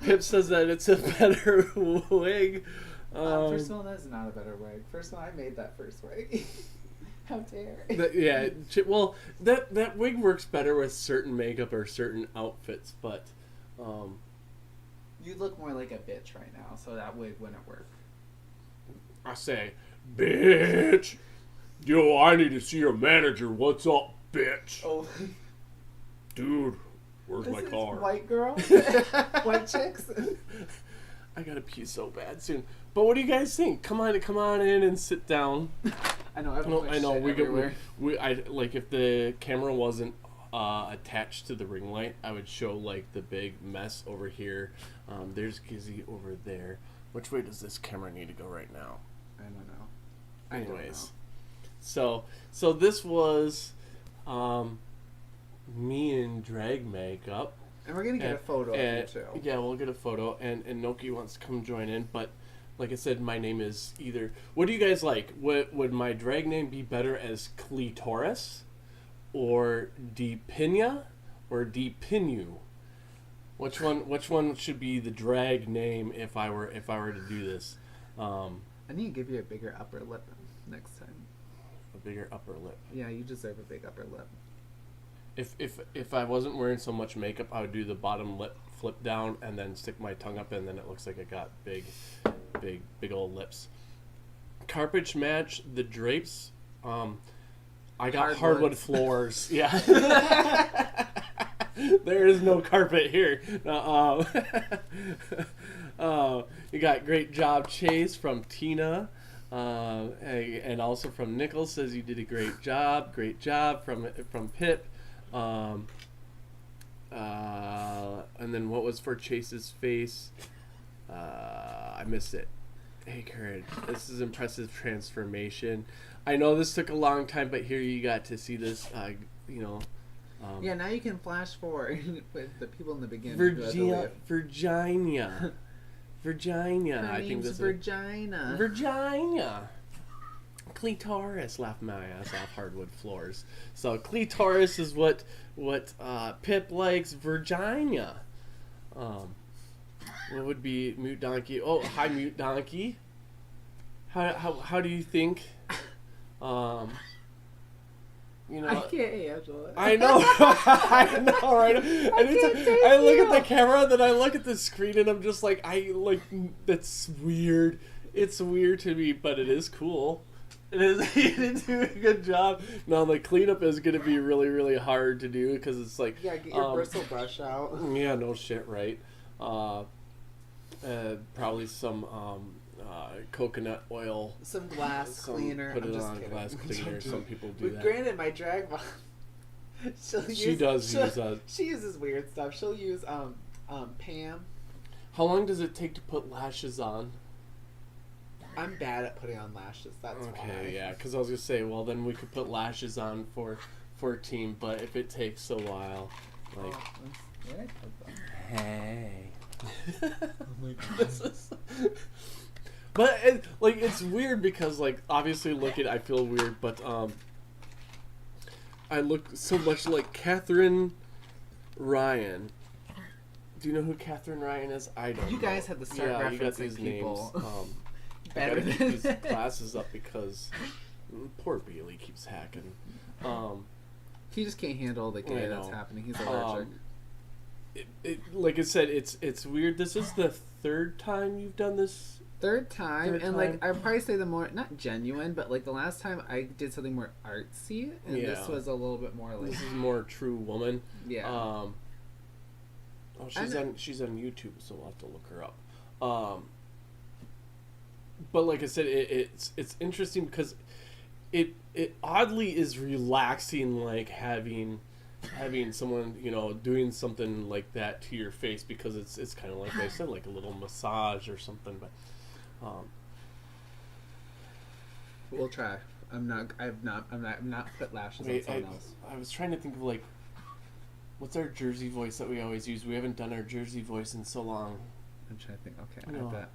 Pip says that it's a better wig. First of all, that is not a better wig. First of all, I made that first wig. How dare! Well, that wig works better with certain makeup or certain outfits, but you look more like a bitch right now, so that wig wouldn't work. I say, bitch. Yo, I need to see your manager. What's up, bitch? Oh, dude, where's my car? White girl, white chicks. I gotta pee so bad soon. But what do you guys think? Come on in and sit down. I know. Like if the camera wasn't attached to the ring light, I would show like the big mess over here. There's Gizzy over there. Which way does this camera need to go right now? I don't know. Anyways, so this was me in drag makeup. And we're going to get a photo of you, too. Yeah, we'll get a photo. And Noki wants to come join in. But, like I said, my name is either... What do you guys like? Would my drag name be better as Clitoris? Or Depina? Or Depinu? Which one should be the drag name if I were to do this? I need to give you a bigger upper lip next time. A bigger upper lip? Yeah, you deserve a big upper lip. If I wasn't wearing so much makeup, I would do the bottom lip flip down and then stick my tongue up, and then it looks like I got big old lips. Carpet match the drapes. I got hardwood floors. Yeah. There is no carpet here. You got great job, Chayse, from Tina. And also from Nichols, says you did a great job from Pip. And then what was for Chase's face? I missed it. Hey, Courage, this is impressive transformation. I know this took a long time, but here you got to see this, yeah, now you can flash forward with the people in the beginning. Virginia. Her I think name's this Virginia. Virginia. Clitoris, laugh my ass off, hardwood floors. So clitoris is what Pip likes. Virginia. What would be Mute Donkey? Oh, hi Mute Donkey. How do you think You know, I can't handle it. I know, I know, right? I look at the camera, and then I look at the screen, and I'm just like, that's weird. It's weird to me, but it is cool. It is. You did do a good job. Now the cleanup is going to be really, really hard to do because it's like, yeah, get your bristle brush out. Yeah, no shit, right? Probably some coconut oil. Some glass cleaner. Put I'm it just on kidding. glass cleaner. Some people do but that. Granted, my drag mom, She uses weird stuff. She'll use Pam. How long does it take to put lashes on? I'm bad at putting on lashes. That's why. Okay, yeah, because I was gonna say, well, then we could put lashes on for a team, but if it takes a while, like, where did I put them? hey. Oh my god. This is... But it's weird because obviously I feel weird, but I look so much like Catherine Ryan. Do you know who Catherine Ryan is? I don't. You guys have to start referencing you got these people. Names. I gotta keep these classes up because poor Bailey keeps hacking. He just can't handle the gay that's happening. He's allergic. Like I said, it's weird. This is the third time you've done this. Third time. I'd probably say the more not genuine, but the last time I did something more artsy, and this was a little bit more this is more true woman. Yeah. She's on YouTube, so we'll have to look her up. But like I said, it's interesting because it oddly is relaxing, having someone doing something like that to your face, because it's kind of like I said, like a little massage or something. But we'll try. I'm not put lashes on someone else. I was trying to think of what's our Jersey voice that we always use. We haven't done our Jersey voice in so long. I'm trying to think. Okay, I bet.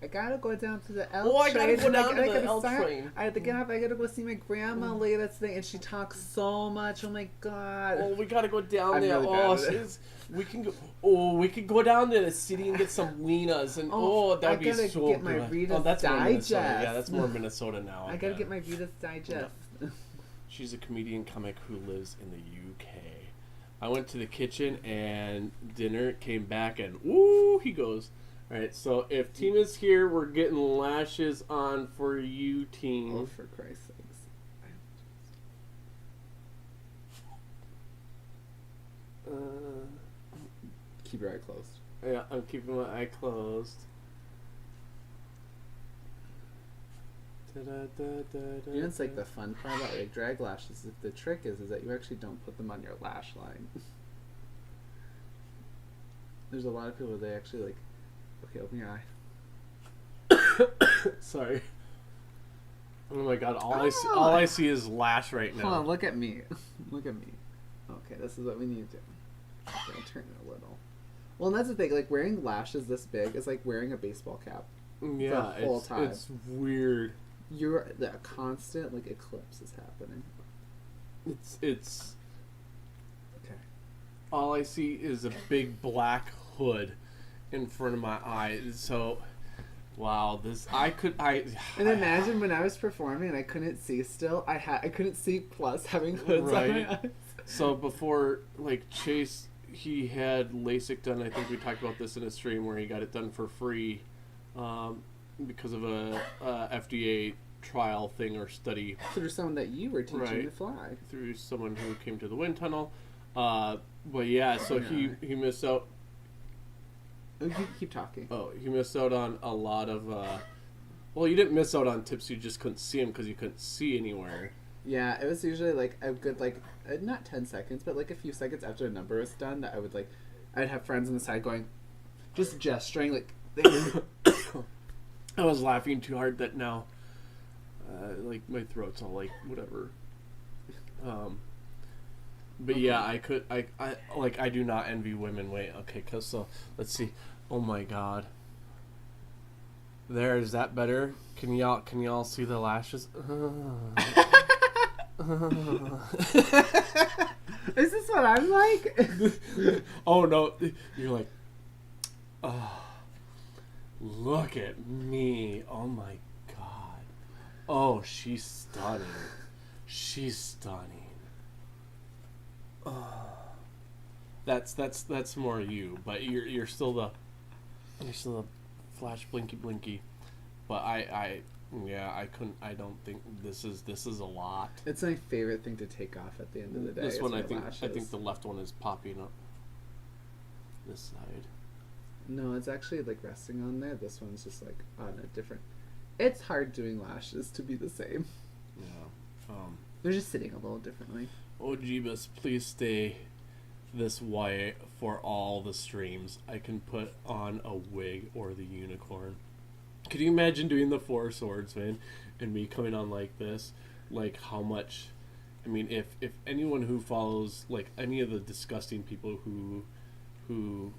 I gotta go down to the L train. Oh, I gotta go down to the L train. I have to get up. I gotta go see my grandma later today, and she talks so much. Oh my god. Oh, we gotta go down there. Really we can go. Oh, we could go down to the city and get some wienas, and that'd be so get good. My Rita's that's Digest. More Minnesota. Yeah, that's more Minnesota now. I gotta get my Rita's Digest. Yeah. She's a comedian comic who lives in the UK. I went to the kitchen and dinner, came back, and he goes. All right, so if team is here, we're getting lashes on for you, team. Oh, for Christ's sakes. Keep your eye closed. Yeah, I'm keeping my eye closed. It's the fun part about drag lashes. The trick is that you actually don't put them on your lash line. There's a lot of people they actually Okay, open your eye. Sorry. Oh my god, all I see is lash right now. Hold on, look at me. Look at me. Okay, this is what we need to do. Okay, I'll turn it a little. Well, and that's the thing, wearing lashes this big is like wearing a baseball cap. Yeah, the whole time. It's weird. The constant eclipse is happening. It's okay. All I see is a big black hood in front of my eye. So, wow, And imagine when I was performing and I couldn't see still. I couldn't see plus having hoods on my eyes. So before Chayse, he had LASIK done. I think we talked about this in a stream where he got it done for free, because of a FDA trial thing or study. Through someone that you were teaching to fly. Through someone who came to the wind tunnel. But yeah, so he missed out. Oh, keep talking. Oh, he missed out on a lot of. Well, you didn't miss out on tips. You just couldn't see them because you couldn't see anywhere. Yeah, it was usually a good not 10 seconds, but a few seconds after a number was done that I would I'd have friends on the side going, just gesturing I was laughing too hard that now, my throat's all whatever. But yeah, I do not envy women. Wait, okay, so let's see. Oh my god. Is that better? Can y'all see the lashes? Is this what I'm like? Oh no, you're oh, look at me. Oh my god. Oh, she's stunning. She's stunning. Oh. That's more you, but you're still the flash blinky blinky. But I don't think this is a lot. It's my favorite thing to take off at the end of the day. This one I think lashes. the left one is popping up. This side. No, it's actually like resting on there. This one's just like on a different. It's hard doing lashes to be the same. Yeah. They're just sitting a little differently. Oh Jeebus, please stay this way for all the streams. I can put on a wig or the unicorn. Could you imagine doing the Four Swordsman and me coming on like this? Like how much... I mean, if anyone who follows, like, any of the disgusting people who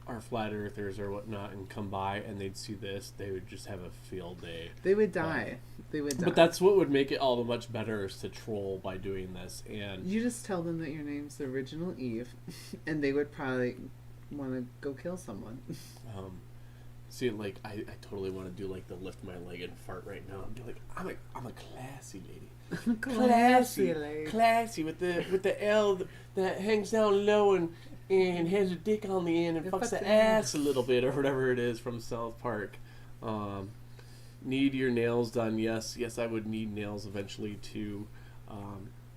are flat earthers or whatnot and come by and they'd see this, they would just have a field day. They would die. They would die. But that's what would make it all the much better, is to troll by doing this. And you just tell them that your name's the original Eve, and they would probably want to go kill someone. See, like, I totally want to do, like, the lift my leg and fart right now and be like, I'm a classy lady. Classy lady. Classy, with the L that hangs down low and has a dick on the end and fucks the ass a little bit, or whatever it is from South Park. Need your nails done? Yes, I would need nails eventually too.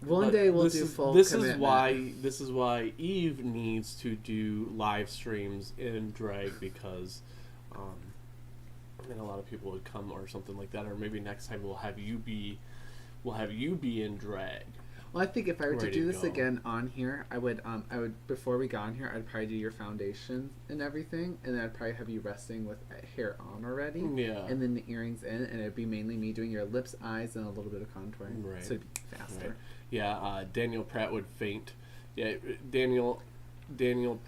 One day we'll do full commitment. This is why Eve needs to do live streams in drag, because I think a lot of people would come or something like that, or maybe next time we'll have you be in drag. Well, I think if I were to do this again on here, I would before we got on here, I'd probably do your foundation and everything, and then I'd probably have you resting with hair on already. Yeah. And then the earrings in, and it'd be mainly me doing your lips, eyes, and a little bit of contouring. Right. So it'd be faster. Right. Yeah, Daniel Pratt would faint. Yeah, Daniel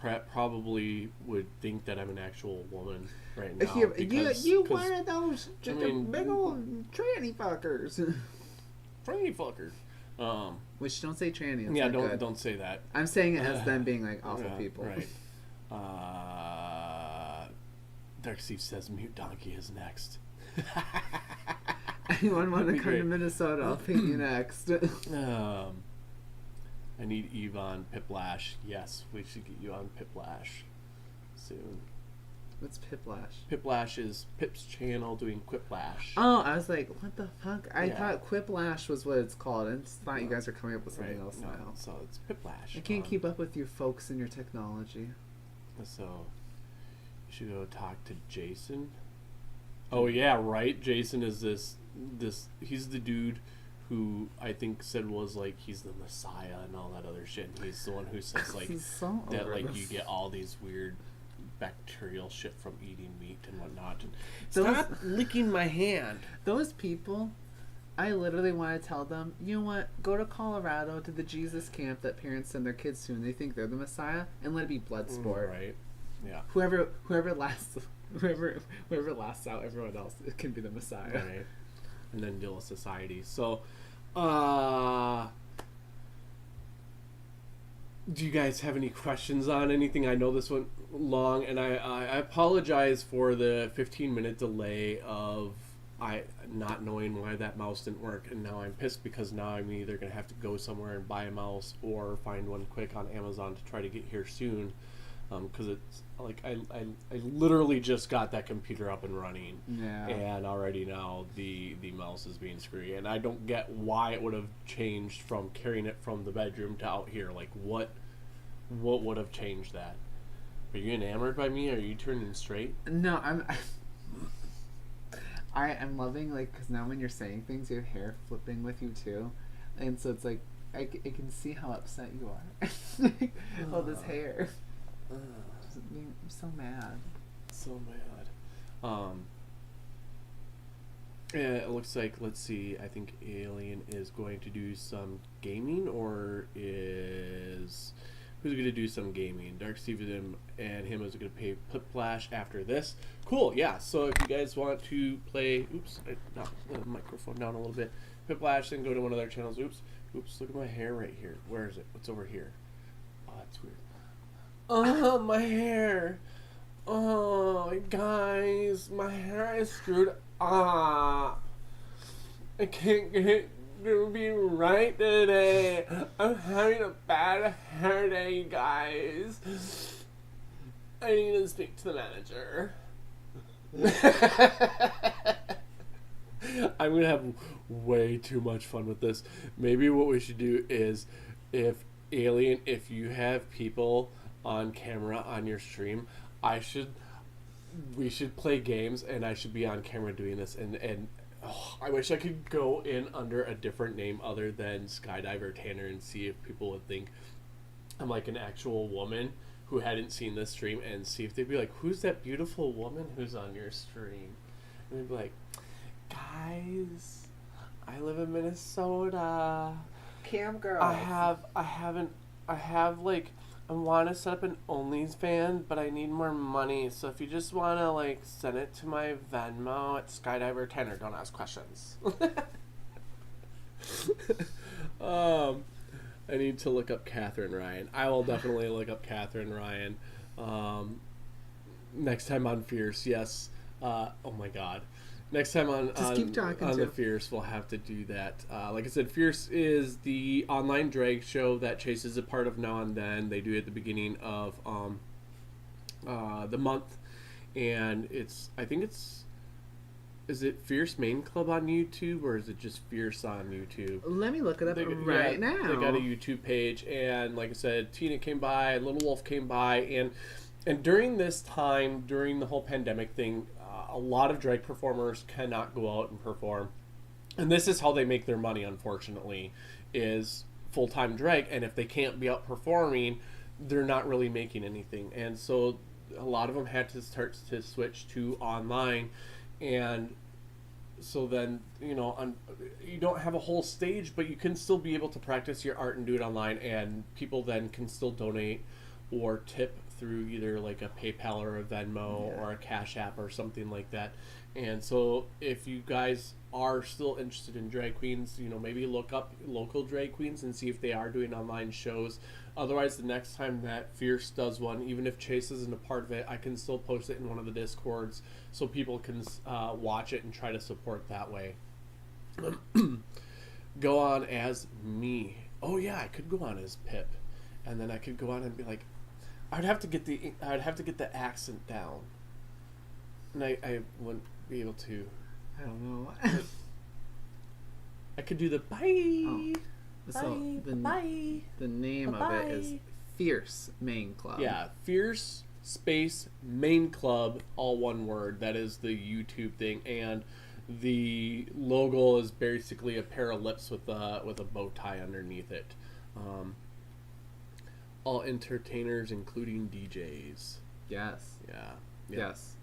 Pratt probably would think that I'm an actual woman right now. You one of those big old tranny fuckers. Tranny fucker. Which, don't say tranny. It's yeah, not don't say that. I'm saying it as them being like awful people. Right. Dark Steve says Mute Donkey is next. Anyone want to come to Minnesota? I'll paint you next. I need Eve on Piplash. Yes, we should get you on Piplash soon. What's Piplash? Piplash is Pip's channel doing Quiplash. Oh, I was like, what the fuck? I thought Quiplash was what it's called. I thought you guys are coming up with something else now. So it's Piplash. I can't keep up with you folks and your technology. So you should go talk to Jason. Oh yeah, right. Jason is this. He's the dude who I think said was like he's the Messiah and all that other shit. And he's the one who says like that like you get all these weird bacterial shit from eating meat and whatnot. And stop licking my hand. Those people, I literally want to tell them, you know what? Go to Colorado to the Jesus camp that parents send their kids to, and they think they're the Messiah, and let it be blood sport. Right. Yeah. Whoever lasts out, everyone else can be the Messiah. Right. And then deal with society. So, do you guys have any questions on anything? I know this went long, and I apologize for the 15-minute delay of I not knowing why that mouse didn't work, and now I'm pissed because now I'm either going to have to go somewhere and buy a mouse or find one quick on Amazon to try to get here soon. Because it's like I literally just got that computer up and running, and already now the mouse is being screwy, and I don't get why it would have changed from carrying it from the bedroom to out here. Like what would have changed that? Are you enamored by me? Are you turning straight? No, I'm loving, like, because now when you're saying things, your hair flipping with you too, and so it's like I can see how upset you are. Oh, this hair. I'm so mad. Yeah, it looks like, let's see, I think Alien is going to do some gaming, or who's going to do some gaming? Dark Steven and him is going to play Piplash after this. Cool, yeah, so if you guys want to play, I knocked the microphone down a little bit, Piplash, then go to one of their channels. Oops, look at my hair right here. Where is it? What's over here? Oh, that's weird. Oh, my hair. Oh, guys, my hair is screwed up. I can't get to be right today. I'm having a bad hair day, guys. I need to speak to the manager. I'm gonna have way too much fun with this. Maybe what we should do is, if you have people on camera on your stream, we should play games, and I should be on camera doing this. And I wish I could go in under a different name other than Skydiver Tanner and see if people would think I'm like an actual woman who hadn't seen this stream, and see if they'd be like, "Who's that beautiful woman who's on your stream?" And they'd be like, "Guys, I live in Minnesota. Cam girl. I want to set up an OnlyFans, but I need more money. So if you just want to like send it to my Venmo at Skydiver Tanner, don't ask questions." I need to look up Catherine Ryan. I will definitely look up Catherine Ryan. Next time on Fierce, yes. Oh my God. Next time on the Fierce, we'll have to do that. Like I said, Fierce is the online drag show that Chayse is a part of now and then. They do it at the beginning of the month, and is it Fierce Main Club on YouTube, or is it just Fierce on YouTube? Let me look it up right now. They got a YouTube page, and like I said, Tina came by, Little Wolf came by, and during this time, during the whole pandemic thing, a lot of drag performers cannot go out and perform. And this is how they make their money, unfortunately, is full-time drag. And if they can't be out performing, they're not really making anything. And so a lot of them had to start to switch to online. And so then, you don't have a whole stage, but you can still be able to practice your art and do it online. And people then can still donate or tip through either like a PayPal or a Venmo or a Cash App or something like that. And so if you guys are still interested in drag queens, maybe look up local drag queens and see if they are doing online shows. Otherwise, the next time that Fierce does one, even if Chayse isn't a part of it, I can still post it in one of the Discords so people can watch it and try to support that way. Go on as me. Oh yeah, I could go on as Pip, and then I could go on and be like, I'd have to get the accent down, and I wouldn't be able to. I don't know. I could do the bye. Oh. So the name of it is Fierce Main Club. Yeah, Fierce space Main Club, all one word. That is the YouTube thing, and the logo is basically a pair of lips with a bow tie underneath it. All entertainers, including DJs. Yes. Yeah. Yes.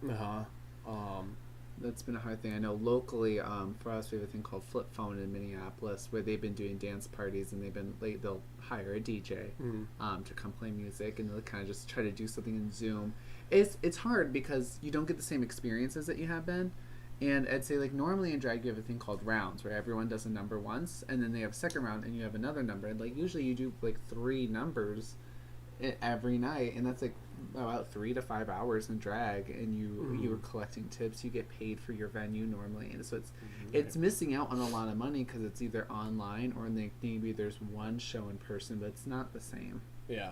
That's been a hard thing. I know locally, for us, we have a thing called Flip Phone in Minneapolis, where they've been doing dance parties, and they'll hire a DJ to come play music, and they'll kind of just try to do something in Zoom. It's hard because you don't get the same experiences that you have been. And I'd say, like, normally in drag you have a thing called rounds, where everyone does a number once, and then they have a second round, and you have another number. And, like, usually you do, like, 3 numbers every night, and that's, like, about 3 to 5 hours in drag, and you are collecting tips. You get paid for your venue normally, and so it's missing out on a lot of money because it's either online or maybe there's one show in person, but it's not the same. Yeah.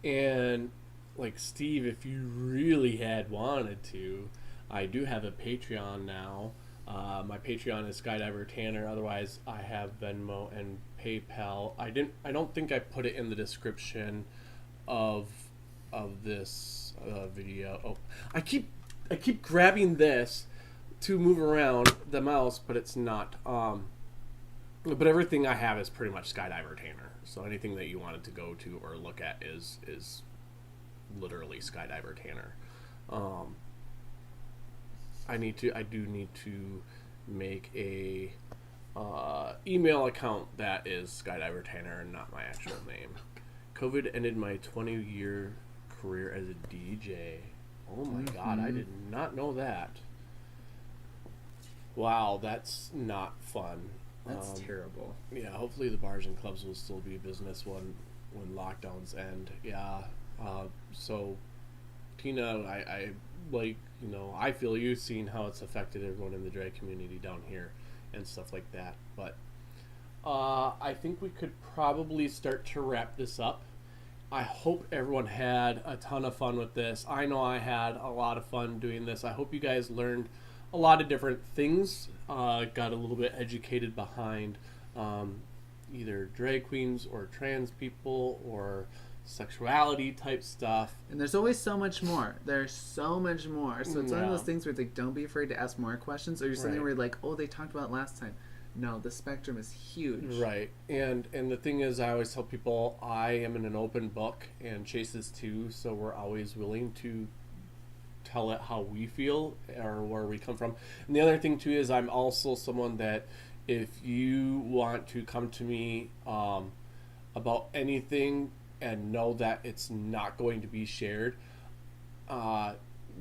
And, like, Steve, if you really had wanted to, I do have a Patreon now. My Patreon is Skydiver Tanner. Otherwise, I have Venmo and PayPal. I don't think I put it in the description of this video. Oh, I keep grabbing this to move around the mouse, but it's not. But everything I have is pretty much Skydiver Tanner. So anything that you wanted to go to or look at is literally Skydiver Tanner. I do need to make a email account that is Skydiver Tanner and not my actual name. COVID ended my 20-year career as a DJ. Oh my God, I did not know that. Wow, that's not fun. That's terrible. Yeah, hopefully the bars and clubs will still be business when lockdowns end. Yeah. So, Tina, I like, I feel you seeing how it's affected everyone in the drag community down here. and stuff like that. But I think we could probably start to wrap this up. I hope everyone had a ton of fun with this. I know I had a lot of fun doing this. I hope you guys learned a lot of different things, got a little bit educated behind either drag queens or trans people or sexuality type stuff. And there's always so much more. There's so much more. So it's one of those things where like, don't be afraid to ask more questions, or you're something where you're like, oh, they talked about it last time. No, the spectrum is huge. Right. And the thing is, I always tell people I am in an open book, and Chayse is too, so we're always willing to tell it how we feel or where we come from. And the other thing too is I'm also someone that if you want to come to me about anything and know that it's not going to be shared,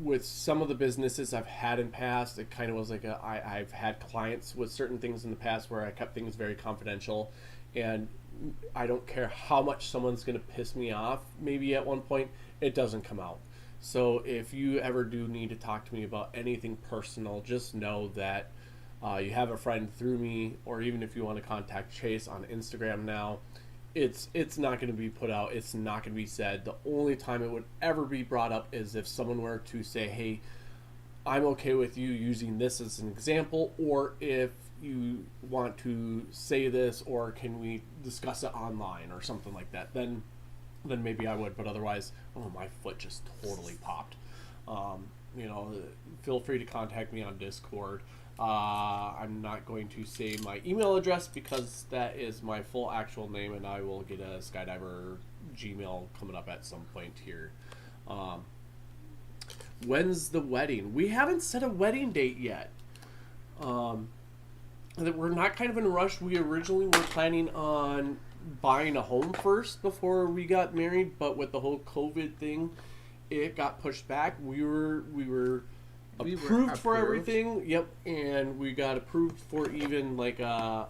with some of the businesses I've had in past, it kind of was like I've had clients with certain things in the past where I kept things very confidential, and I don't care how much someone's going to piss me off, maybe at one point, it doesn't come out. So if you ever do need to talk to me about anything personal, just know that you have a friend through me, or even if you want to contact Chayse on Instagram now, it's not going to be put out. It's not going to be said. The only time it would ever be brought up is if someone were to say, hey, I'm okay with you using this as an example, or if you want to say this, or can we discuss it online or something like that, then maybe I would. But otherwise, oh, my foot just totally popped. Feel free to contact me on Discord. I'm not going to say my email address because that is my full actual name, and I will get a Skydiver Gmail coming up at some point here. When's the wedding? We haven't set a wedding date yet. We're not kind of in a rush. We originally were planning on buying a home first before we got married, but with the whole COVID thing, it got pushed back. We were approved for everything. Yep, and we got approved for even like a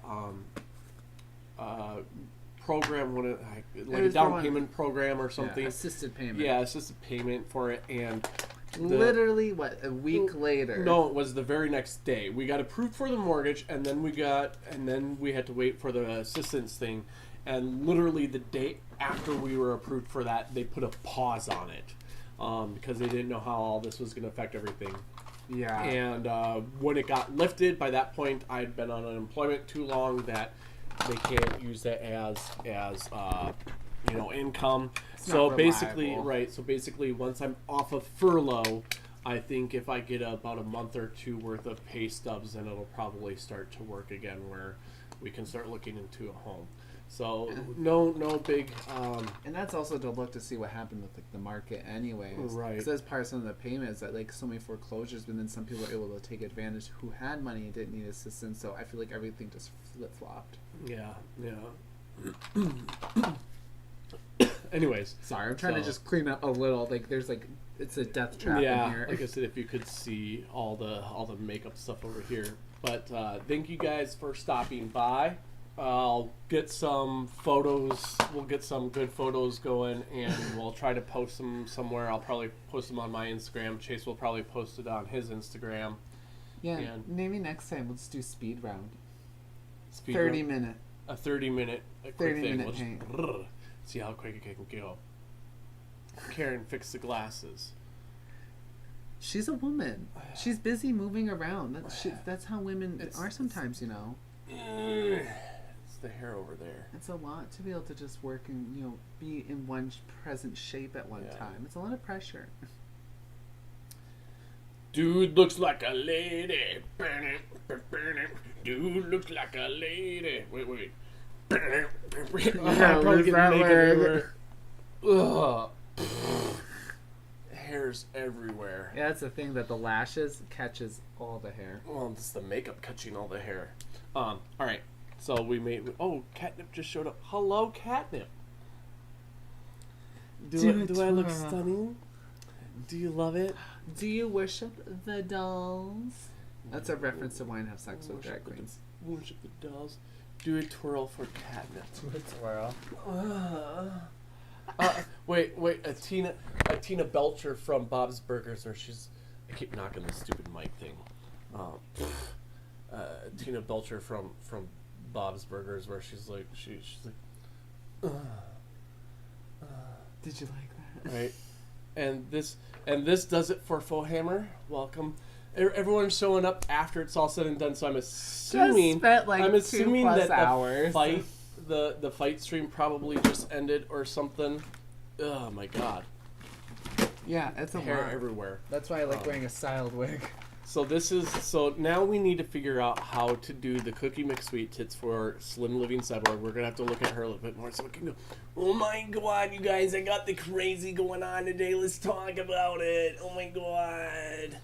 program, like a down payment program or something. Yeah, assisted payment. Yeah, assisted payment for it, and literally a week later. No, it was the very next day. We got approved for the mortgage, and then we had to wait for the assistance thing, and literally the day after we were approved for that, they put a pause on it. Because they didn't know how all this was going to affect everything. Yeah. And when it got lifted, by that point, I'd been on unemployment too long that they can't use that as income. So basically, So basically, once I'm off of furlough, I think if I get about a month or two worth of pay stubs, then it'll probably start to work again, where we can start looking into a home. So no big. And that's also to look to see what happened with like the market, anyways. Right. Because that's part of some of the payments that like so many foreclosures, but then some people were able to take advantage who had money and didn't need assistance. So I feel like everything just flip flopped. Yeah. Anyways, sorry, I'm trying to just clean up a little. Like there's like it's a death trap in here. Like I said, if you could see all the makeup stuff over here. But thank you guys for stopping by. I'll get some photos. We'll get some good photos going, and we'll try to post them somewhere. I'll probably post them on my Instagram. Chayse will probably post it on his Instagram. Yeah, maybe next time let's do speed round. 30 minute. A 30-minute. A quick 30-minute paint. See how quick it can go. Karen, fix the glasses. She's a woman. She's busy moving around. That's how women are sometimes, The hair over there. It's a lot to be able to just work and be in one present shape at one time. It's a lot of pressure. Dude looks like a lady. Dude looks like a lady. Wait. I'm probably getting naked everywhere. Ugh. Hair's everywhere. Yeah, that's the thing, that the lashes catches all the hair. Well, it's the makeup catching all the hair. All right. So we made. Oh, Catnip just showed up. Hello, Catnip. Do I look stunning? Do you love it? Do you worship the dolls? That's a reference to Why Have Sex with Drag Queens. Worship the dolls. Do a twirl for Catnip. Do a twirl. Wait. A Tina Belcher from Bob's Burgers, where she's. I keep knocking the stupid mic thing. Tina Belcher from Bob's Burgers, where she's like she's like, Did you like that? right, and this does it for Fohammer. Welcome. Everyone's showing up after it's all said and done, so I'm assuming spent, like, I'm assuming 2+ that hours. the fight stream probably just ended or something. Oh my god. Yeah, it's a Hair lot. everywhere. That's why I like wearing a styled wig. So now we need to figure out how to do the Cookie McSweet tits for Slim Living Cyborg. We're gonna have to look at her a little bit more so we can go, oh my god, you guys, I got the crazy going on today. Let's talk about it. Oh my god.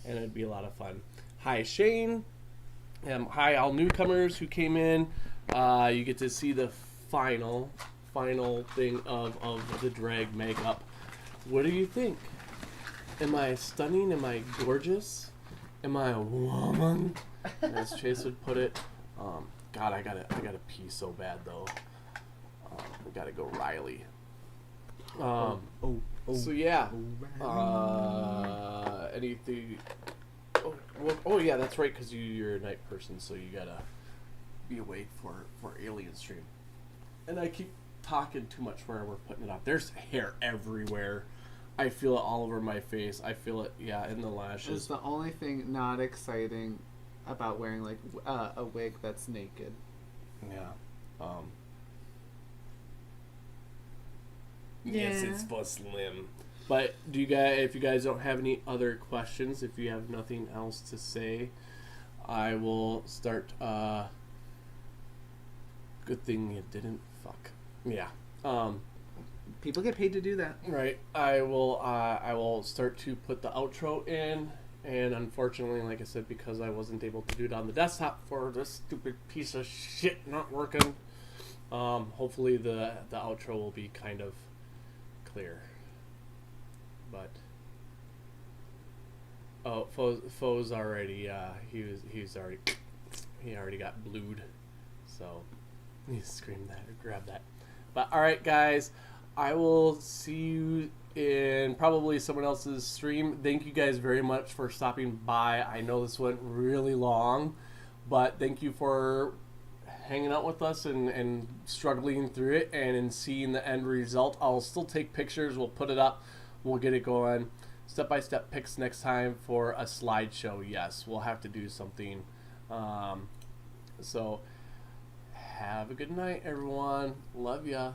And it'd be a lot of fun. Hi, Shane. Hi, all newcomers who came in. You get to see the final thing of the drag makeup. What do you think? Am I stunning? Am I gorgeous? Am I a woman? As Chase would put it. God, I gotta pee so bad though. We gotta go Riley. So yeah. Anything? Oh yeah, that's right. Because you're a night person, so you gotta be awake for Alien Stream. And I keep talking too much where we're putting it out. There's hair everywhere. I feel it all over my face. I feel it, in the lashes. It's the only thing not exciting about wearing like a wig that's naked. Yeah. Yes, it's for Slim. But if you guys don't have any other questions, if you have nothing else to say, I will start. Good thing you didn't. Fuck. Yeah. People get paid to do that. Right. I will start to put the outro in, and unfortunately, like I said, because I wasn't able to do it on the desktop for this stupid piece of shit not working, hopefully the outro will be kind of clear. But Foe's already he already got blued, so he screamed that or grabbed that. But all right, guys. I will see you in probably someone else's stream. Thank you guys very much for stopping by. I know this went really long, but thank you for hanging out with us and struggling through it and in seeing the end result. I'll still take pictures. We'll put it up. We'll get it going. Step-by-step pics next time for a slideshow. Yes, we'll have to do something. So have a good night, everyone. Love ya.